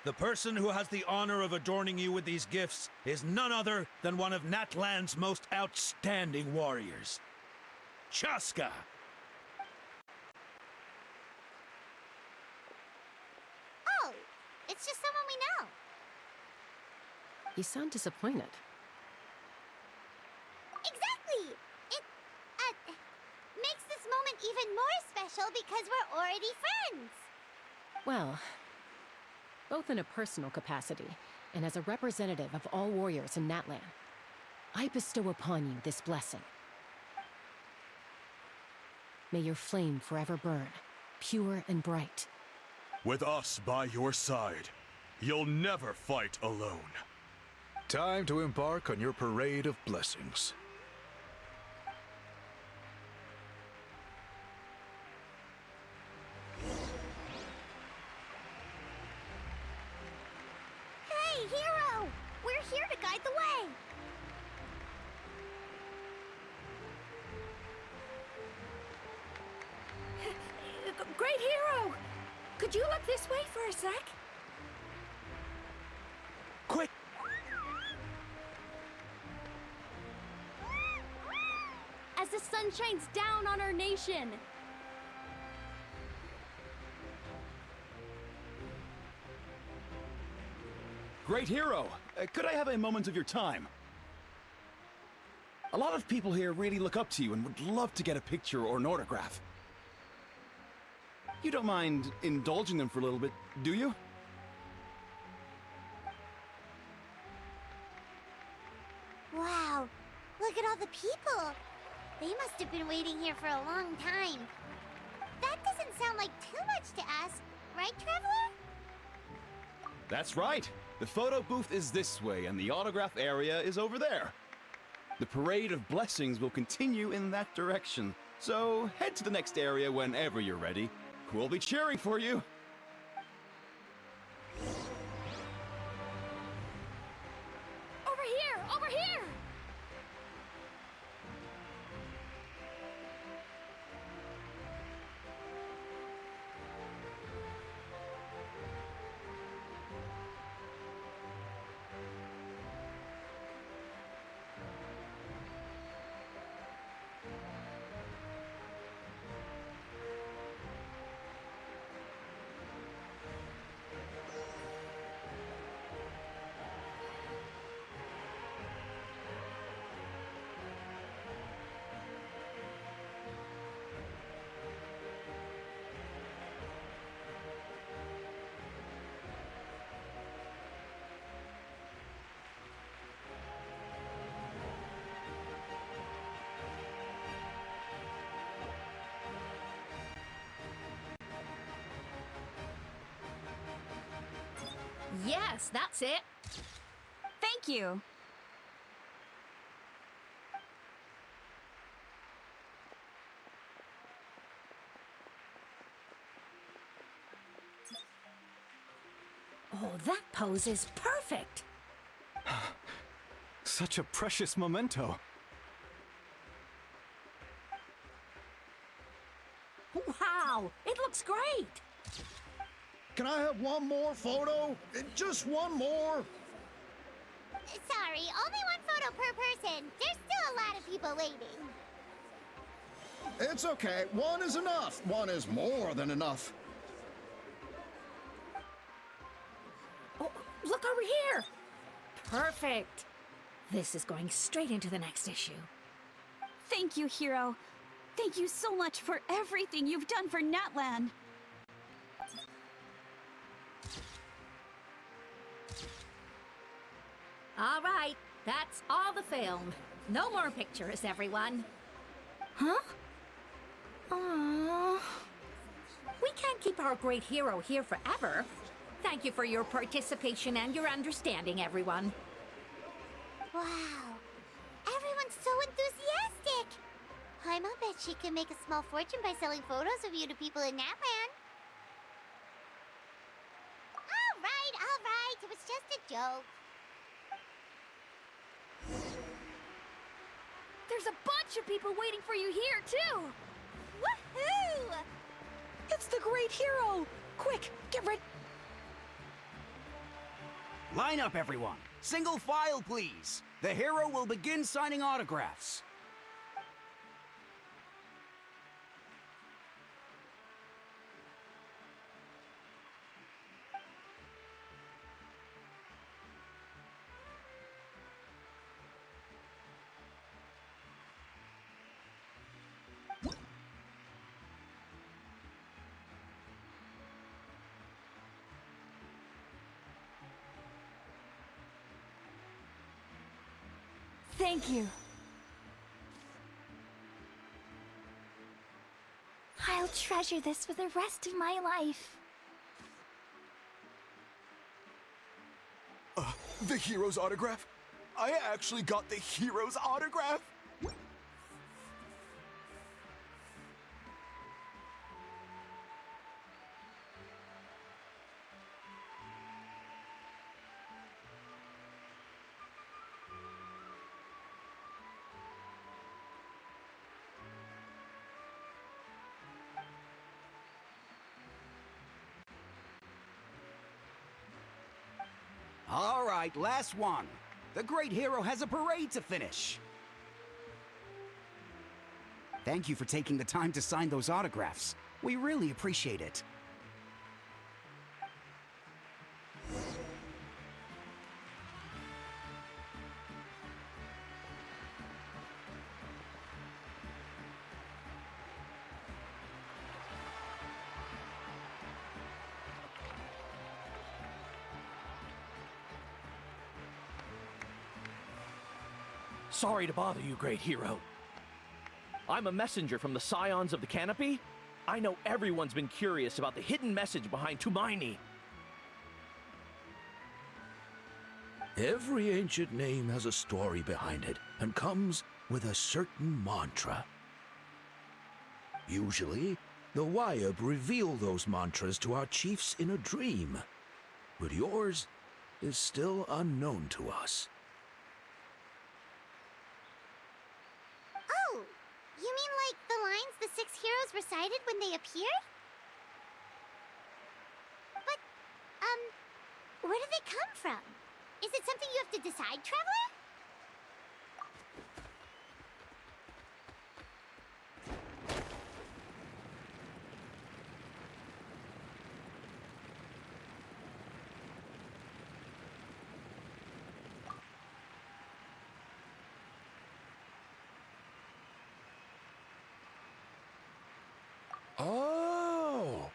the person who has the honor of adorning you with these gifts is none other than one of Natlan's most outstanding warriors, Chaska. Oh, it's just someone we know. You sound disappointed. Exactly! It, makes this moment even more special because we're already friends. Well, both in a personal capacity and as a representative of all warriors in Natlan, I bestow upon you this blessing. May your flame forever burn, pure and bright. With us by your side, you'll never fight alone. Time to embark on your parade of blessings. Hey, hero! We're here to guide the way! Great hero! Could you look this way for a sec? Quick! As the sun shines down on our nation! Great hero! Could I have a moment of your time? A lot of people here really look up to you and would love to get a picture or an autograph. You don't mind indulging them for a little bit, do you? Wow, look at all the people. They must have been waiting here for a long time. That doesn't sound like too much to ask, right, Traveler? That's right! The photo booth is this way, and the autograph area is over there. The parade of blessings will continue in that direction, so head to the next area whenever you're ready. We'll be cheering for you! Over here! Over here! Yes, that's it. Thank you. Oh, that pose is perfect. Such a precious memento. Wow, it looks great. Can I have one more photo? Just one more? Sorry, only one photo per person. There's still a lot of people waiting. It's okay. One is enough. One is more than enough. Oh, look over here. Perfect. This is going straight into the next issue. Thank you, hero. Thank you so much for everything you've done for Natlan. All right, that's all the film. No more pictures, everyone. Huh? Aww. We can't keep our great hero here forever. Thank you for your participation and your understanding, everyone. Wow. Everyone's so enthusiastic. I'll bet she can make a small fortune by selling photos of you to people in Natlan. right. It was just a joke. There's a bunch of people waiting for you here, too! Woohoo! It's the great hero! Quick, get ready. Line up, everyone. Single file, please. The hero will begin signing autographs. Thank you. I'll treasure this for the rest of my life. The hero's autograph? I actually got the hero's autograph? All right, last one. The great hero has a parade to finish. Thank you for taking the time to sign those autographs. We really appreciate it. Sorry to bother you, great hero. I'm a messenger from the Scions of the Canopy. I know everyone's been curious about the hidden message behind Tumaini. Every ancient name has a story behind it and comes with a certain mantra. Usually, the Wayab reveal those mantras to our chiefs in a dream, but yours is still unknown to us. Oh, you mean like the lines the 6 heroes recited when they appeared? But, where do they come from? Is it something you have to decide, Traveler? Oh!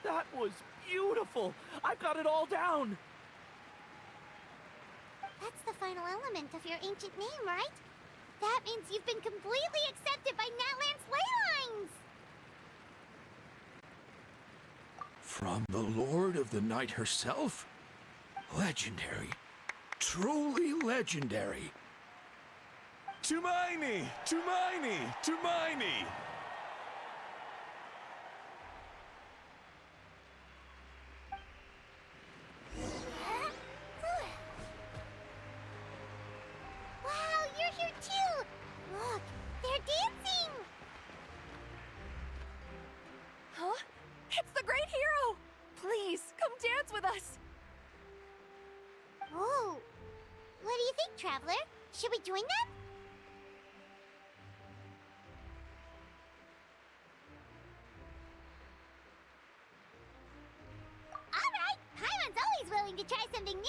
That was beautiful! I've got it all down! That's the final element of your ancient name, right? That means you've been completely accepted by Natlan's ley lines! From the Lord of the Night herself? Legendary. Truly legendary. Tumaini! Tumaini! Tumaini! Wow, you're here too! Look, they're dancing! Huh? It's the great hero! Please, come dance with us! Whoa! What do you think, Traveler? Should we join them? Alright! Paimon's always willing to try something new!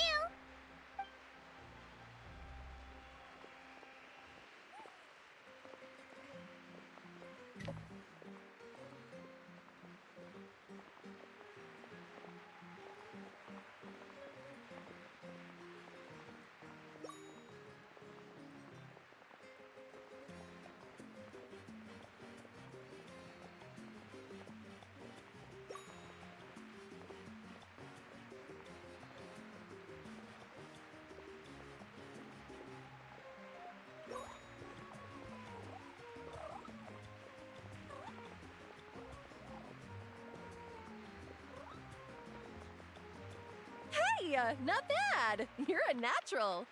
Hey, not bad. You're a natural.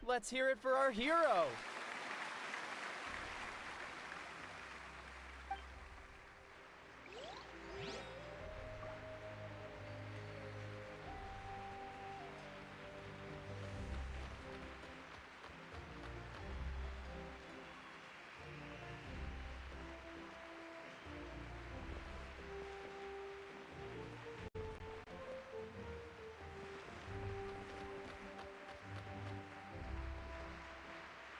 Let's hear it for our hero.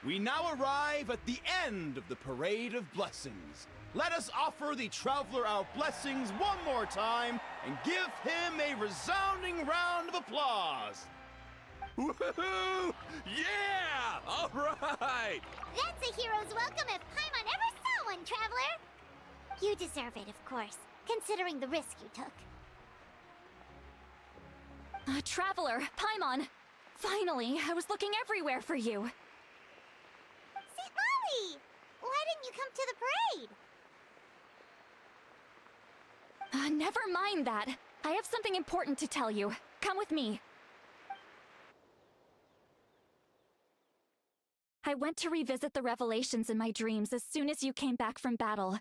We now arrive at the end of the Parade of Blessings. Let us offer the Traveler our blessings one more time and give him a resounding round of applause. Woohoo! Yeah! All right! That's a hero's welcome if Paimon ever saw one, Traveler! You deserve it, of course, considering the risk you took. Traveler, Paimon! Finally, I was looking everywhere for you. St. Molly! Why didn't you come to the parade? Never mind that. I have something important to tell you. Come with me. I went to revisit the revelations in my dreams as soon as you came back from battle.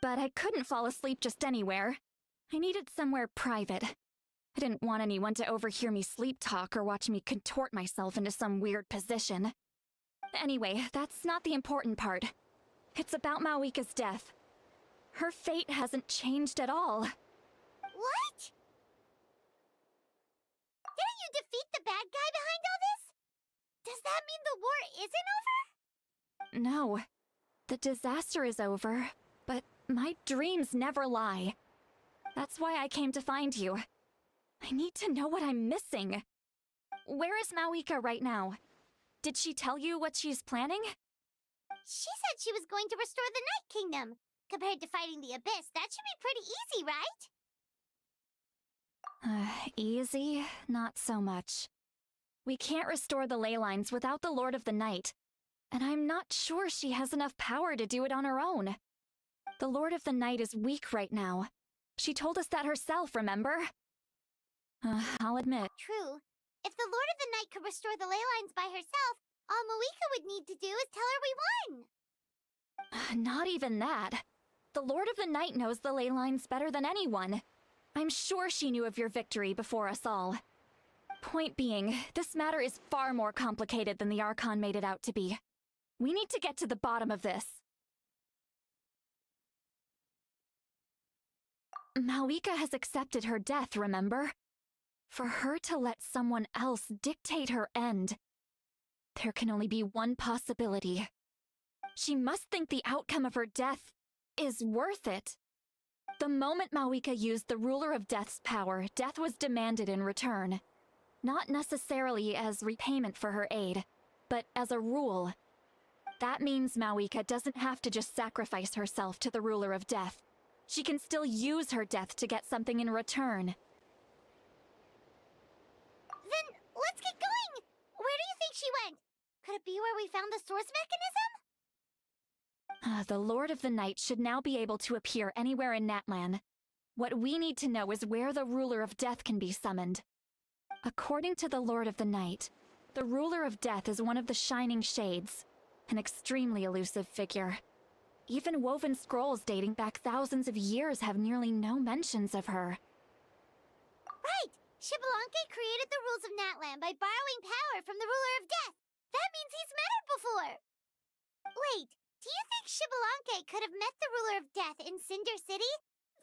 But I couldn't fall asleep just anywhere. I needed somewhere private. I didn't want anyone to overhear me sleep talk or watch me contort myself into some weird position. Anyway, that's not the important part. It's about Mavuika's death. Her fate hasn't changed at all. What? Didn't you defeat the bad guy behind all this? Does that mean the war isn't over? No. The disaster is over, but my dreams never lie. That's why I came to find you. I need to know what I'm missing. Where is Mavuika right now? Did she tell you what she's planning? She said she was going to restore the Night Kingdom. Compared to fighting the Abyss, that should be pretty easy, right? Easy? Not so much. We can't restore the ley lines without the Lord of the Night, and I'm not sure she has enough power to do it on her own. The Lord of the Night is weak right now. She told us that herself, remember? I'll admit. True. If the Lord of the Night could restore the ley lines by herself, all Mavuika would need to do is tell her we won. Not even that. The Lord of the Night knows the ley lines better than anyone. I'm sure she knew of your victory before us all. Point being, this matter is far more complicated than the Archon made it out to be. We need to get to the bottom of this. Mavuika has accepted her death, remember? For her to let someone else dictate her end, there can only be one possibility. She must think the outcome of her death is worth it. The moment Mavuika used the Ruler of Death's power, death was demanded in return. Not necessarily as repayment for her aid, but as a rule. That means Mavuika doesn't have to just sacrifice herself to the Ruler of Death. She can still use her death to get something in return. Then, let's get going! Where do you think she went? Could it be where we found the source mechanism? The Lord of the Night should now be able to appear anywhere in Natlan. What we need to know is where the Ruler of Death can be summoned. According to the Lord of the Night, the Ruler of Death is one of the Shining Shades, an extremely elusive figure. Even woven scrolls dating back thousands of years have nearly no mentions of her. Right! Xbalanque created the rules of Natlan by borrowing power from the Ruler of Death. That means he's met her before! Wait, do you think Xbalanque could have met the Ruler of Death in Cinder City?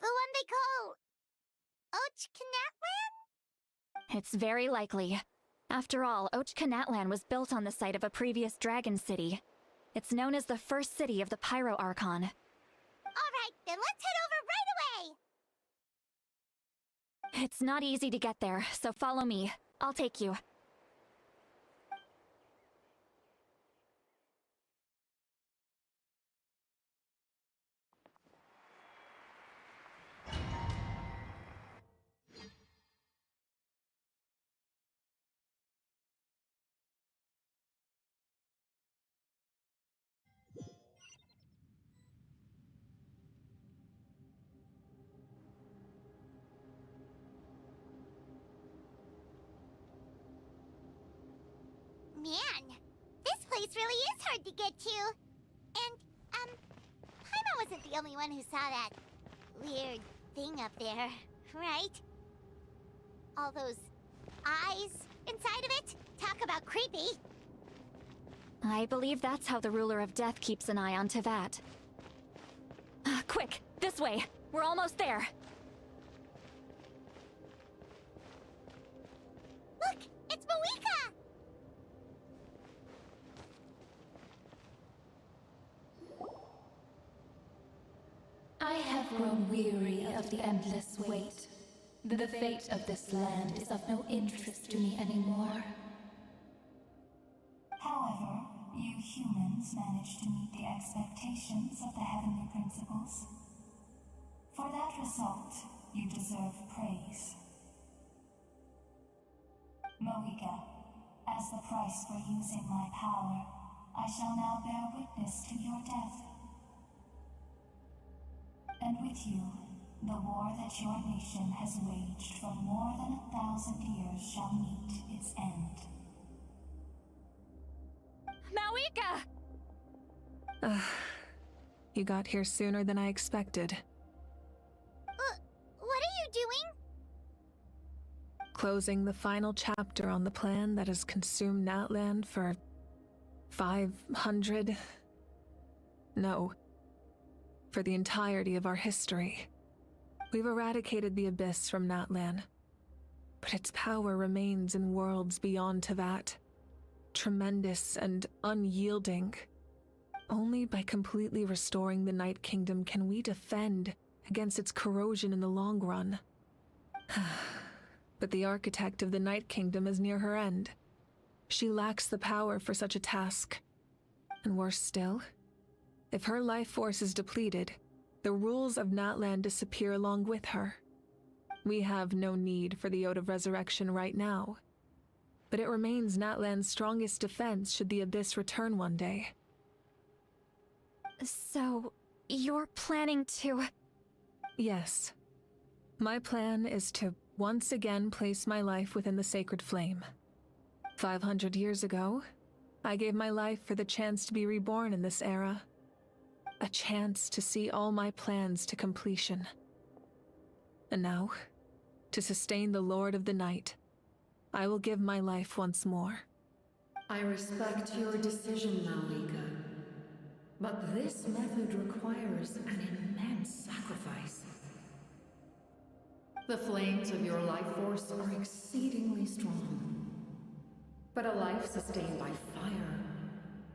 The one they call... Natlan? It's very likely. After all, Natlan was built on the site of a previous dragon city. It's known as the first city of the Pyro Archon. Alright, then let's head over right away! It's not easy to get there, so follow me. I'll take you. really is hard to get to. And, Paimon wasn't the only one who saw that weird thing up there, right? All those eyes inside of it? Talk about creepy. I believe that's how the ruler of death keeps an eye on Tevat. Quick, this way! We're almost there! Look! It's Mavuika! I have grown weary of the endless wait. The fate of this land is of no interest to me anymore. However, you humans managed to meet the expectations of the Heavenly Principles. For that result, you deserve praise. Mavuika, as the price for using my power, I shall now bear witness to your death. And with you, the war that your nation has waged for more than 1,000 years shall meet its end. Mavuika! You got here sooner than I expected. What are you doing? Closing the final chapter on the plan that has consumed Natlan for 500... No. For the entirety of our history. We've eradicated the Abyss from Natlan, but its power remains in worlds beyond Tevat. Tremendous and unyielding. Only by completely restoring the Night Kingdom can we defend against its corrosion in the long run. But the architect of the Night Kingdom is near her end. She lacks the power for such a task. And worse still, if her life force is depleted, the rules of Natlan disappear along with her. We have no need for the Ode of Resurrection right now, but it remains Natlan's strongest defense should the Abyss return one day. So, you're planning to... Yes. My plan is to once again place my life within the sacred flame. 500 years ago, I gave my life for the chance to be reborn in this era. A chance to see all my plans to completion. And now, to sustain the Lord of the Night, I will give my life once more. I respect your decision, Mavuika. But this method requires an immense sacrifice. The flames of your life force are exceedingly strong. But a life sustained by fire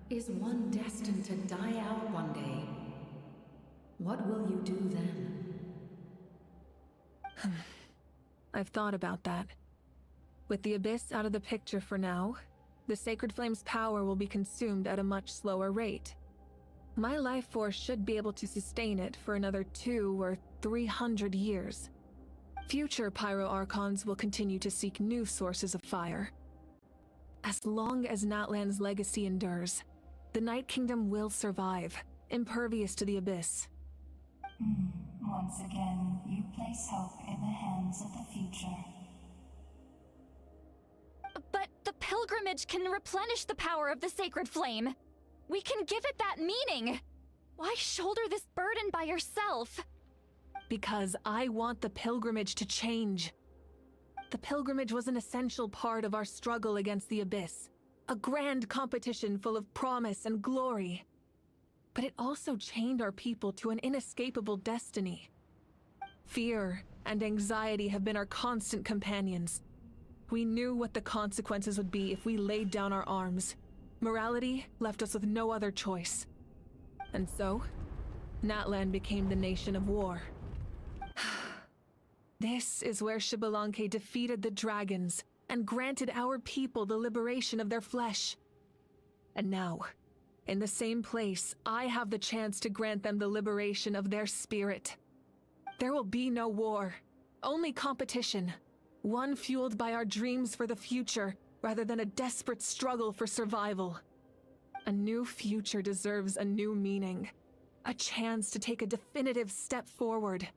is one destined to die out one day. What will you do then? I've thought about that. With the Abyss out of the picture for now, the Sacred Flame's power will be consumed at a much slower rate. My life force should be able to sustain it for another 200 or 300 years. Future Pyro Archons will continue to seek new sources of fire. As long as Natlan's legacy endures, the Night Kingdom will survive, impervious to the Abyss. Once again, you place hope in the hands of the future. But the pilgrimage can replenish the power of the sacred flame. We can give it that meaning. Why shoulder this burden by yourself? Because I want the pilgrimage to change. The pilgrimage was an essential part of our struggle against the Abyss. A grand competition full of promise and glory. But it also chained our people to an inescapable destiny. Fear and anxiety have been our constant companions. We knew what the consequences would be if we laid down our arms. Morality left us with no other choice. And so, Natlan became the nation of war. This is where Xbalanque defeated the dragons and granted our people the liberation of their flesh. And now, in the same place, I have the chance to grant them the liberation of their spirit. There will be no war, only competition. One fueled by our dreams for the future, rather than a desperate struggle for survival. A new future deserves a new meaning. A chance to take a definitive step forward.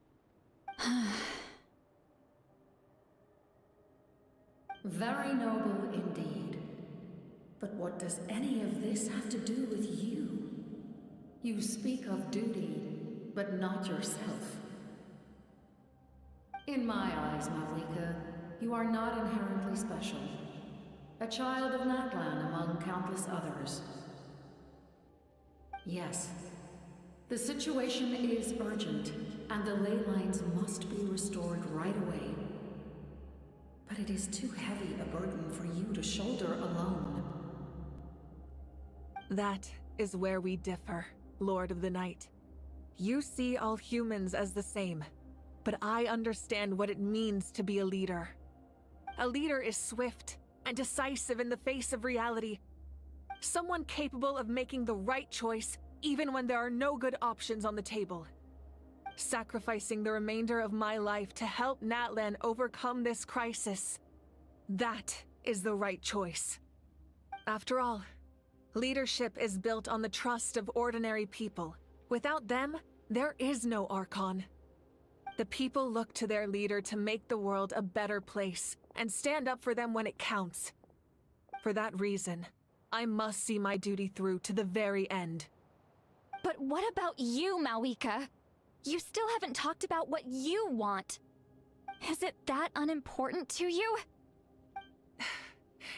Very noble indeed. But what does any of this have to do with you? You speak of duty, but not yourself. In my eyes, Mavuika, you are not inherently special. A child of Natlan among countless others. Yes, the situation is urgent, and the ley lines must be restored right away. But it is too heavy a burden for you to shoulder alone. That is where we differ, Lord of the Night. You see all humans as the same, but I understand what it means to be a leader. A leader is swift and decisive in the face of reality. Someone capable of making the right choice even when there are no good options on the table. Sacrificing the remainder of my life to help Natlan overcome this crisis. That is the right choice. After all, leadership is built on the trust of ordinary people. Without them, there is no Archon. The people look to their leader to make the world a better place and stand up for them when it counts. For that reason, I must see my duty through to the very end. But what about you, Mavuika? You still haven't talked about what you want. Is it that unimportant to you?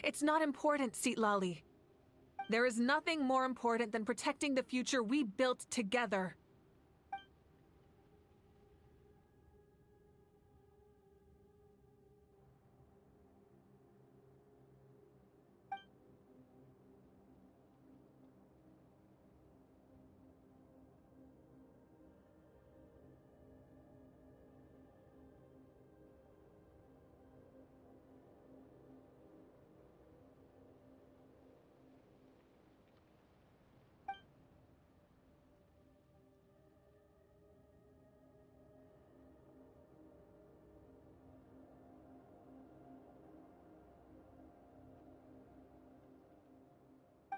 It's not important, Citlali. There is nothing more important than protecting the future we built together.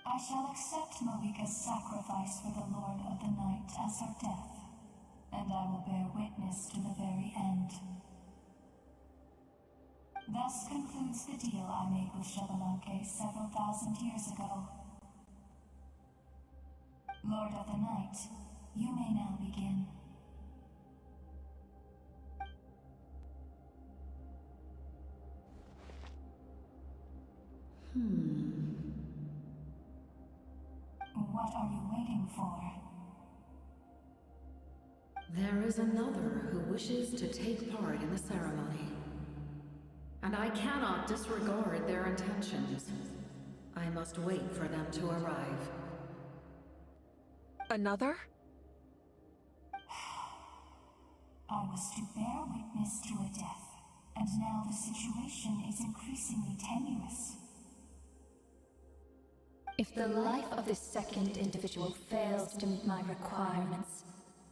I shall accept Mavuika's sacrifice for the Lord of the Night as her death, and I will bear witness to the very end. Thus concludes the deal I made with Xbalanque several thousand years ago. Lord of the Night, you may now begin. What are you waiting for? There is another who wishes to take part in the ceremony. And I cannot disregard their intentions. I must wait for them to arrive. Another? I was to bear witness to a death, and now the situation is increasingly tenuous. If the life of this second individual fails to meet my requirements,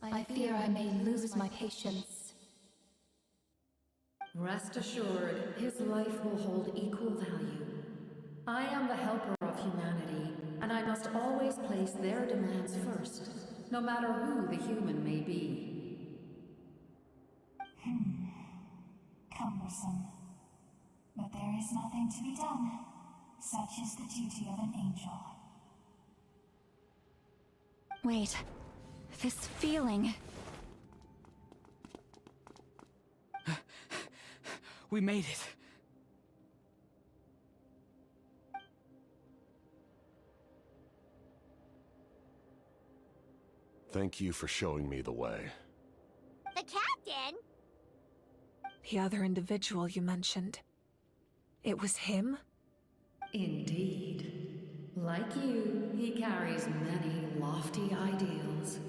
I fear I may lose my patience. Rest assured, his life will hold equal value. I am the helper of humanity, and I must always place their demands first, no matter who the human may be. Cumbersome. But there is nothing to be done. Such is the duty of an angel. Wait, this feeling... We made it. Thank you for showing me the way. The captain? The other individual you mentioned. It was him? Indeed. Like you, he carries many lofty ideals.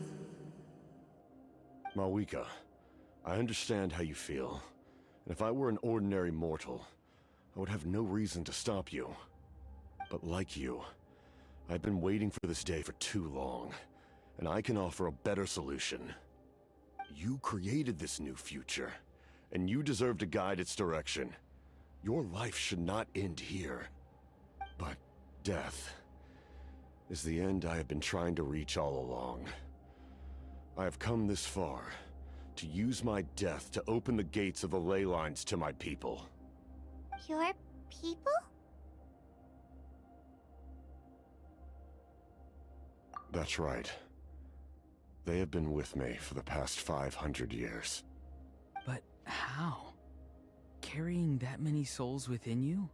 Mavuika, I understand how you feel. And if I were an ordinary mortal, I would have no reason to stop you. But like you, I've been waiting for this day for too long, and I can offer a better solution. You created this new future, and you deserve to guide its direction. Your life should not end here. But death is the end I have been trying to reach all along. I have come this far to use my death to open the gates of the ley lines to my people. Your people? That's right. They have been with me for the past 500 years. But how? Carrying that many souls within you?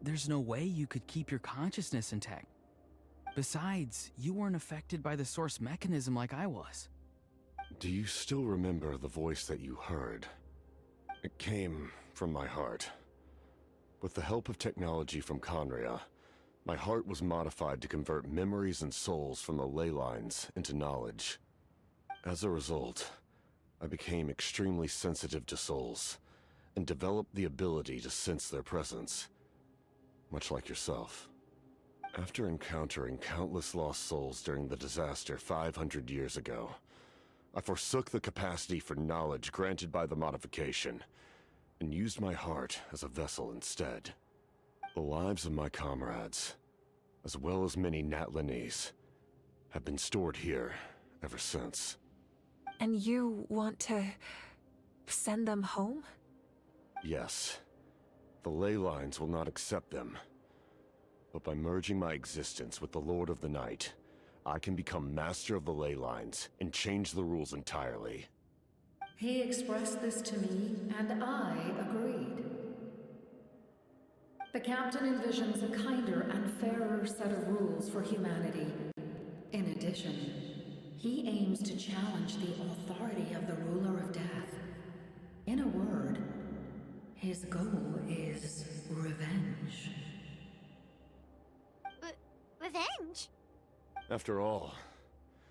There's no way you could keep your consciousness intact. Besides, you weren't affected by the source mechanism like I was. Do you still remember the voice that you heard? It came from my heart. With the help of technology from Conria, my heart was modified to convert memories and souls from the ley lines into knowledge. As a result, I became extremely sensitive to souls, and developed the ability to sense their presence, much like yourself. After encountering countless lost souls during the disaster 500 years ago, I forsook the capacity for knowledge granted by the modification, and used my heart as a vessel instead. The lives of my comrades, as well as many Natlanese, have been stored here ever since. And you want to send them home? Yes. The ley lines will not accept them. But by merging my existence with the Lord of the Night, I can become master of the ley lines and change the rules entirely. He expressed this to me, and I agreed. The captain envisions a kinder and fairer set of rules for humanity. In addition, he aims to challenge the authority of the ruler of death. In a word, his goal is revenge. Revenge? After all,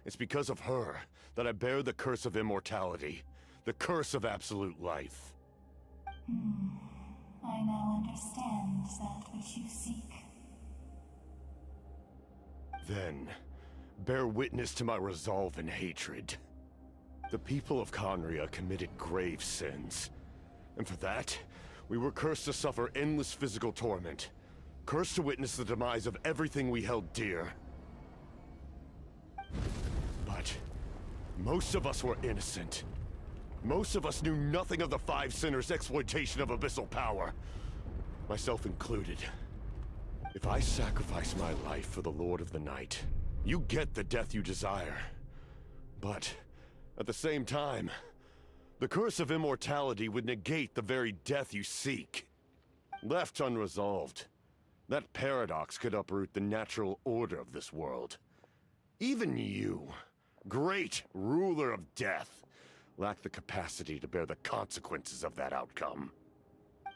it's because of her that I bear the curse of immortality, the curse of absolute life. I now understand that which you seek. Then, bear witness to my resolve and hatred. The people of Conria committed grave sins, and for that, we were cursed to suffer endless physical torment, cursed to witness the demise of everything we held dear. But most of us were innocent. Most of us knew nothing of the Five Sinners' exploitation of abyssal power, myself included. If I sacrifice my life for the Lord of the Night, you get the death you desire. But at the same time, the curse of immortality would negate the very death you seek. Left unresolved, that paradox could uproot the natural order of this world. Even you, great ruler of death, lack the capacity to bear the consequences of that outcome.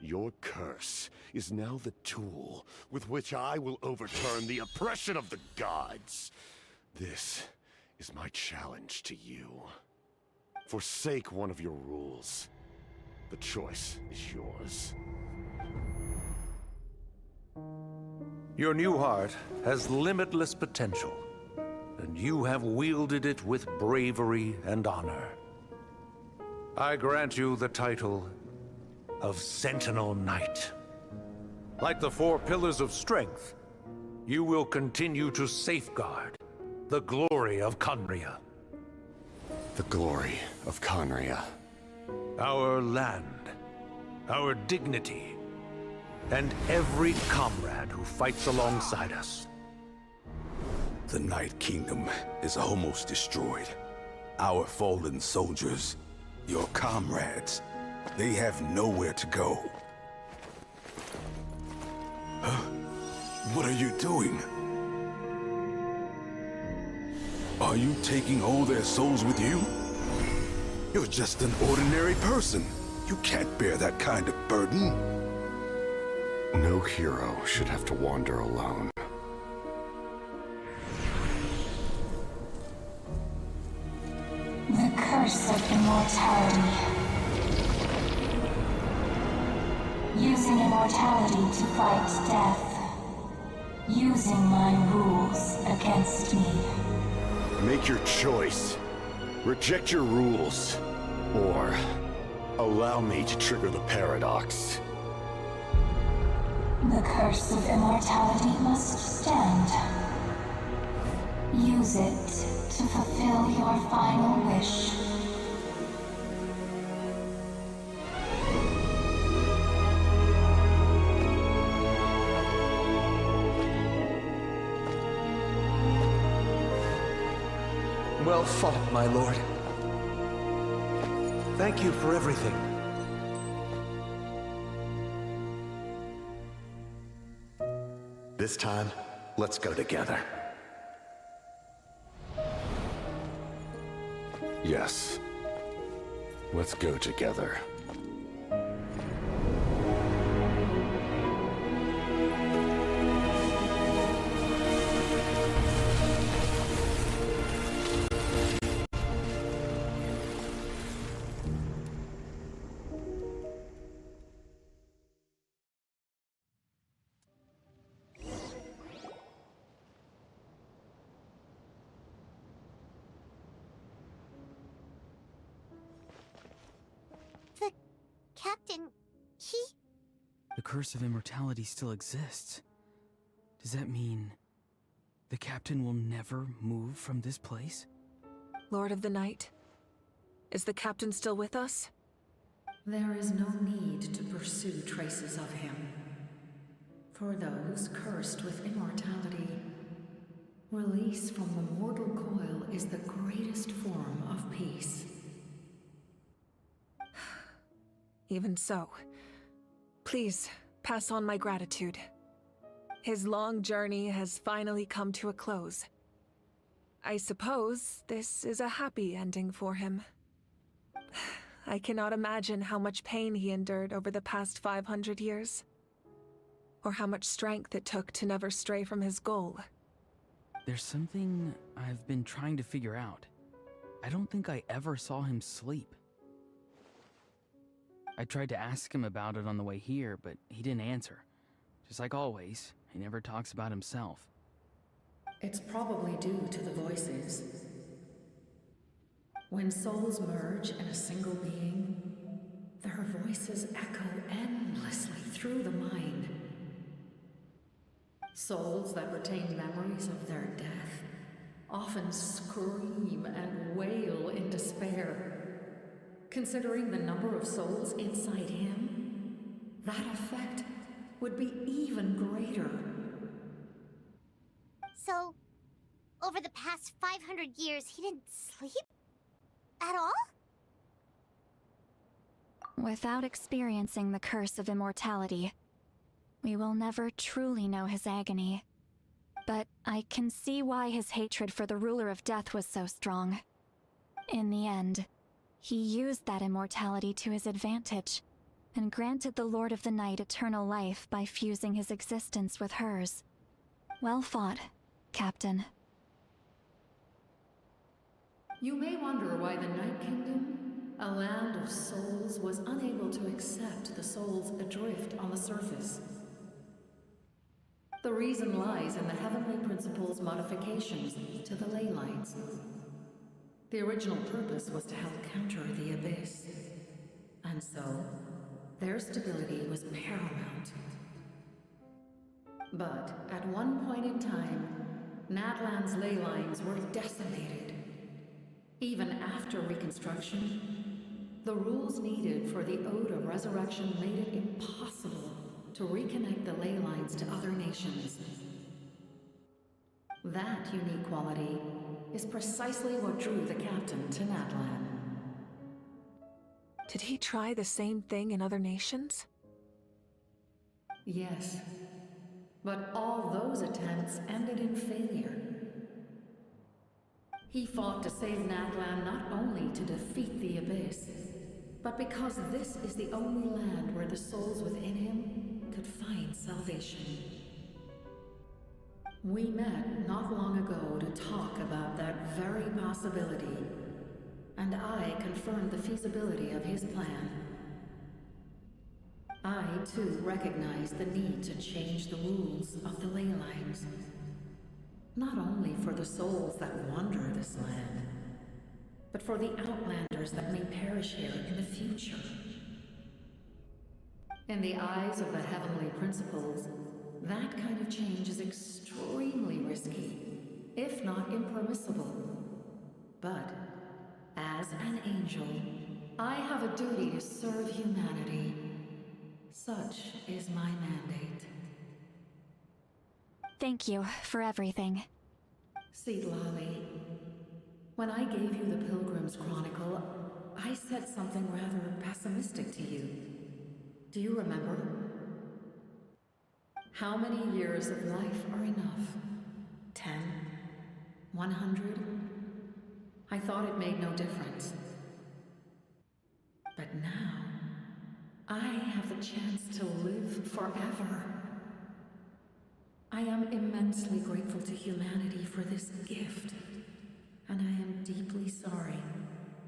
Your curse is now the tool with which I will overturn the oppression of the gods. This is my challenge to you. Forsake one of your rules. The choice is yours. Your new heart has limitless potential, and you have wielded it with bravery and honor. I grant you the title of Sentinel Knight. Like the four pillars of strength, you will continue to safeguard the glory of Conria. The glory of Conria. Our land, our dignity, and every comrade who fights alongside us. The Night Kingdom is almost destroyed. Our fallen soldiers, your comrades, they have nowhere to go. Huh? What are you doing? Are you taking all their souls with you? You're just an ordinary person. You can't bear that kind of burden. No hero should have to wander alone. The curse of immortality. Using immortality to fight death. Using my rules against me. Make your choice. Reject your rules. Or allow me to trigger the paradox. The curse of immortality must stand. Use it to fulfill your final wish. Well fought, my lord. Thank you for everything. This time, let's go together. Yes. Let's go together. The captain, he... The curse of immortality still exists. Does that mean the captain will never move from this place? Lord of the Night, is the captain still with us? There is no need to pursue traces of him. For those cursed with immortality, release from the mortal coil is the greatest form of peace. Even so, please pass on my gratitude. His long journey has finally come to a close. I suppose this is a happy ending for him. I cannot imagine how much pain he endured over the past 500 years, or how much strength it took to never stray from his goal. There's something I've been trying to figure out. I don't think I ever saw him sleep. I tried to ask him about it on the way here, but he didn't answer. Just like always, he never talks about himself. It's probably due to the voices. When souls merge in a single being, their voices echo endlessly through the mind. Souls that retain memories of their death often scream and wail in despair. Considering the number of souls inside him, that effect would be even greater. So, over the past 500 years, he didn't sleep? At all? Without experiencing the curse of immortality, we will never truly know his agony. But I can see why his hatred for the ruler of death was so strong. In the end, he used that immortality to his advantage, and granted the Lord of the Night eternal life by fusing his existence with hers. Well fought, Captain. You may wonder why the Night Kingdom, a land of souls, was unable to accept the souls adrift on the surface. The reason lies in the Heavenly Principle's modifications to the ley lines. The original purpose was to help counter the Abyss, and so their stability was paramount. But at one point in time, Natlan's ley lines were decimated. Even after reconstruction, the rules needed for the Ode of Resurrection made it impossible to reconnect the ley lines to other nations. That unique quality is precisely what drew the captain to Natlan. Did he try the same thing in other nations? Yes, but all those attempts ended in failure. He fought to save Natlan not only to defeat the Abyss, but because this is the only land where the souls within him could find salvation. We met not long ago to talk about that very possibility, and I confirmed the feasibility of his plan. I, too, recognize the need to change the rules of the ley lines. Not only for the souls that wander this land, but for the outlanders that may perish here in the future. In the eyes of the Heavenly Principles, that kind of change is extremely risky, if not impermissible. But, as an angel, I have a duty to serve humanity. Such is my mandate. Thank you for everything. Seed Lolly, When I gave you the Pilgrim's Chronicle, I said something rather pessimistic to you. Do you remember? How many years of life are enough? 10? 100? I thought it made no difference. But now, I have the chance to live forever. I am immensely grateful to humanity for this gift, and I am deeply sorry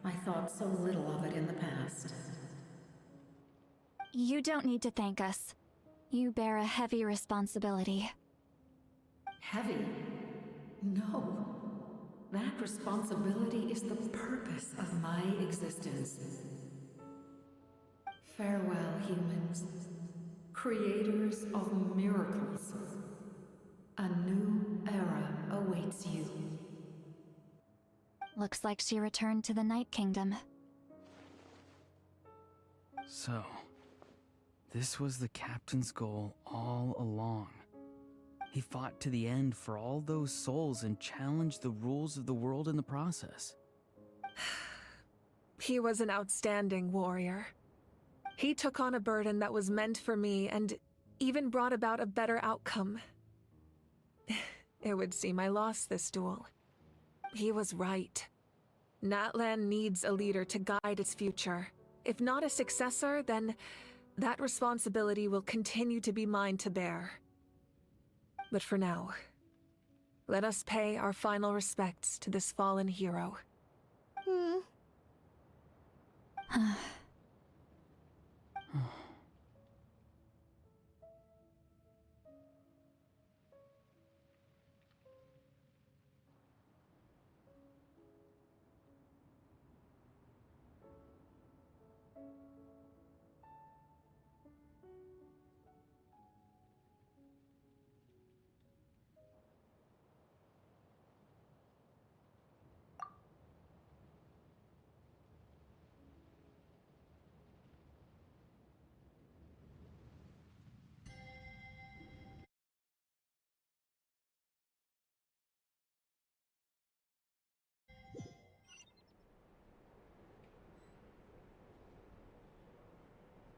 I thought so little of it in the past. You don't need to thank us. You bear a heavy responsibility. Heavy? No. That responsibility is the purpose of my existence. Farewell, humans. Creators of miracles. A new era awaits you. Looks like she returned to the Night Kingdom. So, this was the captain's goal all along. He fought to the end for all those souls and challenged the rules of the world in the process. He was an outstanding warrior. He took on a burden that was meant for me and even brought about a better outcome. It would seem I lost this duel. He was right. Natlan needs a leader to guide its future. If not a successor, then that responsibility will continue to be mine to bear. But for now, let us pay our final respects to this fallen hero.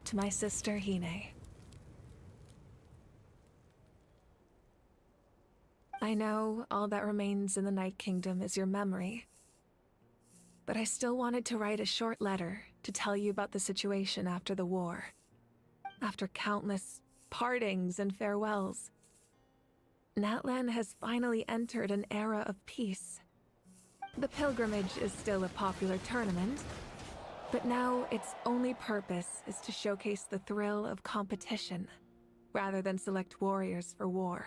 To my sister, Hine. I know all that remains in the Night Kingdom is your memory, but I still wanted to write a short letter to tell you about the situation after the war. After countless partings and farewells, Natlan has finally entered an era of peace. The pilgrimage is still a popular tournament, but now its only purpose is to showcase the thrill of competition, rather than select warriors for war.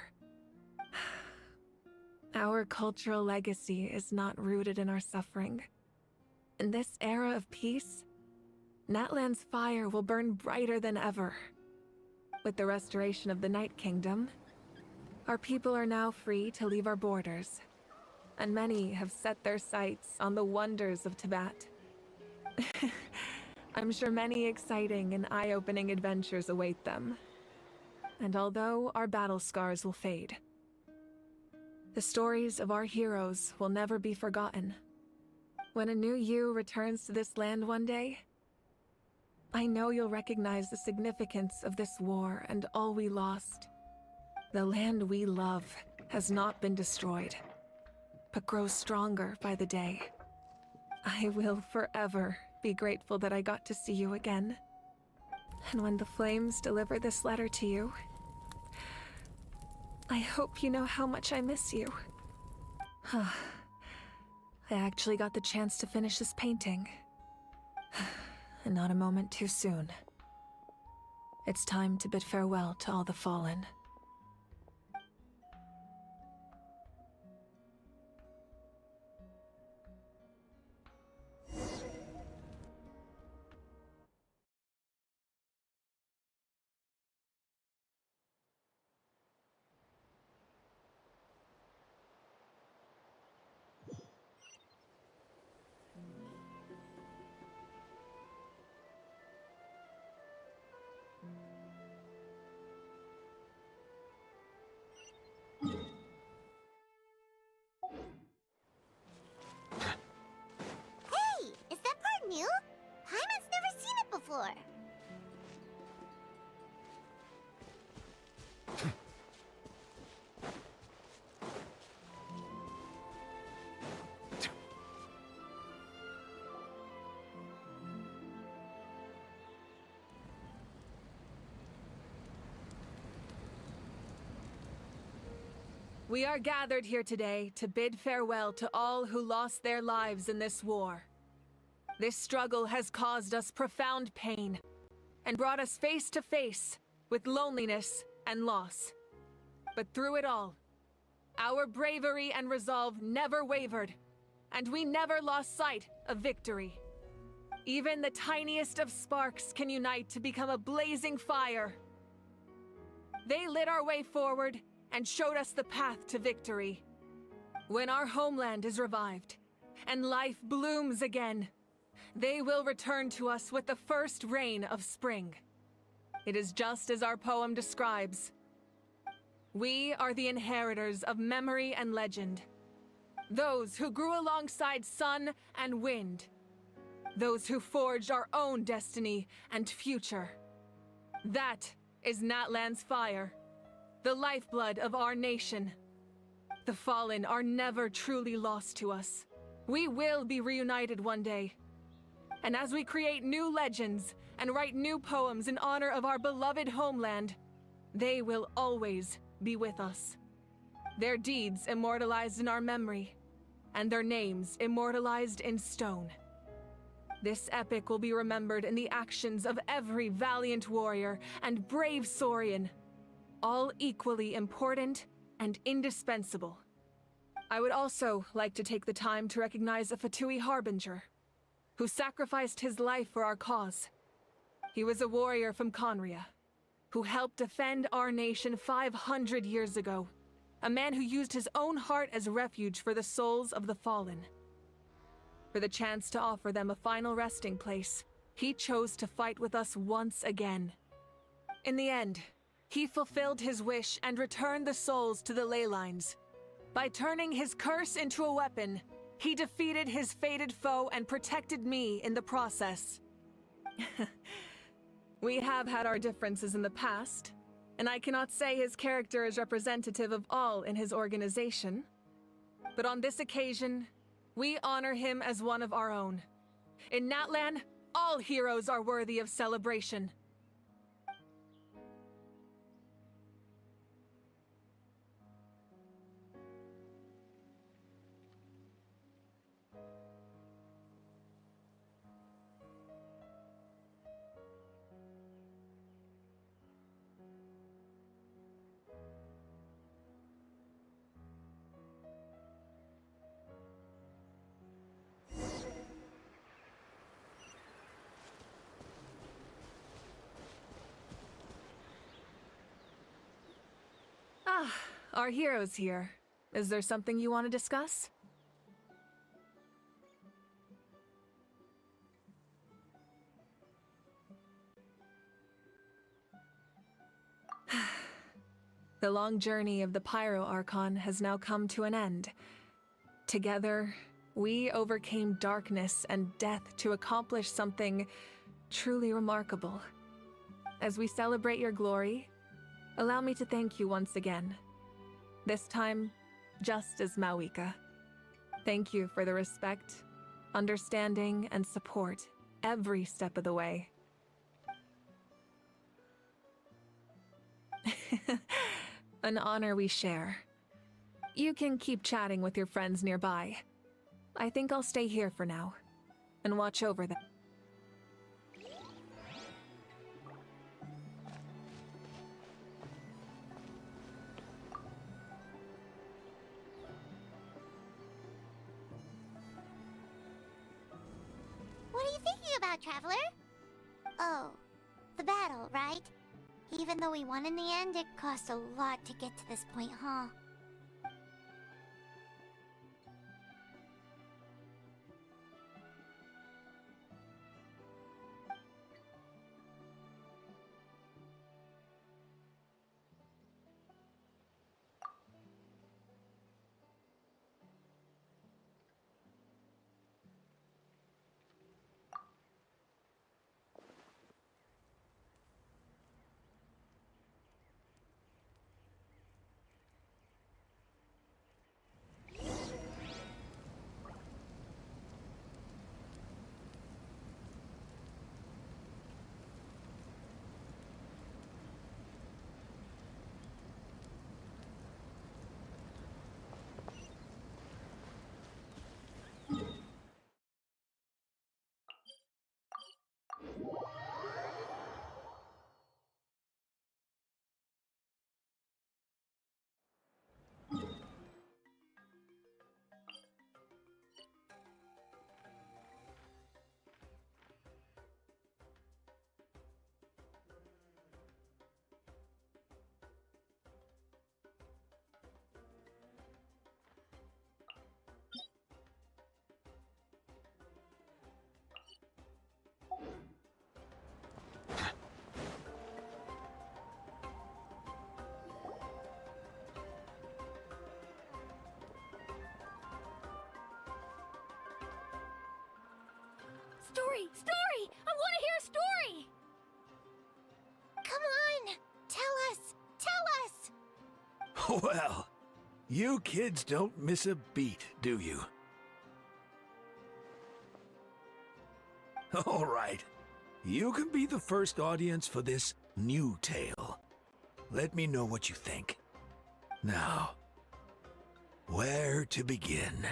Our cultural legacy is not rooted in our suffering. In this era of peace, Natlan's fire will burn brighter than ever. With the restoration of the Night Kingdom, our people are now free to leave our borders, and many have set their sights on the wonders of Tibet. I'm sure many exciting and eye-opening adventures await them. And although our battle scars will fade, the stories of our heroes will never be forgotten. When a new you returns to this land one day, I know you'll recognize the significance of this war and all we lost. The land we love has not been destroyed, but grows stronger by the day. I will forever be grateful that I got to see you again. And when the flames deliver this letter to you, I hope you know how much I miss you. I actually got the chance to finish this painting. And not a moment too soon. It's time to bid farewell to all the fallen. We are gathered here today to bid farewell to all who lost their lives in this war. This struggle has caused us profound pain and brought us face to face with loneliness and loss. But through it all, our bravery and resolve never wavered, and we never lost sight of victory. Even the tiniest of sparks can unite to become a blazing fire. They lit our way forward and showed us the path to victory. When our homeland is revived and life blooms again, they will return to us with the first rain of spring. It is just as our poem describes. We are the inheritors of memory and legend. Those who grew alongside sun and wind. Those who forged our own destiny and future. That is Natlan's fire, the lifeblood of our nation. The fallen are never truly lost to us. We will be reunited one day. And as we create new legends and write new poems in honor of our beloved homeland, they will always be with us. Their deeds immortalized in our memory, and their names immortalized in stone. This epic will be remembered in the actions of every valiant warrior and brave Saurian, all equally important and indispensable. I would also like to take the time to recognize a Fatui Harbinger, who sacrificed his life for our cause. He was a warrior from Conria, who helped defend our nation 500 years ago, a man who used his own heart as refuge for the souls of the fallen. For the chance to offer them a final resting place, he chose to fight with us once again. In the end, he fulfilled his wish and returned the souls to the ley lines. By turning his curse into a weapon, he defeated his fated foe and protected me in the process. We have had our differences in the past, and I cannot say his character is representative of all in his organization. But on this occasion, we honor him as one of our own. In Natlan, all heroes are worthy of celebration. Ah, our hero's here. Is there something you want to discuss? The long journey of the Pyro Archon has now come to an end. Together, we overcame darkness and death to accomplish something truly remarkable. As we celebrate your glory, allow me to thank you once again. This time, just as Mavuika. Thank you for the respect, understanding, and support every step of the way. An honor we share. You can keep chatting with your friends nearby. I think I'll stay here for now and watch over them. What are you thinking about, Traveler? Oh, the battle, right? Even though we won in the end, it cost a lot to get to this point, huh? Story! Story! I want to hear a story! Come on! Tell us! Tell us! Well, you kids don't miss a beat, do you? All right. You can be the first audience for this new tale. Let me know what you think. Now, where to begin?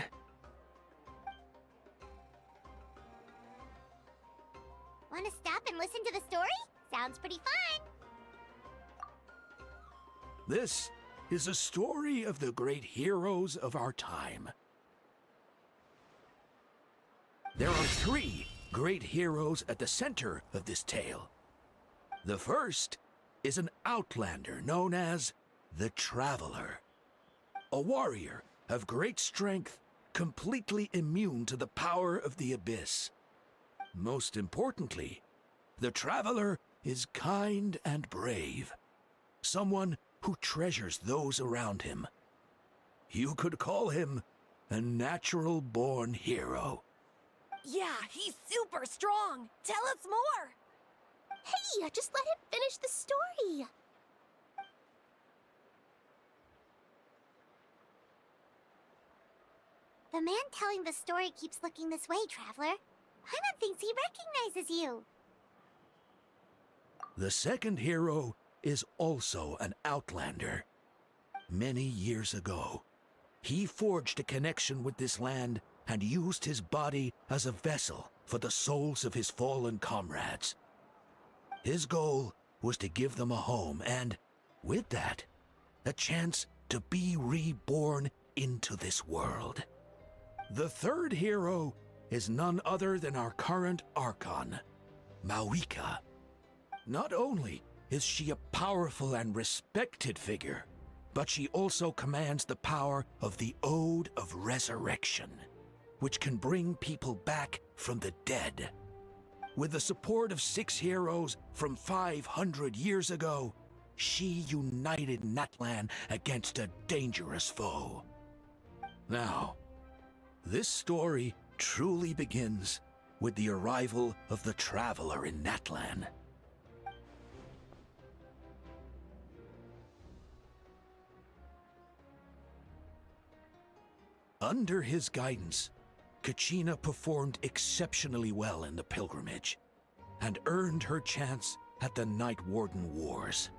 Want to stop and listen to the story? Sounds pretty fun! This is a story of the great heroes of our time. There are 3 great heroes at the center of this tale. The first is an outlander known as the Traveler, a warrior of great strength, completely immune to the power of the Abyss. Most importantly, the Traveler is kind and brave, someone who treasures those around him. You could call him a natural-born hero. Yeah, he's super strong. Tell us more. Hey, just let him finish the story. The man telling the story keeps looking this way, Traveler. Paimon thinks he recognizes you. The second hero is also an outlander. Many years ago, he forged a connection with this land and used his body as a vessel for the souls of his fallen comrades. His goal was to give them a home and, with that, a chance to be reborn into this world. The third hero is none other than our current Archon, Mavuika. Not only is she a powerful and respected figure, but she also commands the power of the Ode of Resurrection, which can bring people back from the dead. With the support of 6 heroes from 500 years ago, she united Natlan against a dangerous foe. Now, this story truly begins with the arrival of the Traveler in Natlan. Under his guidance, Kachina performed exceptionally well in the pilgrimage and earned her chance at the Night Warden Wars.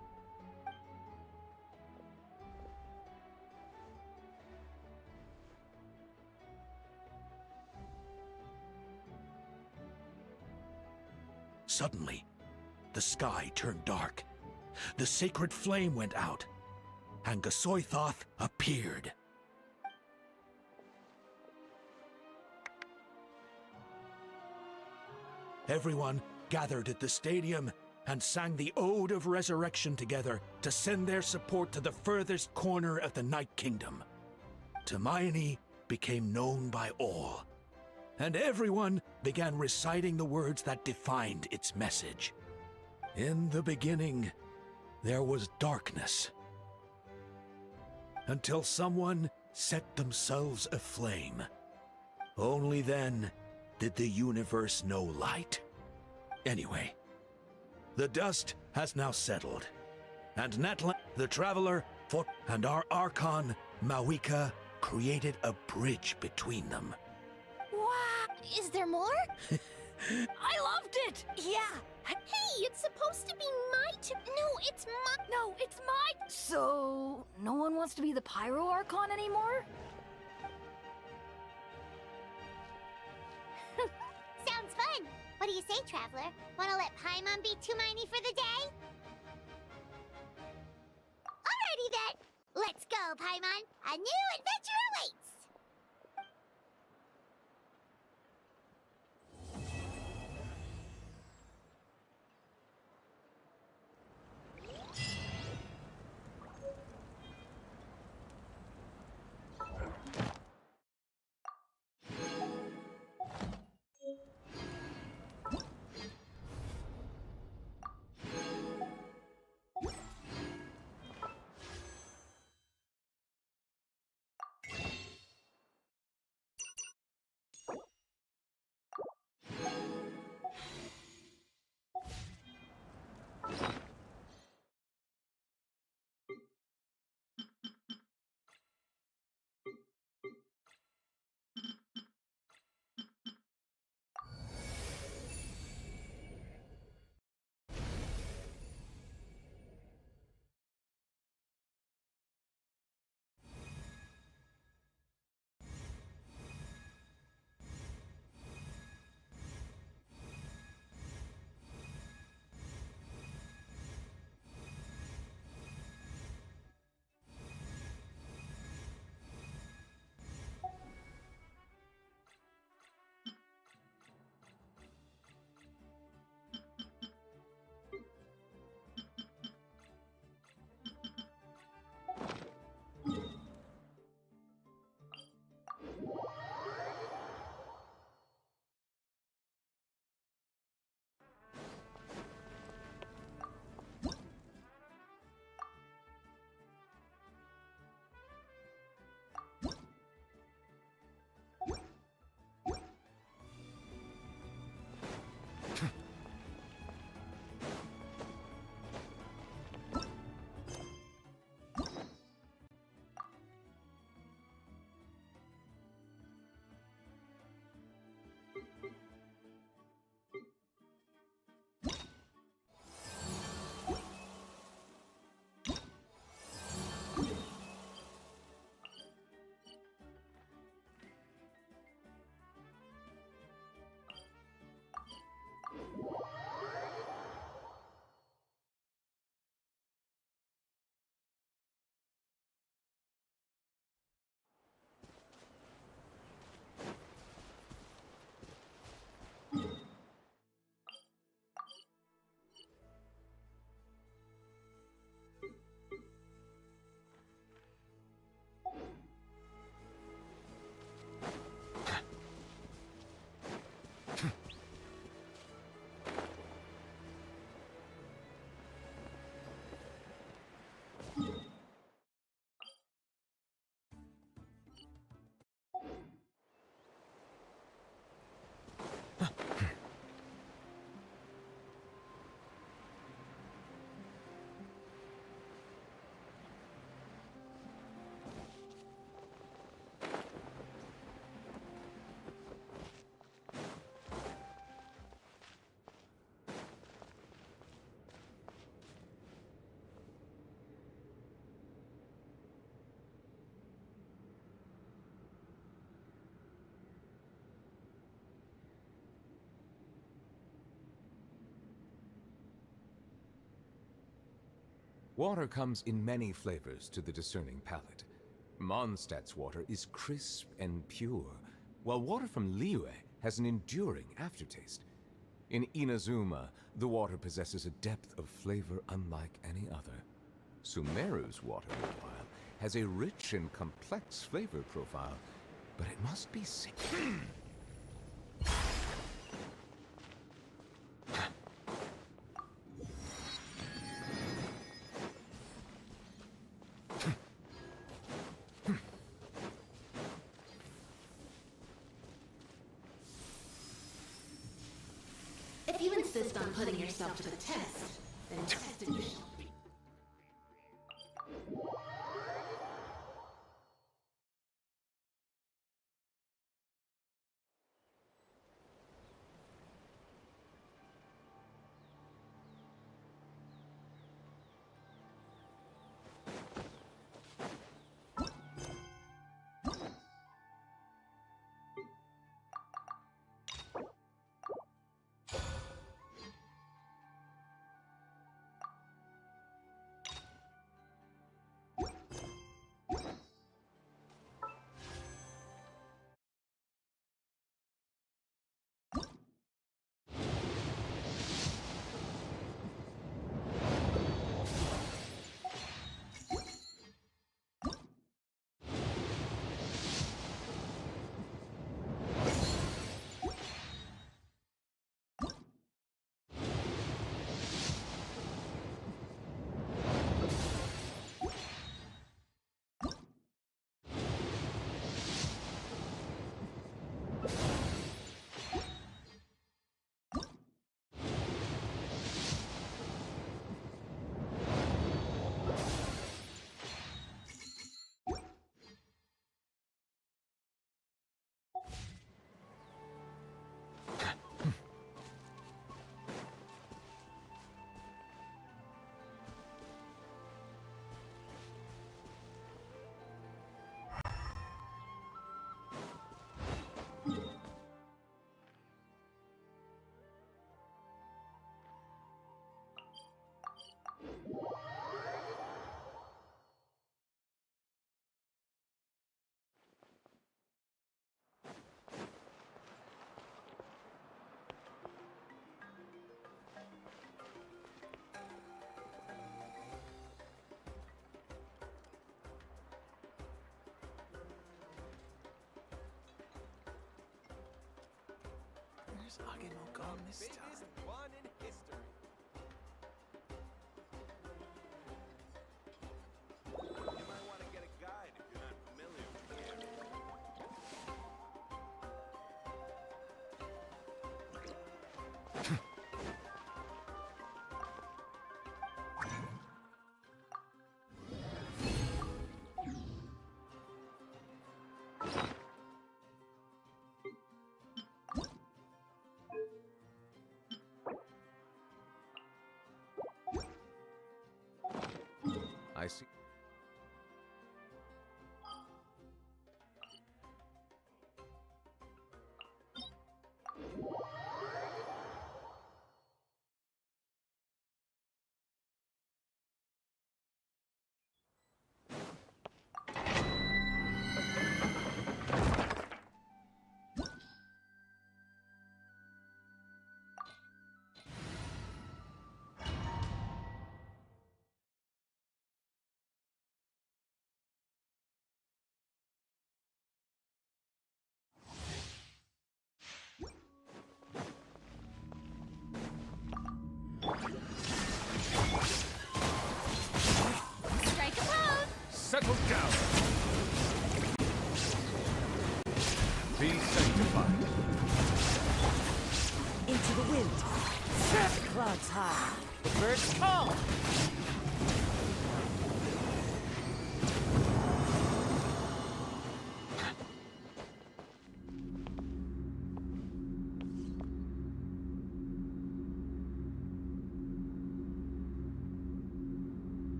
Suddenly, the sky turned dark, the sacred flame went out, and Gasoithoth appeared. Everyone gathered at the stadium and sang the Ode of Resurrection together to send their support to the furthest corner of the Night Kingdom. Hermione became known by all, and everyone began reciting the words that defined its message. In the beginning, there was darkness, until someone set themselves aflame. Only then did the universe know light. Anyway, the dust has now settled, and Natlan, the Traveler, fought, and our Archon, Mavuika, created a bridge between them. Wow! Is there more? I loved it! Yeah! Hey, it's supposed to be my No, it's my... So, no one wants to be the Pyro Archon anymore? Sounds fun! What do you say, Traveler? Wanna let Paimon be Hermione for the day? Alrighty then! Let's go, Paimon! A new adventure awaits! Water comes in many flavors to the discerning palate. Mondstadt's water is crisp and pure, while water from Liyue has an enduring aftertaste. In Inazuma, the water possesses a depth of flavor unlike any other. Sumeru's water, meanwhile, has a rich and complex flavor profile, but it must be said. If you insist on putting yourself to the test, then tested you shall be. Where's Agenogon this time? One in history. You might want to get a guide if you're not familiar with the area. I see. Strike a pose! Settle down. Be sanctified. Into the wind. The clouds high. The birds call.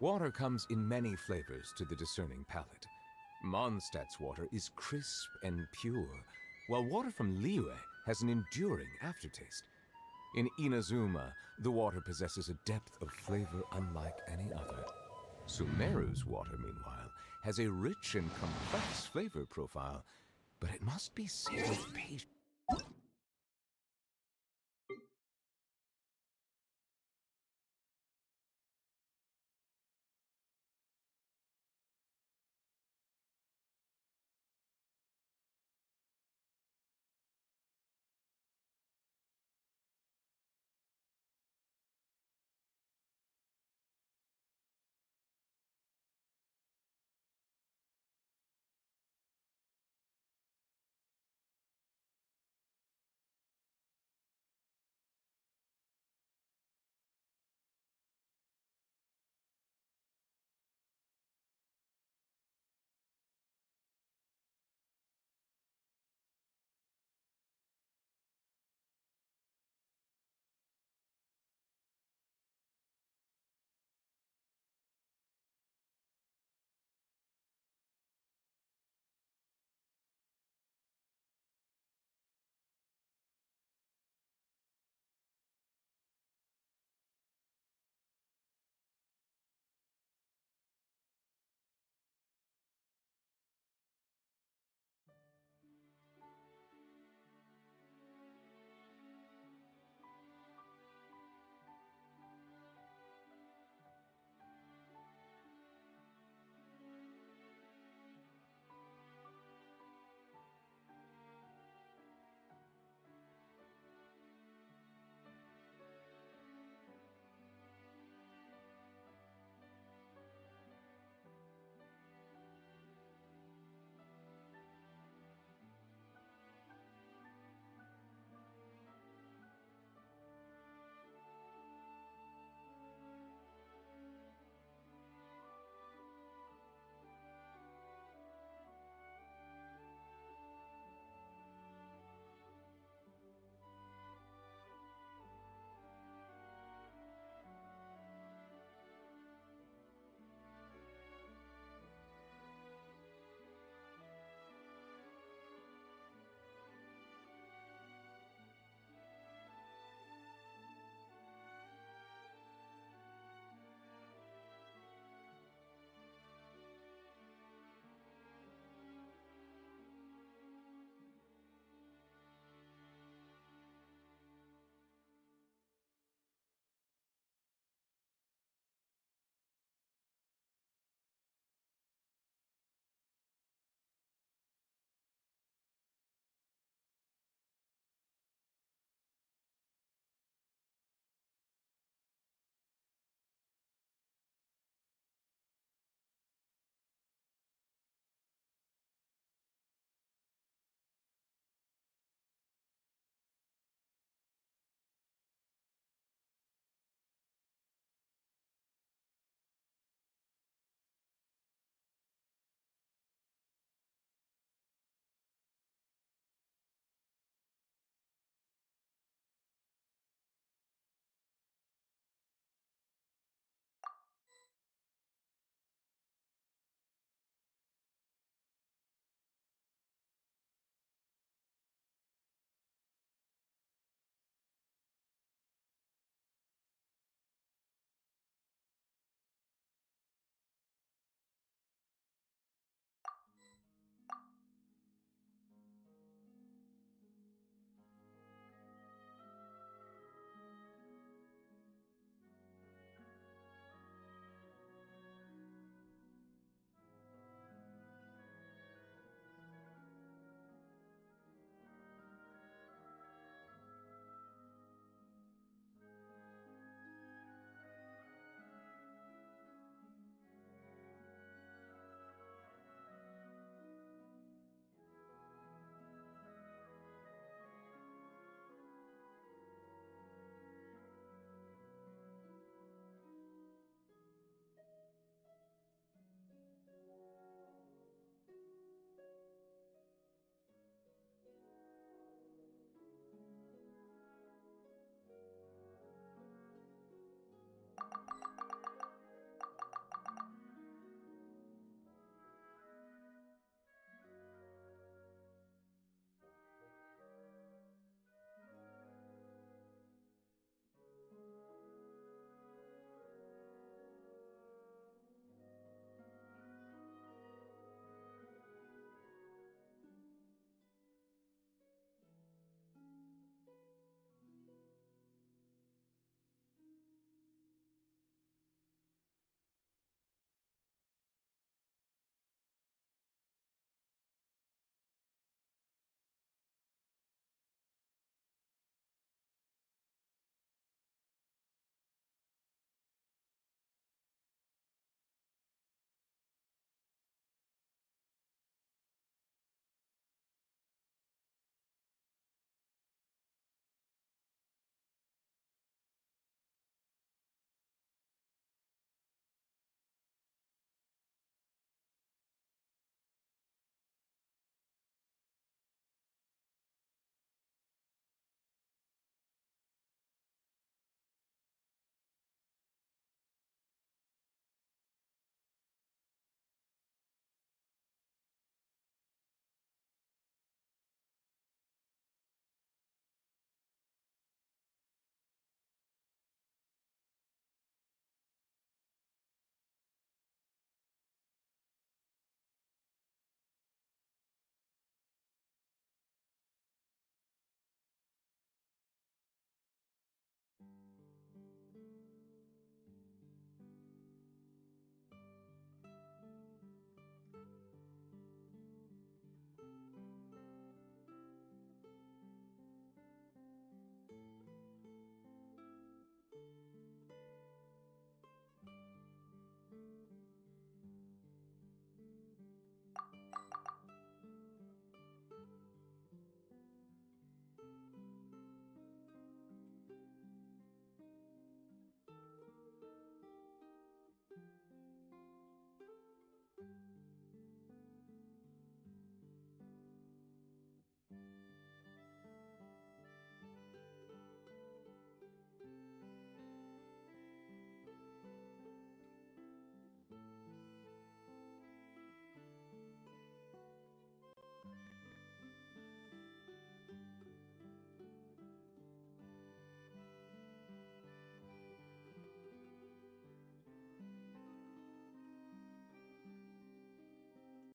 Water comes in many flavors to the discerning palate. Mondstadt's water is crisp and pure, while water from Liyue has an enduring aftertaste. In Inazuma, the water possesses a depth of flavor unlike any other. Sumeru's water, meanwhile, has a rich and complex flavor profile, but it must be savored patiently.